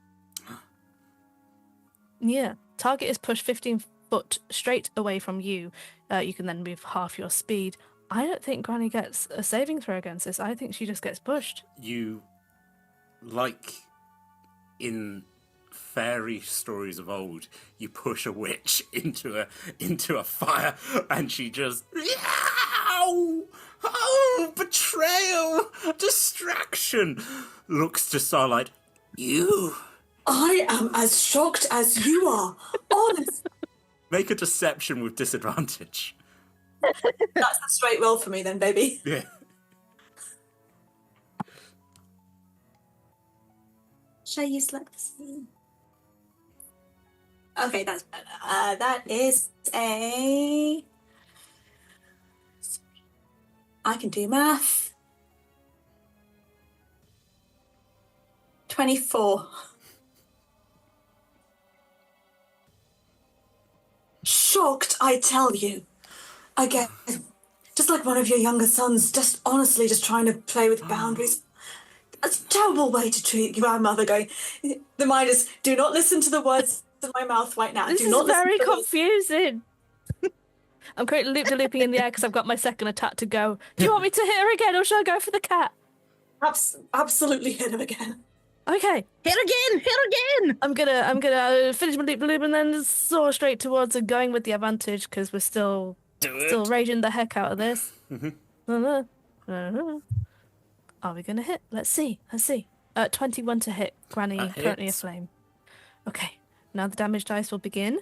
Yeah, target is pushed 15 foot straight away from you. You can then move half your speed. I don't think Granny gets a saving throw against this. I think she just gets pushed. You, like in fairy stories of old, you push a witch into a fire, and she just betrayal, distraction. Looks to Starlight. You. I am as shocked as you are. Honest. Make a deception with disadvantage. That's the straight roll for me then, baby. Yeah. Shall I use like this? Okay, that's better. That is a... I can do math. 24. Shocked, I tell you. Again, just like one of your younger sons, just honestly just trying to play with boundaries. That's a terrible way to treat your grandmother going. The mind is, do not listen to the words in my mouth right now. This do is not listen very to the words. confusing. I'm currently loop-de-looping in the air because I've got my second attack to go. Do you want me to hit her again or shall I go for the cat? Absolutely hit him again. Okay. Hit again! I'm gonna finish my loop-de-loop and then soar straight towards her, going with the advantage because we're still raging the heck out of this. Are we gonna hit? Let's see. 21 to hit. Granny currently aflame. Okay. Now the damage dice will begin.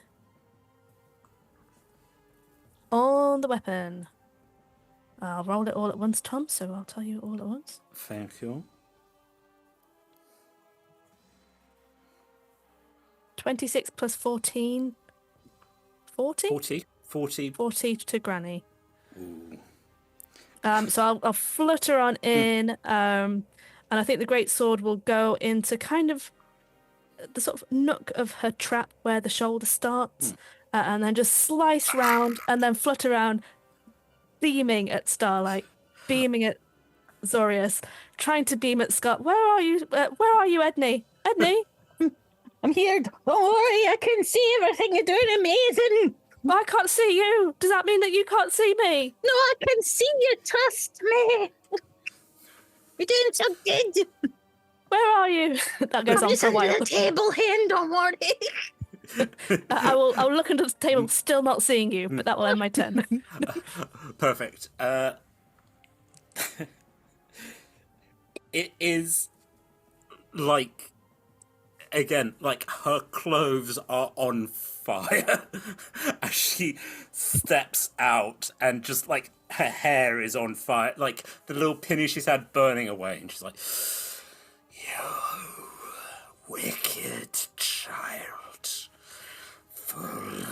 On the weapon. I'll roll it all at once, Tom, so I'll tell you all at once. Thank you. 26 plus 14. 40? 40 to Granny. Ooh. So I'll flutter on in, and I think the great sword will go into kind of the sort of nook of her trap where the shoulder starts, and then just slice round and then flutter around, beaming at Starlight, beaming at Zorius, trying to beam at Scott. Where are you, Edney? Edney? I'm here. Don't worry, I can see everything. You're doing amazing. I can't see you. Does that mean that you can't see me? No, I can see you. Trust me. You're doing so good. Where are you? That goes on for a while. I'm just under the table here, don't worry. I'll look under the table, still not seeing you, but that will end my turn. Perfect. It is like, again, like her clothes are on fire as she steps out, and just like her hair is on fire, like the little penny she's had burning away, and she's like, "You wicked child, full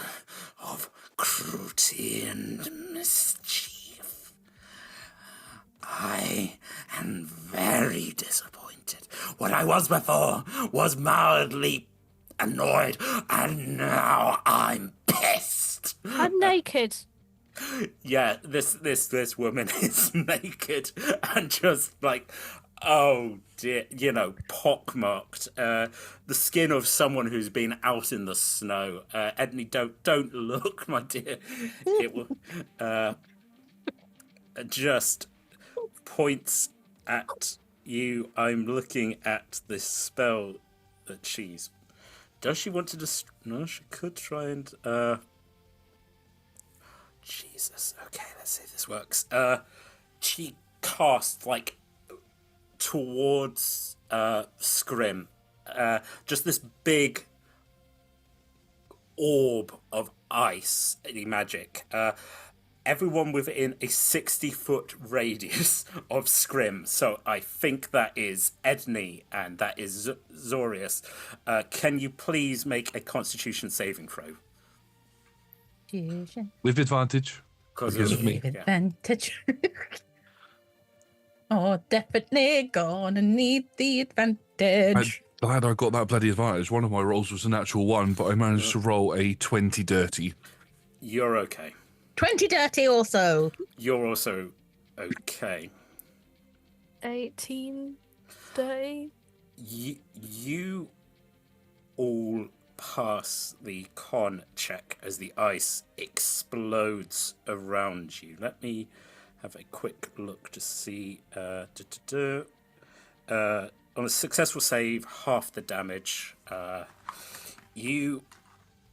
of cruelty and mischief. I am very disappointed. What I was before was mildly annoyed, and now I'm pissed." I'm naked. Yeah, this woman is naked and just like, oh dear, pockmarked. The skin of someone who's been out in the snow. Edney, don't look, my dear. It will just points at you. I'm looking at this spell that she's... Does she want to No, she could try and... Jesus. Okay, let's see if this works. She casts, like, towards Scrim. Just this big orb of ice, magic. Everyone within a 60-foot radius of Scrim. So I think that is Edney and that is Zorius. Can you please make a Constitution saving throw? With advantage. Because of me. Advantage. Oh, definitely gonna need the advantage. I'm glad I got that bloody advantage. One of my rolls was a natural 1, but I managed to roll a 20 dirty. You're okay. 20 dirty also. You're also okay. 18 day. You all pass the con check as the ice explodes around you. Let me have a quick look to see. On a successful save, half the damage. You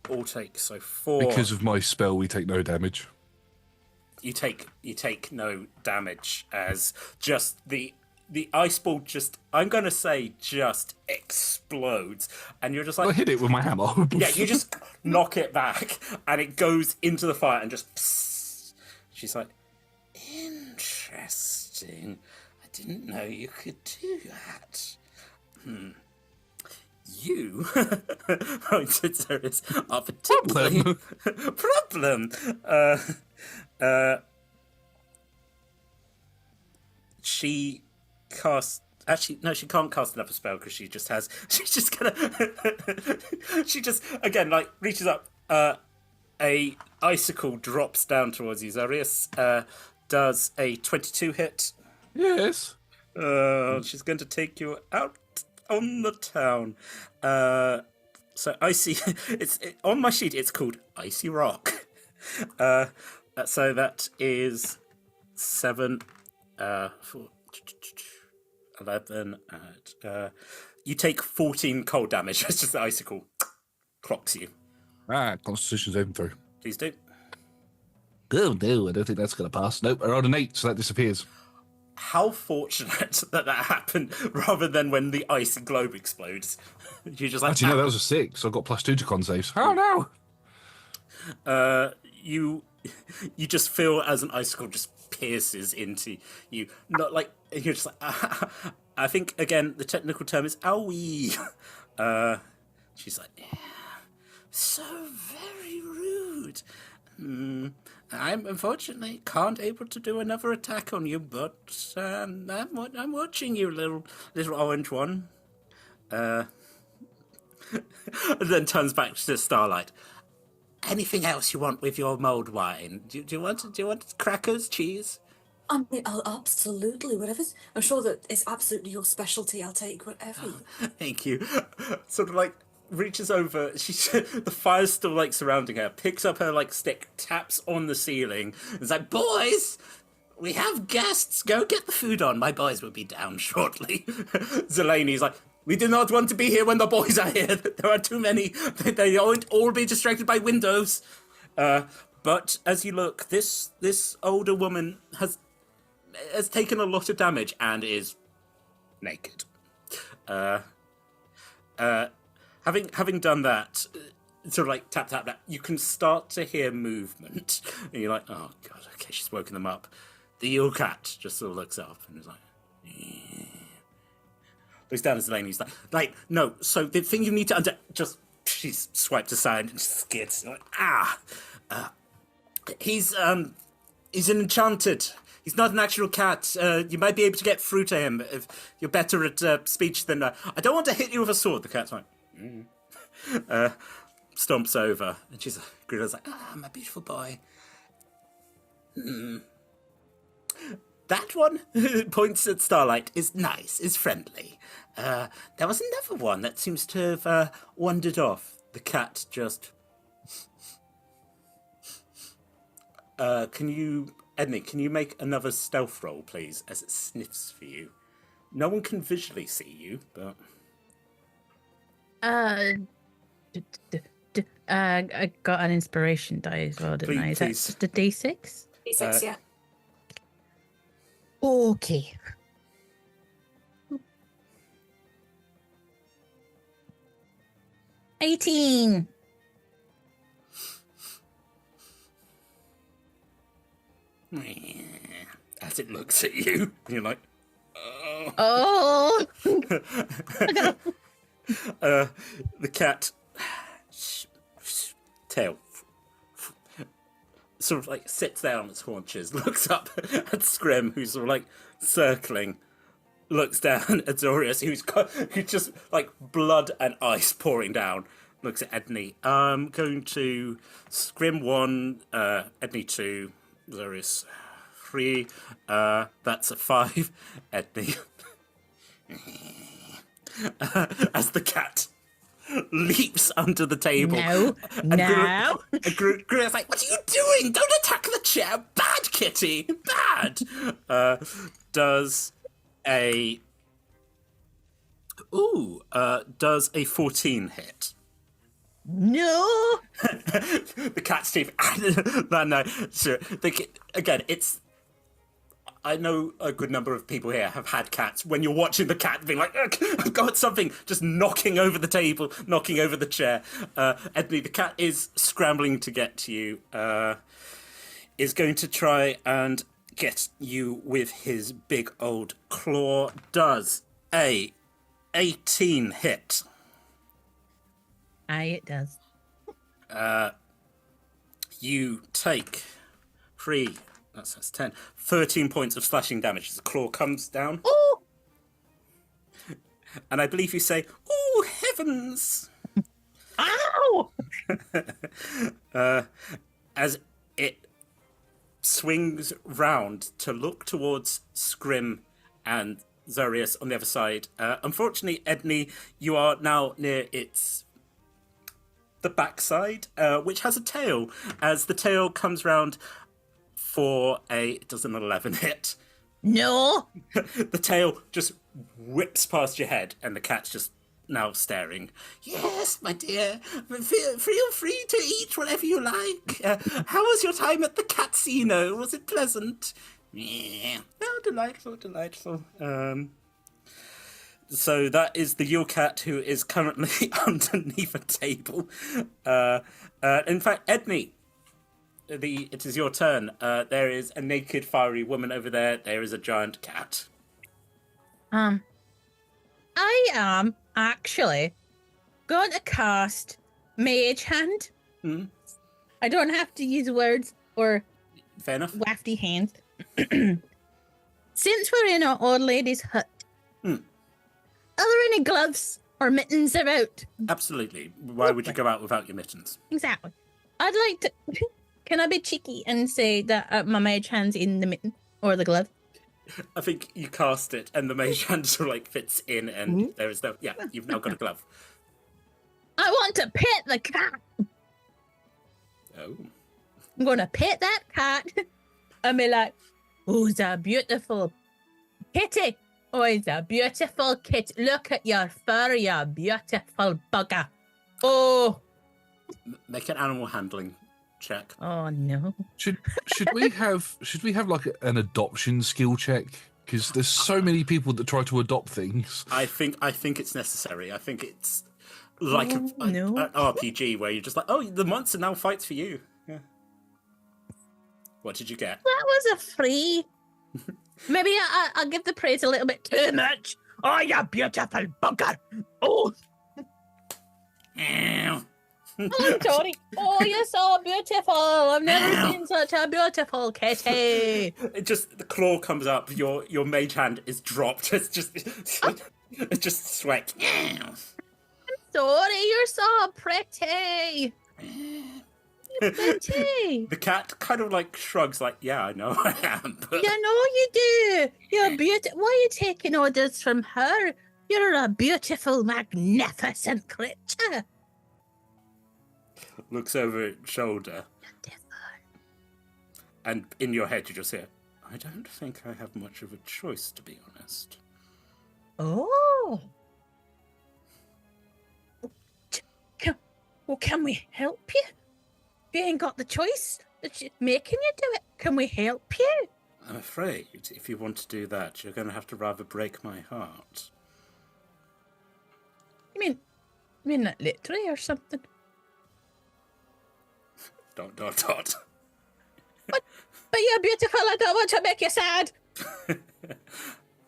all take 4. Because of my spell, we take no damage. You take no damage as just the ice ball just, I'm going to say, just explodes. And you're just like... I hit it with my hammer. Yeah, you just knock it back and it goes into the fire and just... Psst. She's like, interesting. I didn't know you could do that. You points at Zorius, are particularly problem. She casts. Actually, no, she can't cast another spell because she just has. She's just gonna. She just again reaches up. A icicle drops down towards you. Zorius does a 22 hit. Yes. She's going to take you out on the town. So icy. On my sheet. It's called Icy Rock. So that is 7, 4, 11. You take 14 cold damage. It's just the icicle clocks you. Constitution saving throw. Please do. Oh no, I don't think that's going to pass. Nope, I rolled an 8, so that disappears. How fortunate that happened, rather than when the icy globe explodes. You're just like, actually, no, that was a 6. So I've got +2 to con saves. Oh no! You just feel as an icicle just pierces into you. Not like you're just like. I think again the technical term is owie. She's like, yeah, so very rude. I'm unfortunately can't able to do another attack on you, but I'm watching you, little orange one. And then turns back to Starlight. Anything else you want with your mulled wine? Do you want crackers, cheese? I mean, absolutely, whatever's. I'm sure that it's absolutely your specialty. I'll take whatever. Thank you. Sort of like reaches over. The fire's still surrounding her. Picks up her stick, taps on the ceiling. It's like, boys, we have guests. Go get the food on. My boys will be down shortly. Zelani's like, we do not want to be here when the boys are here. There are too many. They won't all be distracted by windows. But as you look, this older woman has taken a lot of damage and is naked. Having done that, sort of tap, tap, tap, you can start to hear movement. And you're like, oh, God, okay, she's woken them up. The Yule Cat just sort of looks up and is like, looks down at Zelane. He's like, no, so the thing you need to she's swiped aside and skids. Like, he's an enchanted. He's not an actual cat. You might be able to get through to him if you're better at speech than... I don't want to hit you with a sword. The cat's like... stomps over. And she's like, my beautiful boy. That one, points at Starlight, is nice, is friendly. There was another one that seems to have wandered off. The cat just... Edney, can you make another stealth roll, please, as it sniffs for you? No one can visually see you, but... I got an inspiration die as well, didn't I? Is that just a D6? D6, yeah. Okay. $18. As it looks at you, and you're like, Oh! the cat tail sort of sits down on its haunches, looks up at Scrim, who's sort of circling, looks down at Zorius, who's just blood and ice pouring down, looks at Edney. I'm going to Scrim 1, Edney 2, Zorius 3, that's a 5, Edney. As the cat leaps under the table. No. Gru's like, what are you doing? Don't attack the chair. Bad, kitty. Bad. Does a 14 hit. No. The cat's teeth. No. Sure. Again, it's... I know a good number of people here have had cats. When you're watching the cat being like, I've got something, just knocking over the table, knocking over the chair. Edney, the cat is scrambling to get to you, is going to try and get you with his big old claw. Does a 18 hit. Aye, it does. You take 13 points of slashing damage as the claw comes down. Oh! And I believe you say, "Oh, heavens!" Ow! As it swings round to look towards Scrim and Zorius on the other side. Unfortunately, Edney, you are now near the backside, which has a tail. As the tail comes round for it does an 11 hit. No! The tail just whips past your head, and the cat's just now staring. "Yes, my dear, feel free to eat whatever you like. How was your time at the casino? Was it pleasant?" "Yeah, oh, delightful. So that is the Yule cat who is currently underneath a table. In fact, Edney, it is your turn. There is a naked, fiery woman over there. There is a giant cat. I am actually going to cast Mage Hand. I don't have to use words or Fair enough. wafty hands. Since we're in an old lady's hut, are there any gloves or mittens about? Absolutely. Why would you go out without your mittens? Exactly. I'd like to... Can I be cheeky and say that my mage hand's in the mitten or the glove? I think you cast it, and the mage hand sort of fits in, and there is no... Yeah, you've now got a glove. I want to pet the cat. Oh. I'm going to pet that cat and be like, "Oh, it's a beautiful kitty. Oh, it's a beautiful kitty. Look at your fur, you beautiful bugger. Oh." Make an animal handling check. Oh, no. Should we have an adoption skill check? Because there's so many people that try to adopt things. I think it's necessary. I think it's like an RPG where you're just like, oh, the monster now fights for you. Yeah. What did you get? That was a free. Maybe I'll give the praise a little bit too much. Oh, you beautiful bugger. Oh. Oh, Tony. Oh, you're so beautiful. I've never seen such a beautiful kitty. It just, the claw comes up, your mage hand is dropped. It's just sweat. Sorry, you're so pretty. You're pretty. The cat kind of shrugs yeah, I know I am. But... You know you do. You're beautiful. Why are you taking orders from her? You're a beautiful, magnificent creature. Looks over his shoulder. And in your head you just hear, I don't think I have much of a choice, to be honest. Oh. Can we help you? You ain't got the choice. It's making you do it. Can we help you? I'm afraid if you want to do that, you're going to have to rather break my heart. You mean that literally or something? ... But But you're beautiful. I don't want to make you sad.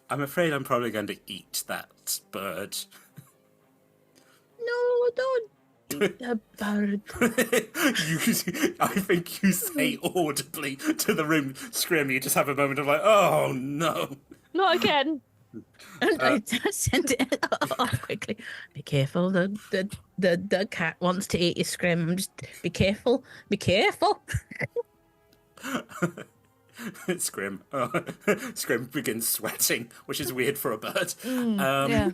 I'm afraid I'm probably going to eat that bird. No, don't eat the bird. I think you say audibly to the room, Scrim. You just have a moment of oh no. Not again. And I just sent it off quickly. Be careful. The cat wants to eat your Scrim. Just be careful. Be careful. Scrim. Scrim begins sweating, which is weird for a bird. Yeah.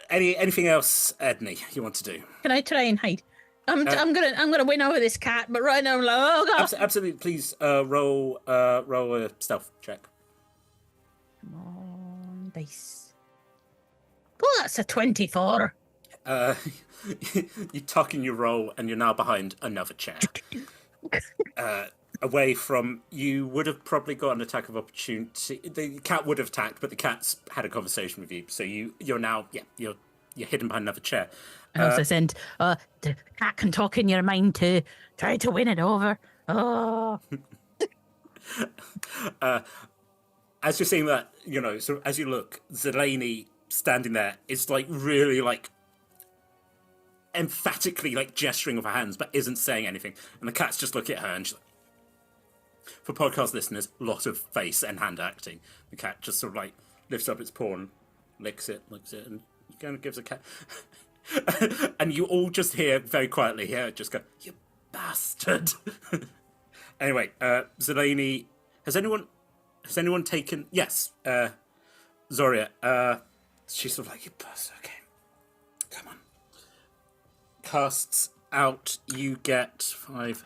Anything else, Edney, you want to do? Can I try and hide? I'm gonna win over this cat, but right now I'm like, oh god. Absolutely. Please roll a stealth check. Come on, dice. Oh, that's a 24. You tuck in your roll, and you're now behind another chair. Away from, you would have probably got an attack of opportunity. The cat would have attacked, but the cat's had a conversation with you, so you're now you're hidden behind another chair. I also sent the cat can talk in your mind to try to win it over. Oh. As you're seeing that, so as you look, Zeleny standing there is really emphatically like gesturing with her hands, but isn't saying anything. And the cats just look at her, and she's like, for podcast listeners, lot of face and hand acting. The cat just sort of like lifts up its paw and licks it, and kind of gives a cat. And you all just hear very quietly here, just go, "You bastard." Anyway, Zeleny, has anyone taken? Yes, Zoria. She's sort of like, "You bastard." Okay, come on. Casts out. You get 5.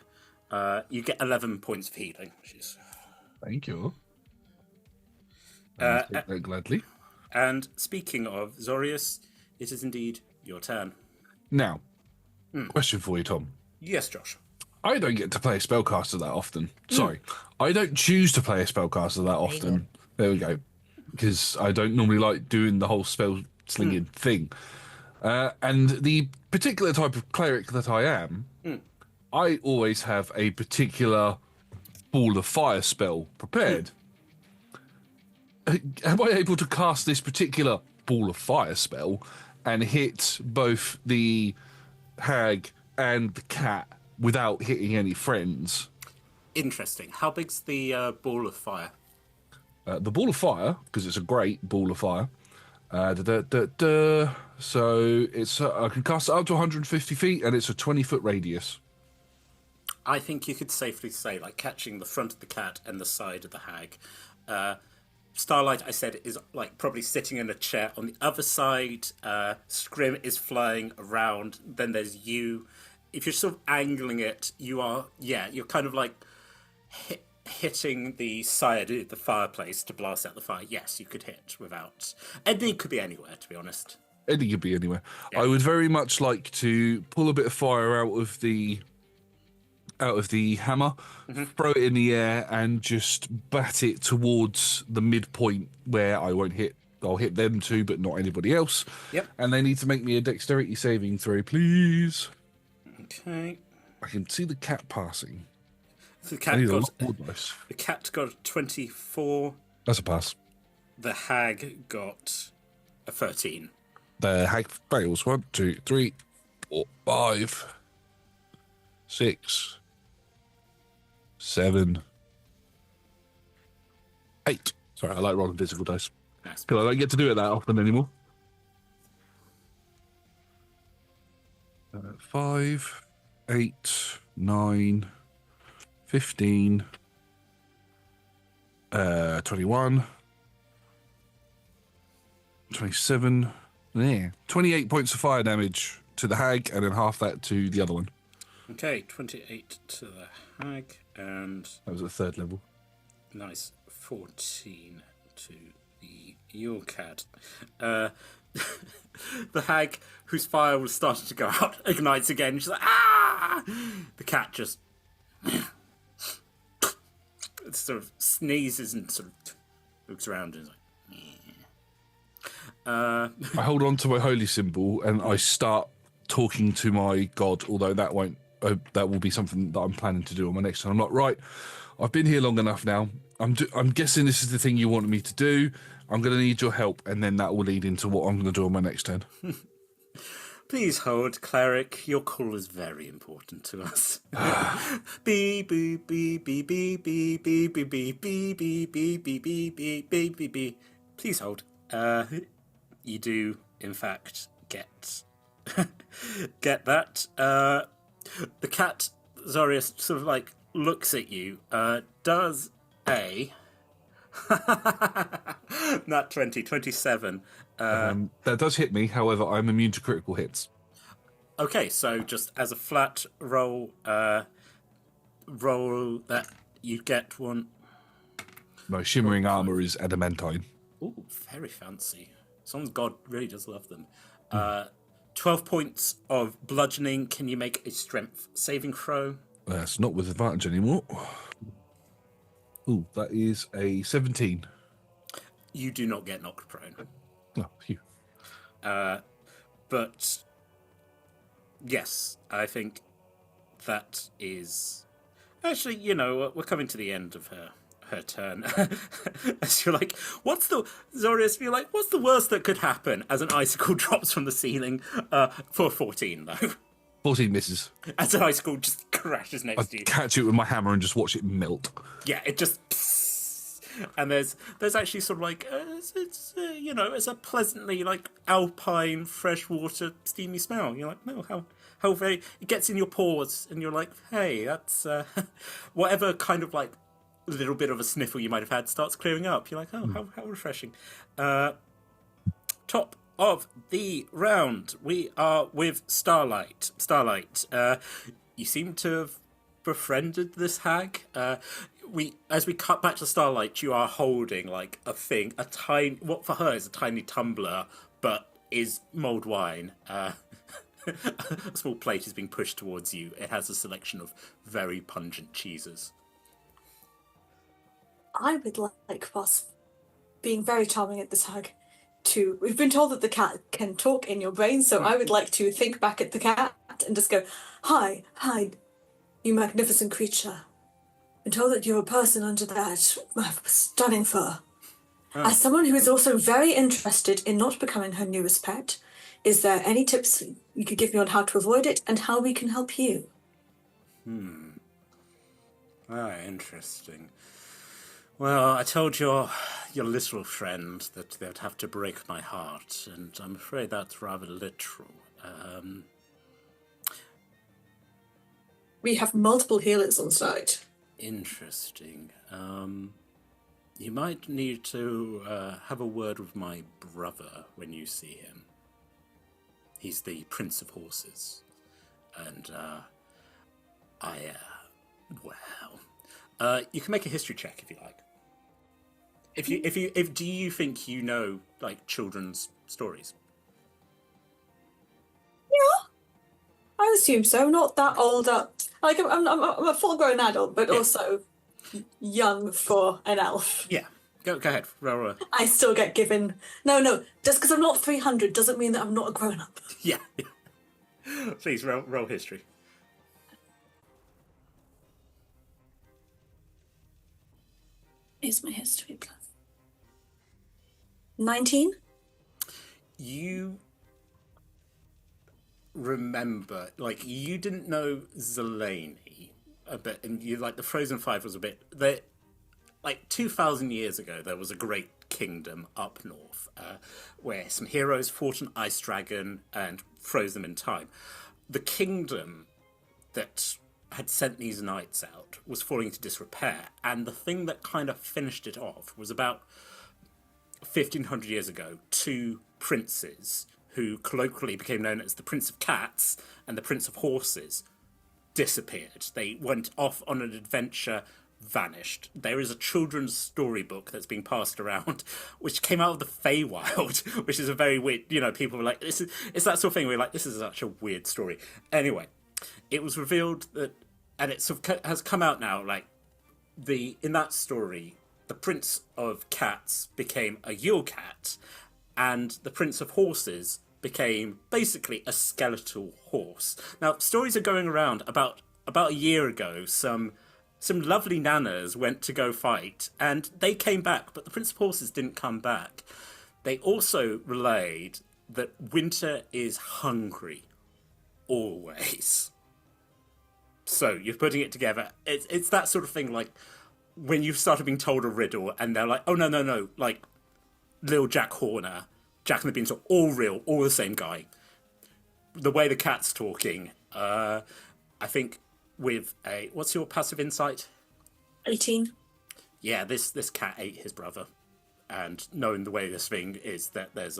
You get 11 points of healing. Thank you. I'll take that gladly. And speaking of Zorius, it is indeed your turn. Now, question for you, Tom. Yes, Josh. I don't get to play a spellcaster that often. Sorry, I don't choose to play a spellcaster that often. There we go. Because I don't normally like doing the whole spell slinging thing. And the particular type of cleric that I am, I always have a particular ball of fire spell prepared. Am I able to cast this particular ball of fire spell and hit both the hag and the cat without hitting any friends? Interesting. How big's the ball of fire? The ball of fire, because it's a great ball of fire. So it's I can cast it up to 150 feet, and it's a 20-foot radius. I think you could safely say, like, catching the front of the cat and the side of the hag. Starlight, I said, is like probably sitting in a chair. On the other side, Scrim is flying around. Then there's you. If you're sort of angling it, you're kind of like hitting the side of the fireplace to blast out the fire. Yes, you could hit without. And it could be anywhere, to be honest. It could be anywhere. Yeah. I would very much like to pull a bit of fire out of the hammer, throw it in the air, and just bat it towards the midpoint where I won't hit. I'll hit them too, but not anybody else. Yep. And they need to make me a dexterity saving throw, please. Okay. I can see the cat passing. So the I need a cat lot more dice. got a 24. That's a pass. The hag got a 13. The hag fails. 1, 2, 3, 4, 5, 6, 7, 8. Sorry, I like rolling physical dice. Nice. Because I don't get to do it that often anymore. 5, 8, 9, 15, 21, 27, 28 points of fire damage to the hag, and then half that to the other one. Okay, 28 to the hag, and That was at 3rd level. nice 14 to the your cat. The hag, whose fire was starting to go out, ignites again. She's like, "Ah!" The cat just sort of sneezes and sort of looks around and is like, I hold on to my holy symbol and I start talking to my god, although that won't. That will be something that I'm planning to do on my next turn. I'm like, right, I've been here long enough now. I'm guessing this is the thing you wanted me to do. I'm going to need your help, and then that will lead into what I'm going to do on my next turn. "Please hold, cleric. Your call is very important to us." Beep beep beep beep beep beep beep beep beep beep beep beep beep beep beep beep beep beep. Please hold. You do, in fact, get that. The cat, Zorius, sort of like looks at you. Does a not 20, 27. That does hit me. However, I'm immune to critical hits. Okay, so just as a flat roll, roll that you get one. My shimmering armor is adamantine. Ooh, very fancy. Someone's god really does love them. 12 points of bludgeoning. Can you make a strength saving throw? That's not with advantage anymore. Ooh, that is a 17. You do not get knocked prone. Oh, phew. But yes, I think that is actually, we're coming to the end of her her turn. As you're like, Zorius, you're like, what's the worst that could happen as an icicle drops from the ceiling? For 14, though. 14 misses. As an icicle just crashes I next to you. catch it with my hammer and just watch it melt. Yeah, it just... And there's actually sort of like, it's a pleasantly, like, alpine, freshwater, steamy smell. You're like, no, how very... It gets in your pores, and you're like, hey, that's... whatever kind of, like, little bit of a sniffle you might have had starts clearing up. You're like, oh, how refreshing. Top of the round, we are with Starlight. Starlight, you seem to have befriended this hag. As we cut back to Starlight, you are holding like a tiny, what for her is a tiny tumbler, but is mulled wine. A small plate is being pushed towards you. It has a selection of very pungent cheeses. I would like, whilst being very charming at this hag, we've been told that the cat can talk in your brain, so I would like to think back at the cat and just go, hi, you magnificent creature. I'm told that you're a person under that stunning fur. As someone who is also very interested in not becoming her newest pet, is there any tips you could give me on how to avoid it and how we can help you? Interesting. Well, I told your little friend that they'd have to break my heart, and I'm afraid that's rather literal. We have multiple healers on site. Interesting. You might need to have a word with my brother when you see him. He's the Prince of Horses. And, you can make a history check if you like. Do you think you know, like, children's stories? Yeah, I assume so. Not that old. Like, I'm a full-grown adult, but also young for an elf. Yeah. Go ahead. Roll. I still get given... No. Just because I'm not 300 doesn't mean that I'm not a grown-up. Yeah. Please, roll history. Here's my history plus. 19? You remember, like, you didn't know Zelani a bit, and you, like, the Frozen Five was a bit... Like, 2,000 years ago, there was a great kingdom up north, where some heroes fought an ice dragon and froze them in time. The kingdom that had sent these knights out was falling into disrepair, and the thing that kind of finished it off was about 1,500 years ago, two princes, who colloquially became known as the Prince of Cats and the Prince of Horses, disappeared. They went off on an adventure, vanished. There is a children's storybook that's being passed around, which came out of the Feywild, which is a very weird, people were like, it's that sort of thing where you're like, this is such a weird story. Anyway, it was revealed that, and it sort of has come out now, like, in that story, the Prince of Cats became a Yule cat, and the Prince of Horses became basically a skeletal horse. Now, stories are going around about a year ago, some lovely nanas went to go fight, and they came back, but the Prince of Horses didn't come back. They also relayed that winter is hungry, always. So you're putting it together. It's that sort of thing, like when you've started being told a riddle, and they're like, oh, no, like Lil Jack Horner, Jack and the Beanstalk, all real, all the same guy. The way the cat's talking, I think with what's your passive insight? 18. Yeah, this cat ate his brother, and knowing the way this thing is, that there's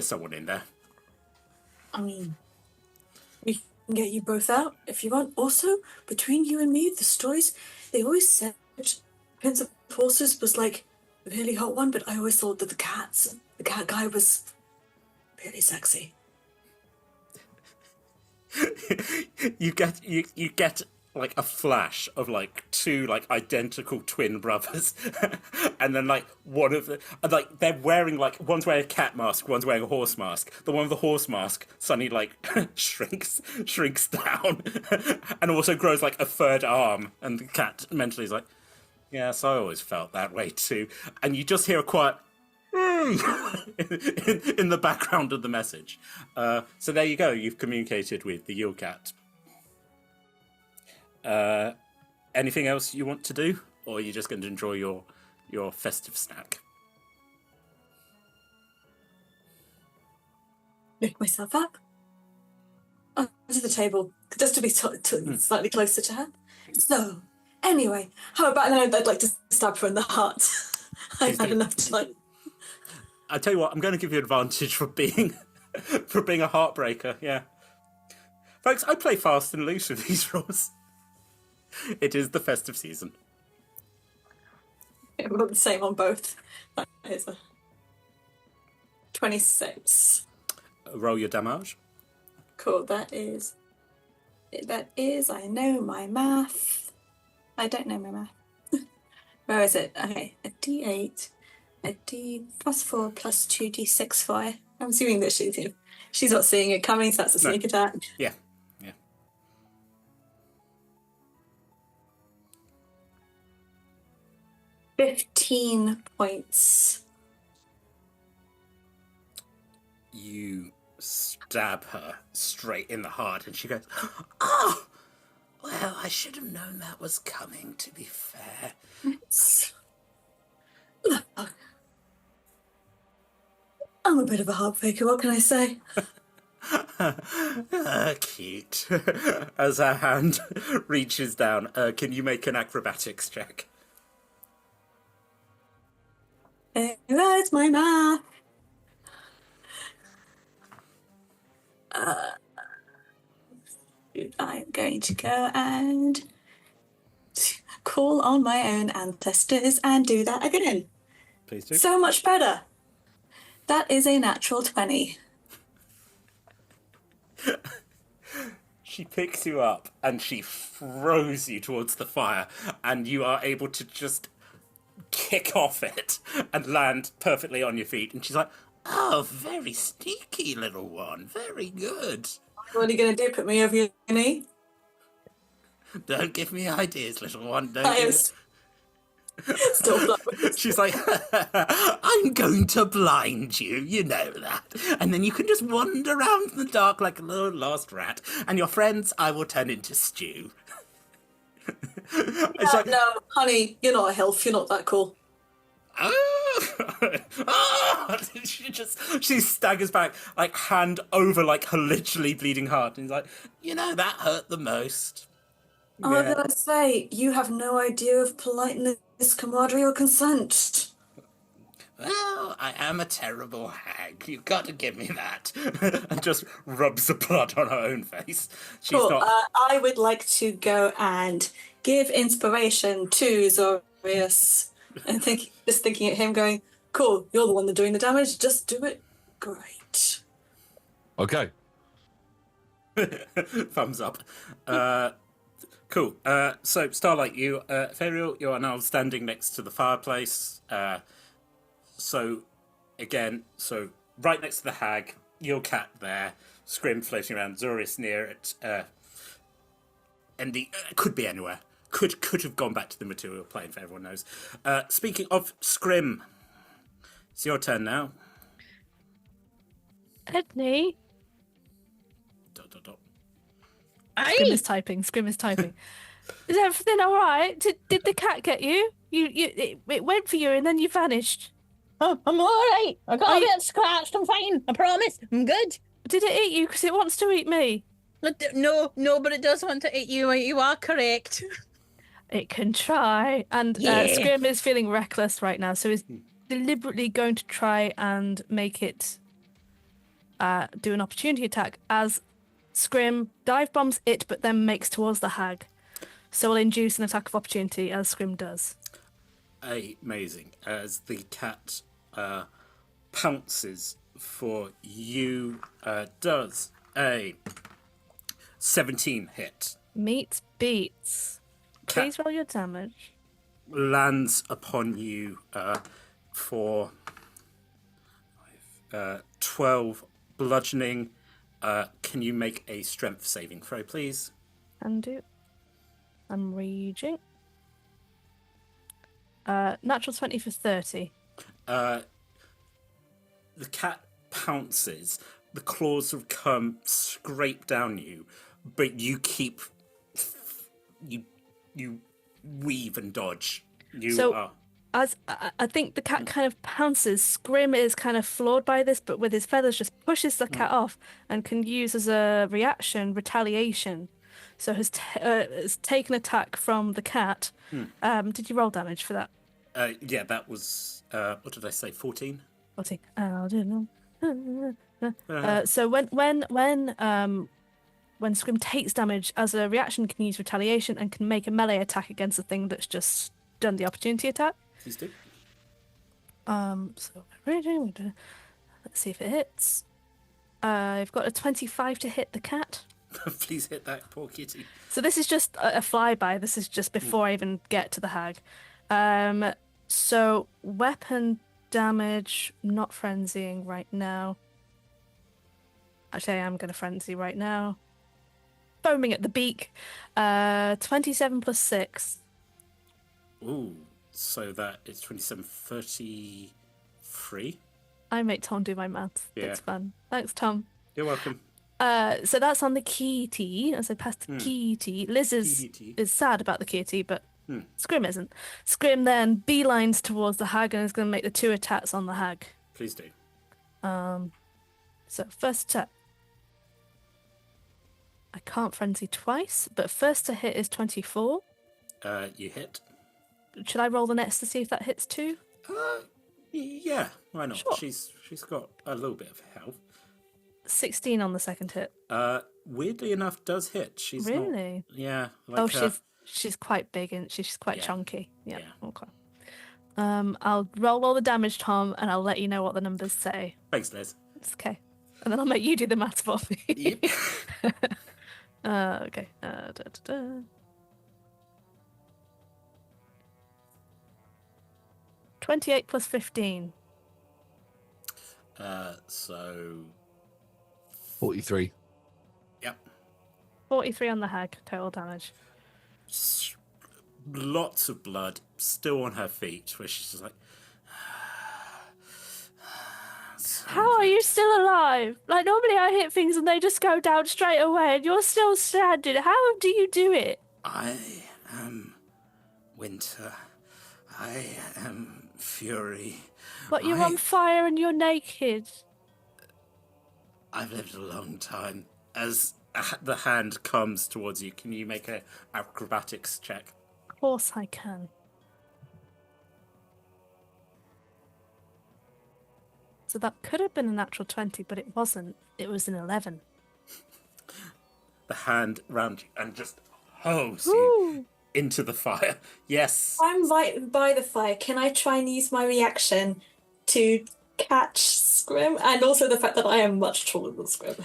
someone in there. I mean, we can get you both out if you want. Also, between you and me, the stories, they always said Prince of Horses was like a really hot one, but I always thought that the cat guy was really sexy. you get like a flash of like two like identical twin brothers, and then like one of the like they're wearing like one's wearing a cat mask, one's wearing a horse mask. The one with the horse mask suddenly like shrinks down, and also grows like a third arm. And the cat mentally is like, Yes, I always felt that way too. And you just hear a quiet in the background of the message. So there you go. You've communicated with the Yule Cat. Anything else you want to do? Or are you just going to enjoy your festive snack? Lift myself up onto the table, just to be slightly closer to her. So, anyway, how about then I'd like to stab her in the heart. I've had enough time. I tell you what, I'm going to give you advantage for being for being a heartbreaker. Yeah, folks, I play fast and loose with these rules. It is the festive season. Yeah, we've got the same on both. That is a 26. Roll your damage. Cool, that is, I know my math. I don't know my math. Where is it? Okay, a D8, a D +4 +2 D6 fire. I'm assuming that she's not seeing it coming, so that's a sneak attack. Yeah. 15 points. You stab her straight in the heart, and she goes, "Oh, well, I should have known that was coming, to be fair." Look, I'm a bit of a heartbreaker, what can I say? Cute. As her hand reaches down, can you make an acrobatics check? That's my math. I'm going to go and call on my own ancestors and do that again. Please do. So much better. That is a natural 20. She picks you up and she throws you towards the fire, and you are able to just kick off it and land perfectly on your feet. And she's like, "Oh, very sneaky little one. Very good. What are you going to do? Put me over your knee? Don't give me ideas, little one. Don't I am give still flat. She's like, "I'm going to blind you, you know that. And then you can just wander around in the dark like a little lost rat. And your friends I will turn into stew." It's like, No, honey, you're not a elf. You're not that cool. She staggers back, like hand over like her literally bleeding heart, and he's like, "That hurt the most." Oh, did I say, you have no idea of politeness, camaraderie, or consent. Well, I am a terrible hag. You've got to give me that. And just rubs the blood on her own face. She's Cool. not. I would like to go and give inspiration to Zorius. And just thinking at him going, "Cool, you're the one that's doing the damage. Just do it. Great." Okay. Thumbs up. Cool. So, Starlight, Faerun, you are now standing next to the fireplace. So right next to the hag, your cat there, Scrim floating around, Zorius near it, and the could be anywhere. Could have gone back to the material plane, if everyone knows. Speaking of Scrim, it's your turn now. Edney. ... Scrim is typing. Is everything all right? Did the cat get you? It went for you and then you vanished. Oh, I'm all right. I got a bit scratched. I'm fine. I promise. I'm good. Did it eat you? Because it wants to eat me. No, but it does want to eat you. You are correct. It can try. And Scrim is feeling reckless right now, so he's deliberately going to try and make it do an opportunity attack as Scrim dive bombs it, but then makes towards the hag. So we'll induce an attack of opportunity as Scrim does. Amazing. As the cat pounces for you, does a 17 hit. Meets beats. Please roll your damage. Lands upon you for 12 bludgeoning. Can you make a strength saving throw, please? And do. I'm reading. Natural 20 for 30. The cat pounces. The claws have come scrape down you, but you keep you weave and dodge. As I think the cat kind of pounces, Scrim is kind of floored by this, but with his feathers just pushes the cat off and can use as a reaction retaliation. So has taken attack from the cat. Did you roll damage for that? Yeah, that was what did I say? 14. 14. I don't know. So when Scrim takes damage as a reaction, can use retaliation and can make a melee attack against the thing that's just done the opportunity attack. Please do. So let's see if it hits. I've got a 25 to hit the cat. Please hit that poor kitty. So this is just a flyby. This is just before I even get to the hag. So weapon damage, not frenzying right now. Actually, I am going to frenzy right now. Foaming at the beak. 27 plus 6. Ooh, so that is 27, 33. I make Tom do my maths. Yeah. It's fun. Thanks, Tom. You're welcome. So that's on the kitty. As I pass the kitty. Liz is sad about the kitty, but Scrim isn't. Scrim then beelines towards the hag and is going to make the 2 attacks on the hag. Please do. So first attack. I can't frenzy twice, but first to hit is 24. You hit. Should I roll the next to see if that hits too? Yeah, why not? Sure. She's got a little bit of health. 16 on the second hit. Weirdly enough, does hit. She's really? Not, yeah. Like, she's quite big and she's quite chunky. Yeah. Yeah. Okay. I'll roll all the damage, Tom, and I'll let you know what the numbers say. Thanks, Liz. It's okay. And then I'll make you do the maths for me. Yep. Okay. 28 plus 15. So 43. Yep. 43 on the hag, total damage. Lots of blood, still on her feet, where she's just like, How are you still alive? Like, normally I hit things and they just go down straight away, and you're still standing. How do you do it? I am winter. I am fury. But you're on fire and you're naked. I've lived a long time. As the hand comes towards you, can you make an acrobatics check? Of course I can. So that could have been a natural 20, but it wasn't. It was an 11. The hand round you and just hose you into the fire. Yes. I'm right by the fire. Can I try and use my reaction to catch Scrim? And also the fact that I am much taller than Scrim.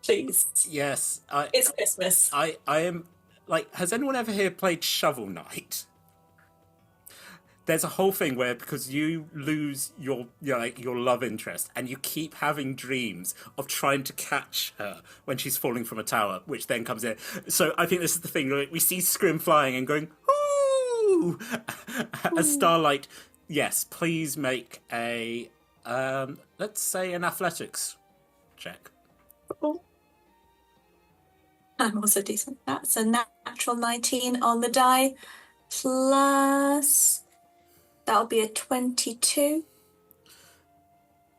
Please. Yes. It's Christmas. I am, like, has anyone ever here played Shovel Knight? There's a whole thing where, because you lose your love interest and you keep having dreams of trying to catch her when she's falling from a tower, which then comes in. So I think this is the thing, like, we see Scrim flying and going, ooh! As Starlight, yes, please make a, let's say an athletics check. Cool. I'm also decent. That's a natural 19 on the die. Plus... that'll be a 22.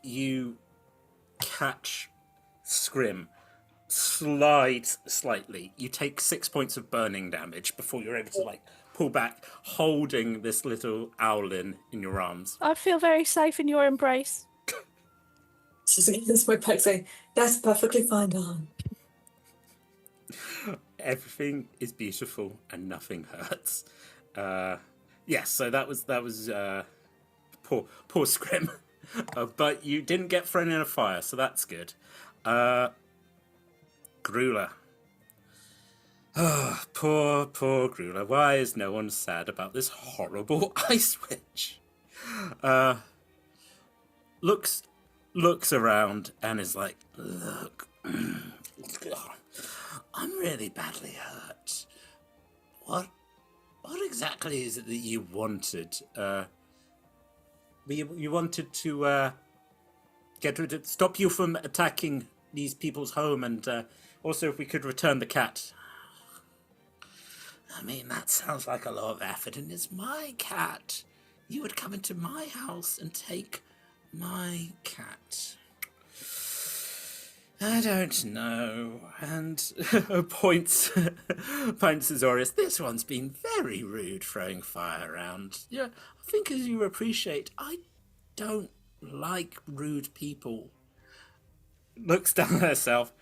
You catch Scrim, slide slightly. You take 6 points of burning damage before you're able to, like, pull back, holding this little owlin in your arms. I feel very safe in your embrace. Just my back saying, that's perfectly fine, darling. Everything is beautiful and nothing hurts. Yes, so that was poor Scrim, but you didn't get thrown in a fire, so that's good. Grula. Oh, poor Grula. Why is no one sad about this horrible ice witch? Looks around and is like, look, I'm really badly hurt. What what exactly is it that you wanted? You wanted to stop you from attacking these people's home, and also if we could return the cat. I mean, that sounds like a lot of effort, and it's my cat. You would come into my house and take my cat. I don't know. And points Azorius. This one's been very rude, throwing fire around. Yeah, I think as you appreciate, I don't like rude people. Looks down at herself.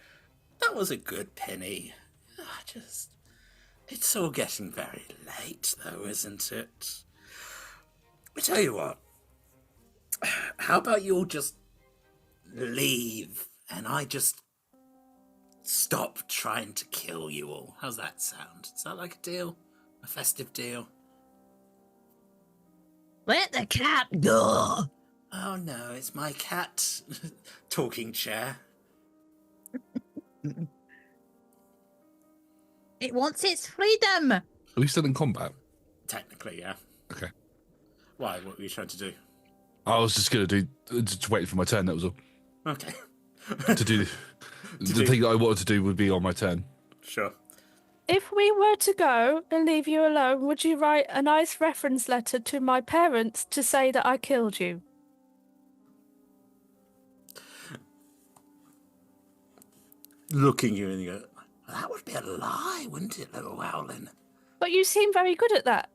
That was a good penny. It's all getting very late, though, isn't it? I tell you what. How about you all just leave, and I just stop trying to kill you all? How's that sound? Is that like a deal? A festive deal? Let the cat go. Oh no, it's my cat. Talking chair. It wants its freedom. Are we still in combat? Technically, yeah. Okay. Why? What were you trying to do? I was just going to just waiting for my turn, that was all. Okay. To do the thing that I wanted to do would be on my turn. Sure. If we were to go and leave you alone, would you write a nice reference letter to my parents to say that I killed you? Looking you and you go, that would be a lie, wouldn't it, little Howlin? But you seem very good at that.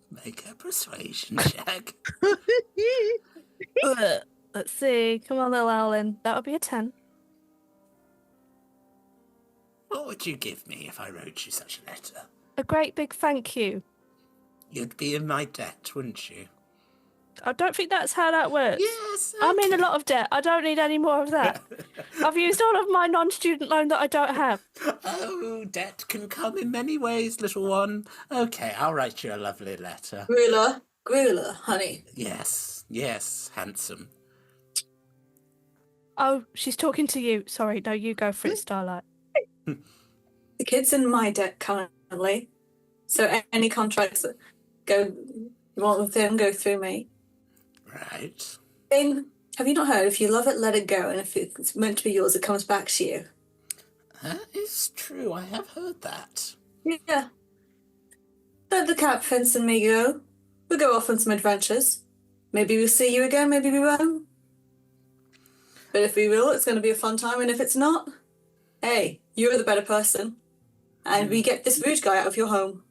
Make a persuasion check. Let's see. Come on, little Owlin. That would be a 10. What would you give me if I wrote you such a letter? A great big thank you. You'd be in my debt, wouldn't you? I don't think that's how that works. Yes. I'm in a lot of debt. I don't need any more of that. I've used all of my non-student loan that I don't have. Oh, debt can come in many ways, little one. Okay, I'll write you a lovely letter. Grilla, honey. Yes, handsome. Oh, she's talking to you. Sorry, no, you go for it, Starlight. The kid's in my debt currently, so any contracts that you want with him go through me. Right. Have you not heard? If you love it, let it go, and if it's meant to be yours, it comes back to you. That is true. I have heard that. Yeah. Let the cat fence and me go. We'll go off on some adventures. Maybe we'll see you again, maybe we won't. But if we will, it's going to be a fun time, and if it's not, hey, you're the better person. And we get this rude guy out of your home.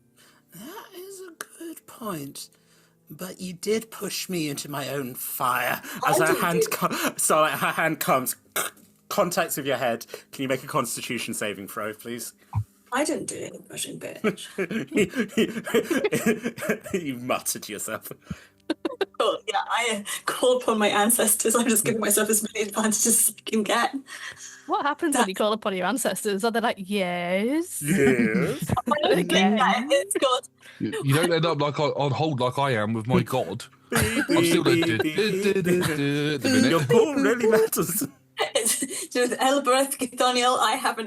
That is a good point. But you did push me into my own fire. As her hand comes, contacts with your head. Can you make a Constitution saving throw, please? I didn't do any pushing, bitch. You muttered to yourself. Cool. Yeah, I call upon my ancestors. I'm just giving myself as many advantages as I can get. What happens when you call upon your ancestors? Are they like, yes? Yes. Again. It's good. You don't end up like on hold like I am with my god. I'm still the minute. Your call really matters. With Elbereth Githoniel, I have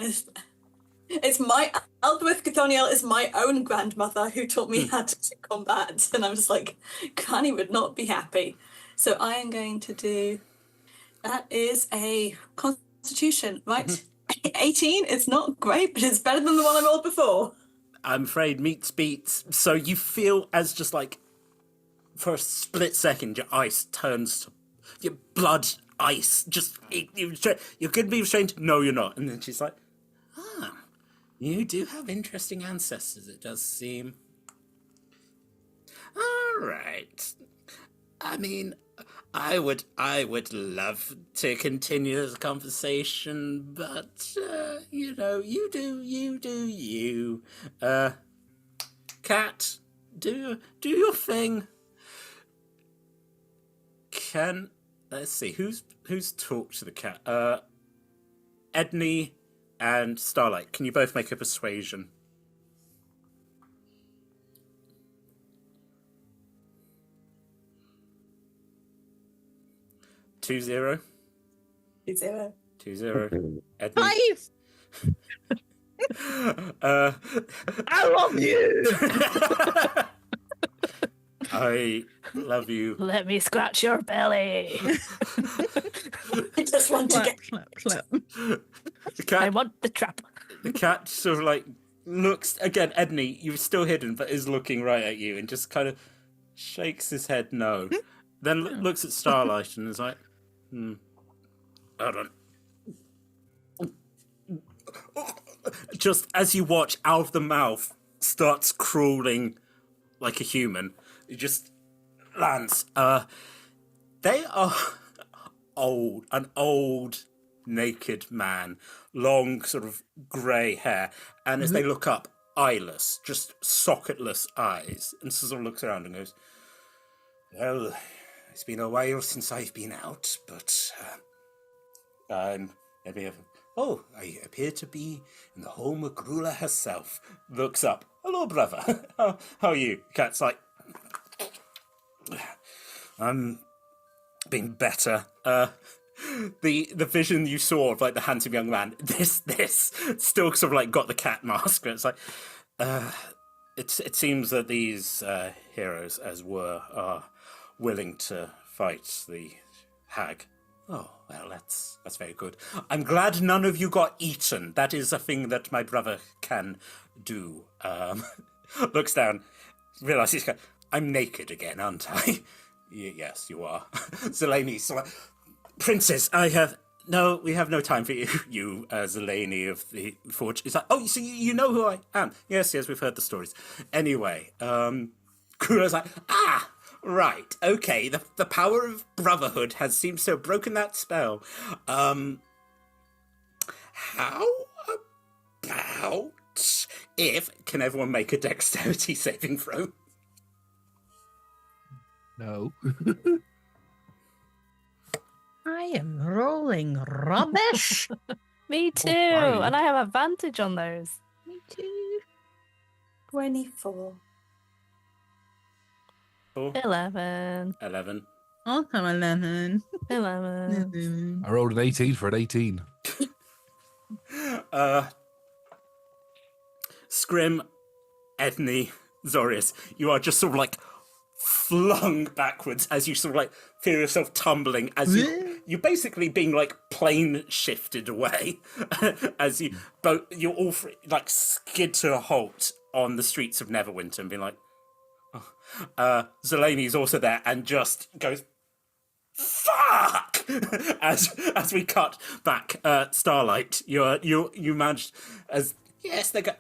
Elbereth Githoniel is my own grandmother who taught me how to combat, and I'm just like, Connie would not be happy. So I am going to do. That is a Constitution, right? 18. It's not great, but it's better than the one I rolled before. I'm afraid meets beats. So you feel as just like, for a split second, your ice turns to your blood ice. You're going to be restrained. No, you're not. And then she's like, you do have interesting ancestors, it does seem. All right. I mean, I would love to continue this conversation, but you do you. Cat, do your thing. Let's see who's talked to the cat. Edney and Starlight. Can you both make a persuasion? Two zero. 2-0. 2-0. Edney. 5. I love you. I love you. Let me scratch your belly. I just want to get. Clap, clap. The cat, I want the trap. the cat sort of like looks again. Edney, you're still hidden, but is looking right at you and just kind of shakes his head no. Then looks at Starlight and is like, hold on. Just as you watch, out of the mouth starts crawling like a human. It just lands. They are an old naked man, long sort of grey hair, and as they look up, eyeless, just socketless eyes, and sort of looks around and goes, well, it's been a while since I've been out, but oh, I appear to be in the home of Grula herself. Looks up. Hello, brother. How are you? Cat's like, I'm being better. The vision you saw of like the handsome young man, this still sort of like got the cat mask. And it's like, it seems that these heroes, as were, are willing to fight the hag. Oh, well, that's very good. I'm glad none of you got eaten. That is a thing that my brother can do. Looks down, realizes, I'm naked again, aren't I? Yes, you are. Zelene, so, Princess, we have no time for you, Zelene of the Forge. It's like, oh, so you know who I am? Yes, we've heard the stories. Anyway, Kura's like, right, okay, the power of brotherhood seems to have broken that spell. How about can everyone make a dexterity saving throw? No. I am rolling rubbish. Me too, right. and I have advantage on those. Me too. 24. 11. 11. Oh, come on, 11. 11. I rolled an 18 for an 18. Scrim, Edney, Zorius, you are just sort of like flung backwards as you sort of like feel yourself tumbling as you're basically being like plane shifted away as you're all like skid to a halt on the streets of Neverwinter and being like, Zelene also there and just goes, fuck! as we cut back, Starlight, you managed as yes they go,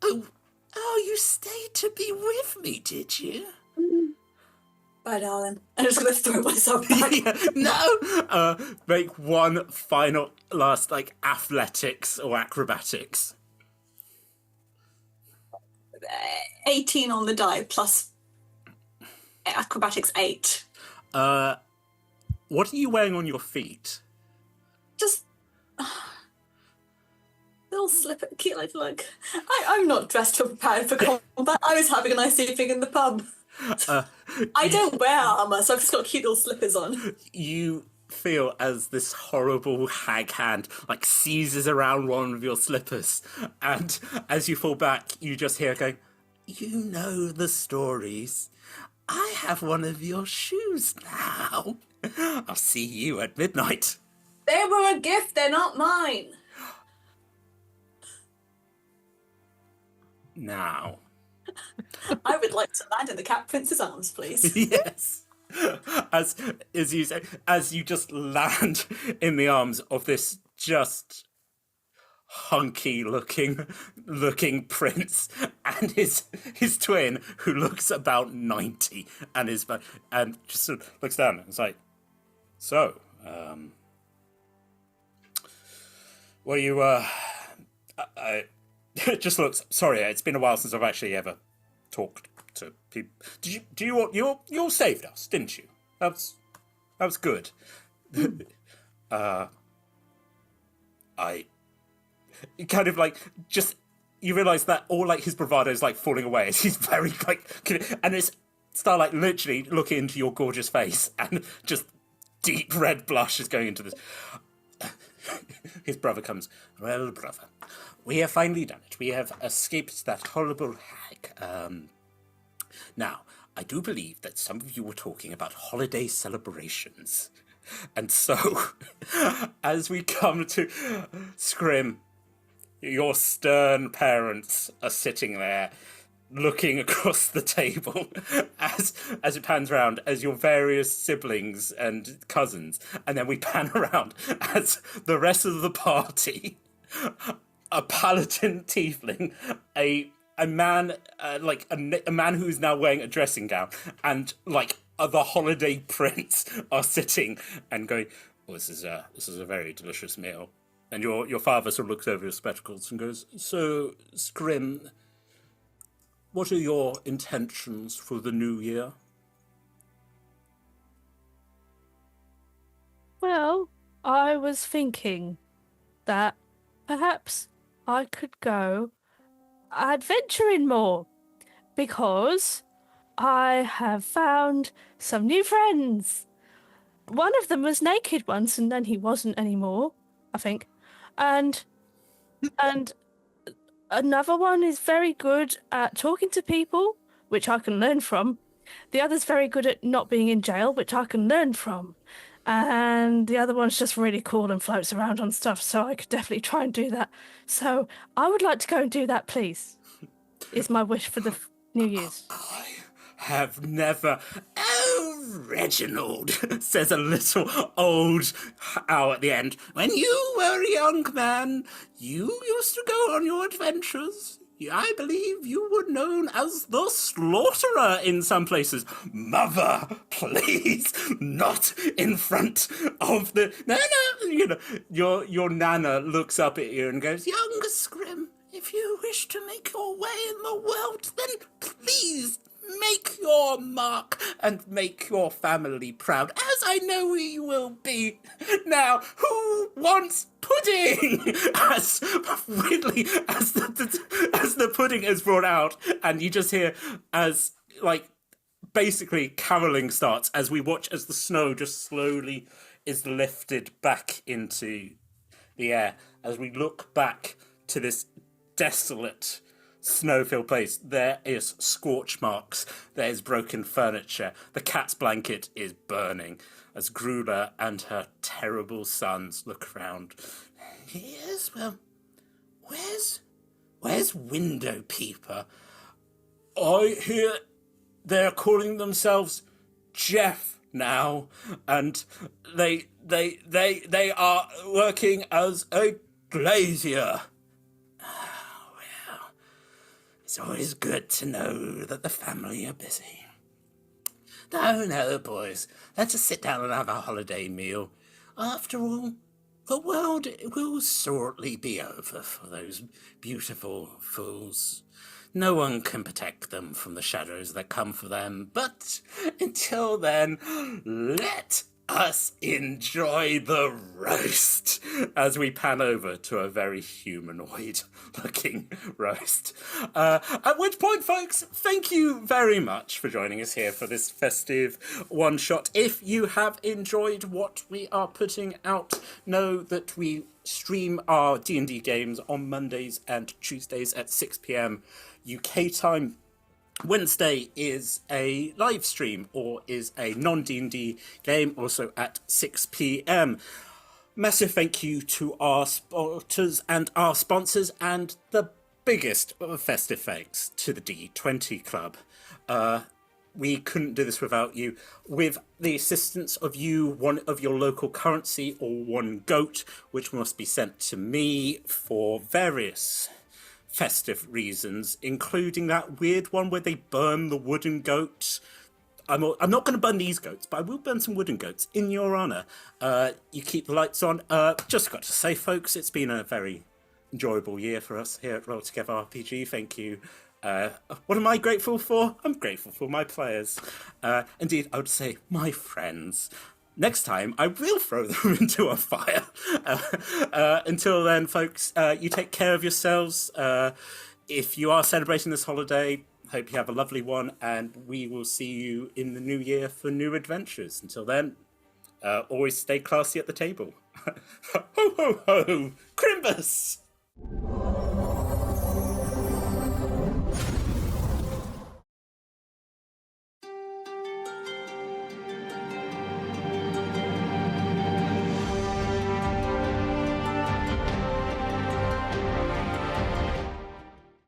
oh you stayed to be with me, did you? Bye, darling. I'm just going to throw myself back. No! Make one final last, like, athletics or acrobatics. 18 on the die plus acrobatics 8. What are you wearing on your feet? Just little slipper, cute little look. I'm not dressed or prepared for combat. I was having a nice evening in the pub. I don't wear armor, so I've just got cute little slippers on. You feel as this horrible hag hand like seizes around one of your slippers, and as you fall back, you just hear going, you know the stories. I have one of your shoes now. I'll see you at midnight. They were a gift, they're not mine. Now. I would like to land in the Cat Prince's arms, please. Yes. As you say, as you just land in the arms of this just hunky looking prince and his twin who looks about 90 and just sort of looks down and is like, so what are you I it just looks, sorry, it's been a while since I've actually ever talked to people. You all saved us, didn't you? That was good. I kind of like just, you realise that all like his bravado is like falling away as he's very like, and it's Starlight literally looking into your gorgeous face and just deep red blush is going into this. His brother comes, well, brother, we have finally done it. We have escaped that horrible hag. Now, I do believe that some of you were talking about holiday celebrations. And so, as we come to Scrim, your stern parents are sitting there looking across the table as it pans around as your various siblings and cousins. And then we pan around as the rest of the party, a paladin tiefling, a man, like a man who's now wearing a dressing gown, and like the holiday prince are sitting and going, "Oh, this is a very delicious meal." And your father sort of looks over your spectacles and goes, "So, Scrim, what are your intentions for the new year?" Well, I was thinking that perhaps I could go adventuring more, because I have found some new friends. One of them was naked once, and then he wasn't anymore, I think. And another one is very good at talking to people, which I can learn from. The other's very good at not being in jail, which I can learn from. And the other one's just really cool and floats around on stuff, so I could definitely try and do that. So I would like to go and do that, please. Is my wish for the New Year's. I have never... Oh, Reginald, says a little old owl at the end. When you were a young man, you used to go on your adventures. I believe you were known as the Slaughterer in some places. Mother, please, not in front of the... No, you know, your nana looks up at you and goes, "Young Scrim, if you wish to make your way in the world, then please make your mark and make your family proud, as I know you will be. Now, who wants pudding?" As weirdly as the pudding is brought out, and you just hear as like basically caroling starts as we watch as the snow just slowly is lifted back into the air as we look back to this desolate snow-filled place. There is scorch marks, there's broken furniture, the cat's blanket is burning as Grula and her terrible sons look around. Yes, well, where's Window Peeper? I hear they're calling themselves Jeff now, and they are working as a glazier. It's always good to know that the family are busy. No, boys. Let's just sit down and have a holiday meal. After all, the world will shortly be over for those beautiful fools. No one can protect them from the shadows that come for them. But until then, let us enjoy the roast as we pan over to a very humanoid-looking roast. At which point, folks, thank you very much for joining us here for this festive one-shot. If you have enjoyed what we are putting out, know that we stream our D&D games on Mondays and Tuesdays at 6 p.m. UK time. Wednesday is a live stream or is a non-D&D game, also at 6 p.m. Massive thank you to our supporters and our sponsors, and the biggest festive thanks to the D20 Club. We couldn't do this without you. With the assistance of you, one of your local currency or one goat, which must be sent to me for various festive reasons, including that weird one where they burn the wooden goat. I'm not going to burn these goats, but I will burn some wooden goats in your honour. You keep the lights on. Just got to say, folks, it's been a very enjoyable year for us here at Roll Together RPG. Thank you. What am I grateful for? I'm grateful for my players. Indeed, I would say my friends. Next time, I will throw them into a fire. Until then, folks, you take care of yourselves. If you are celebrating this holiday, hope you have a lovely one, and we will see you in the new year for new adventures. Until then, always stay classy at the table. Ho, ho, ho! Crimbus!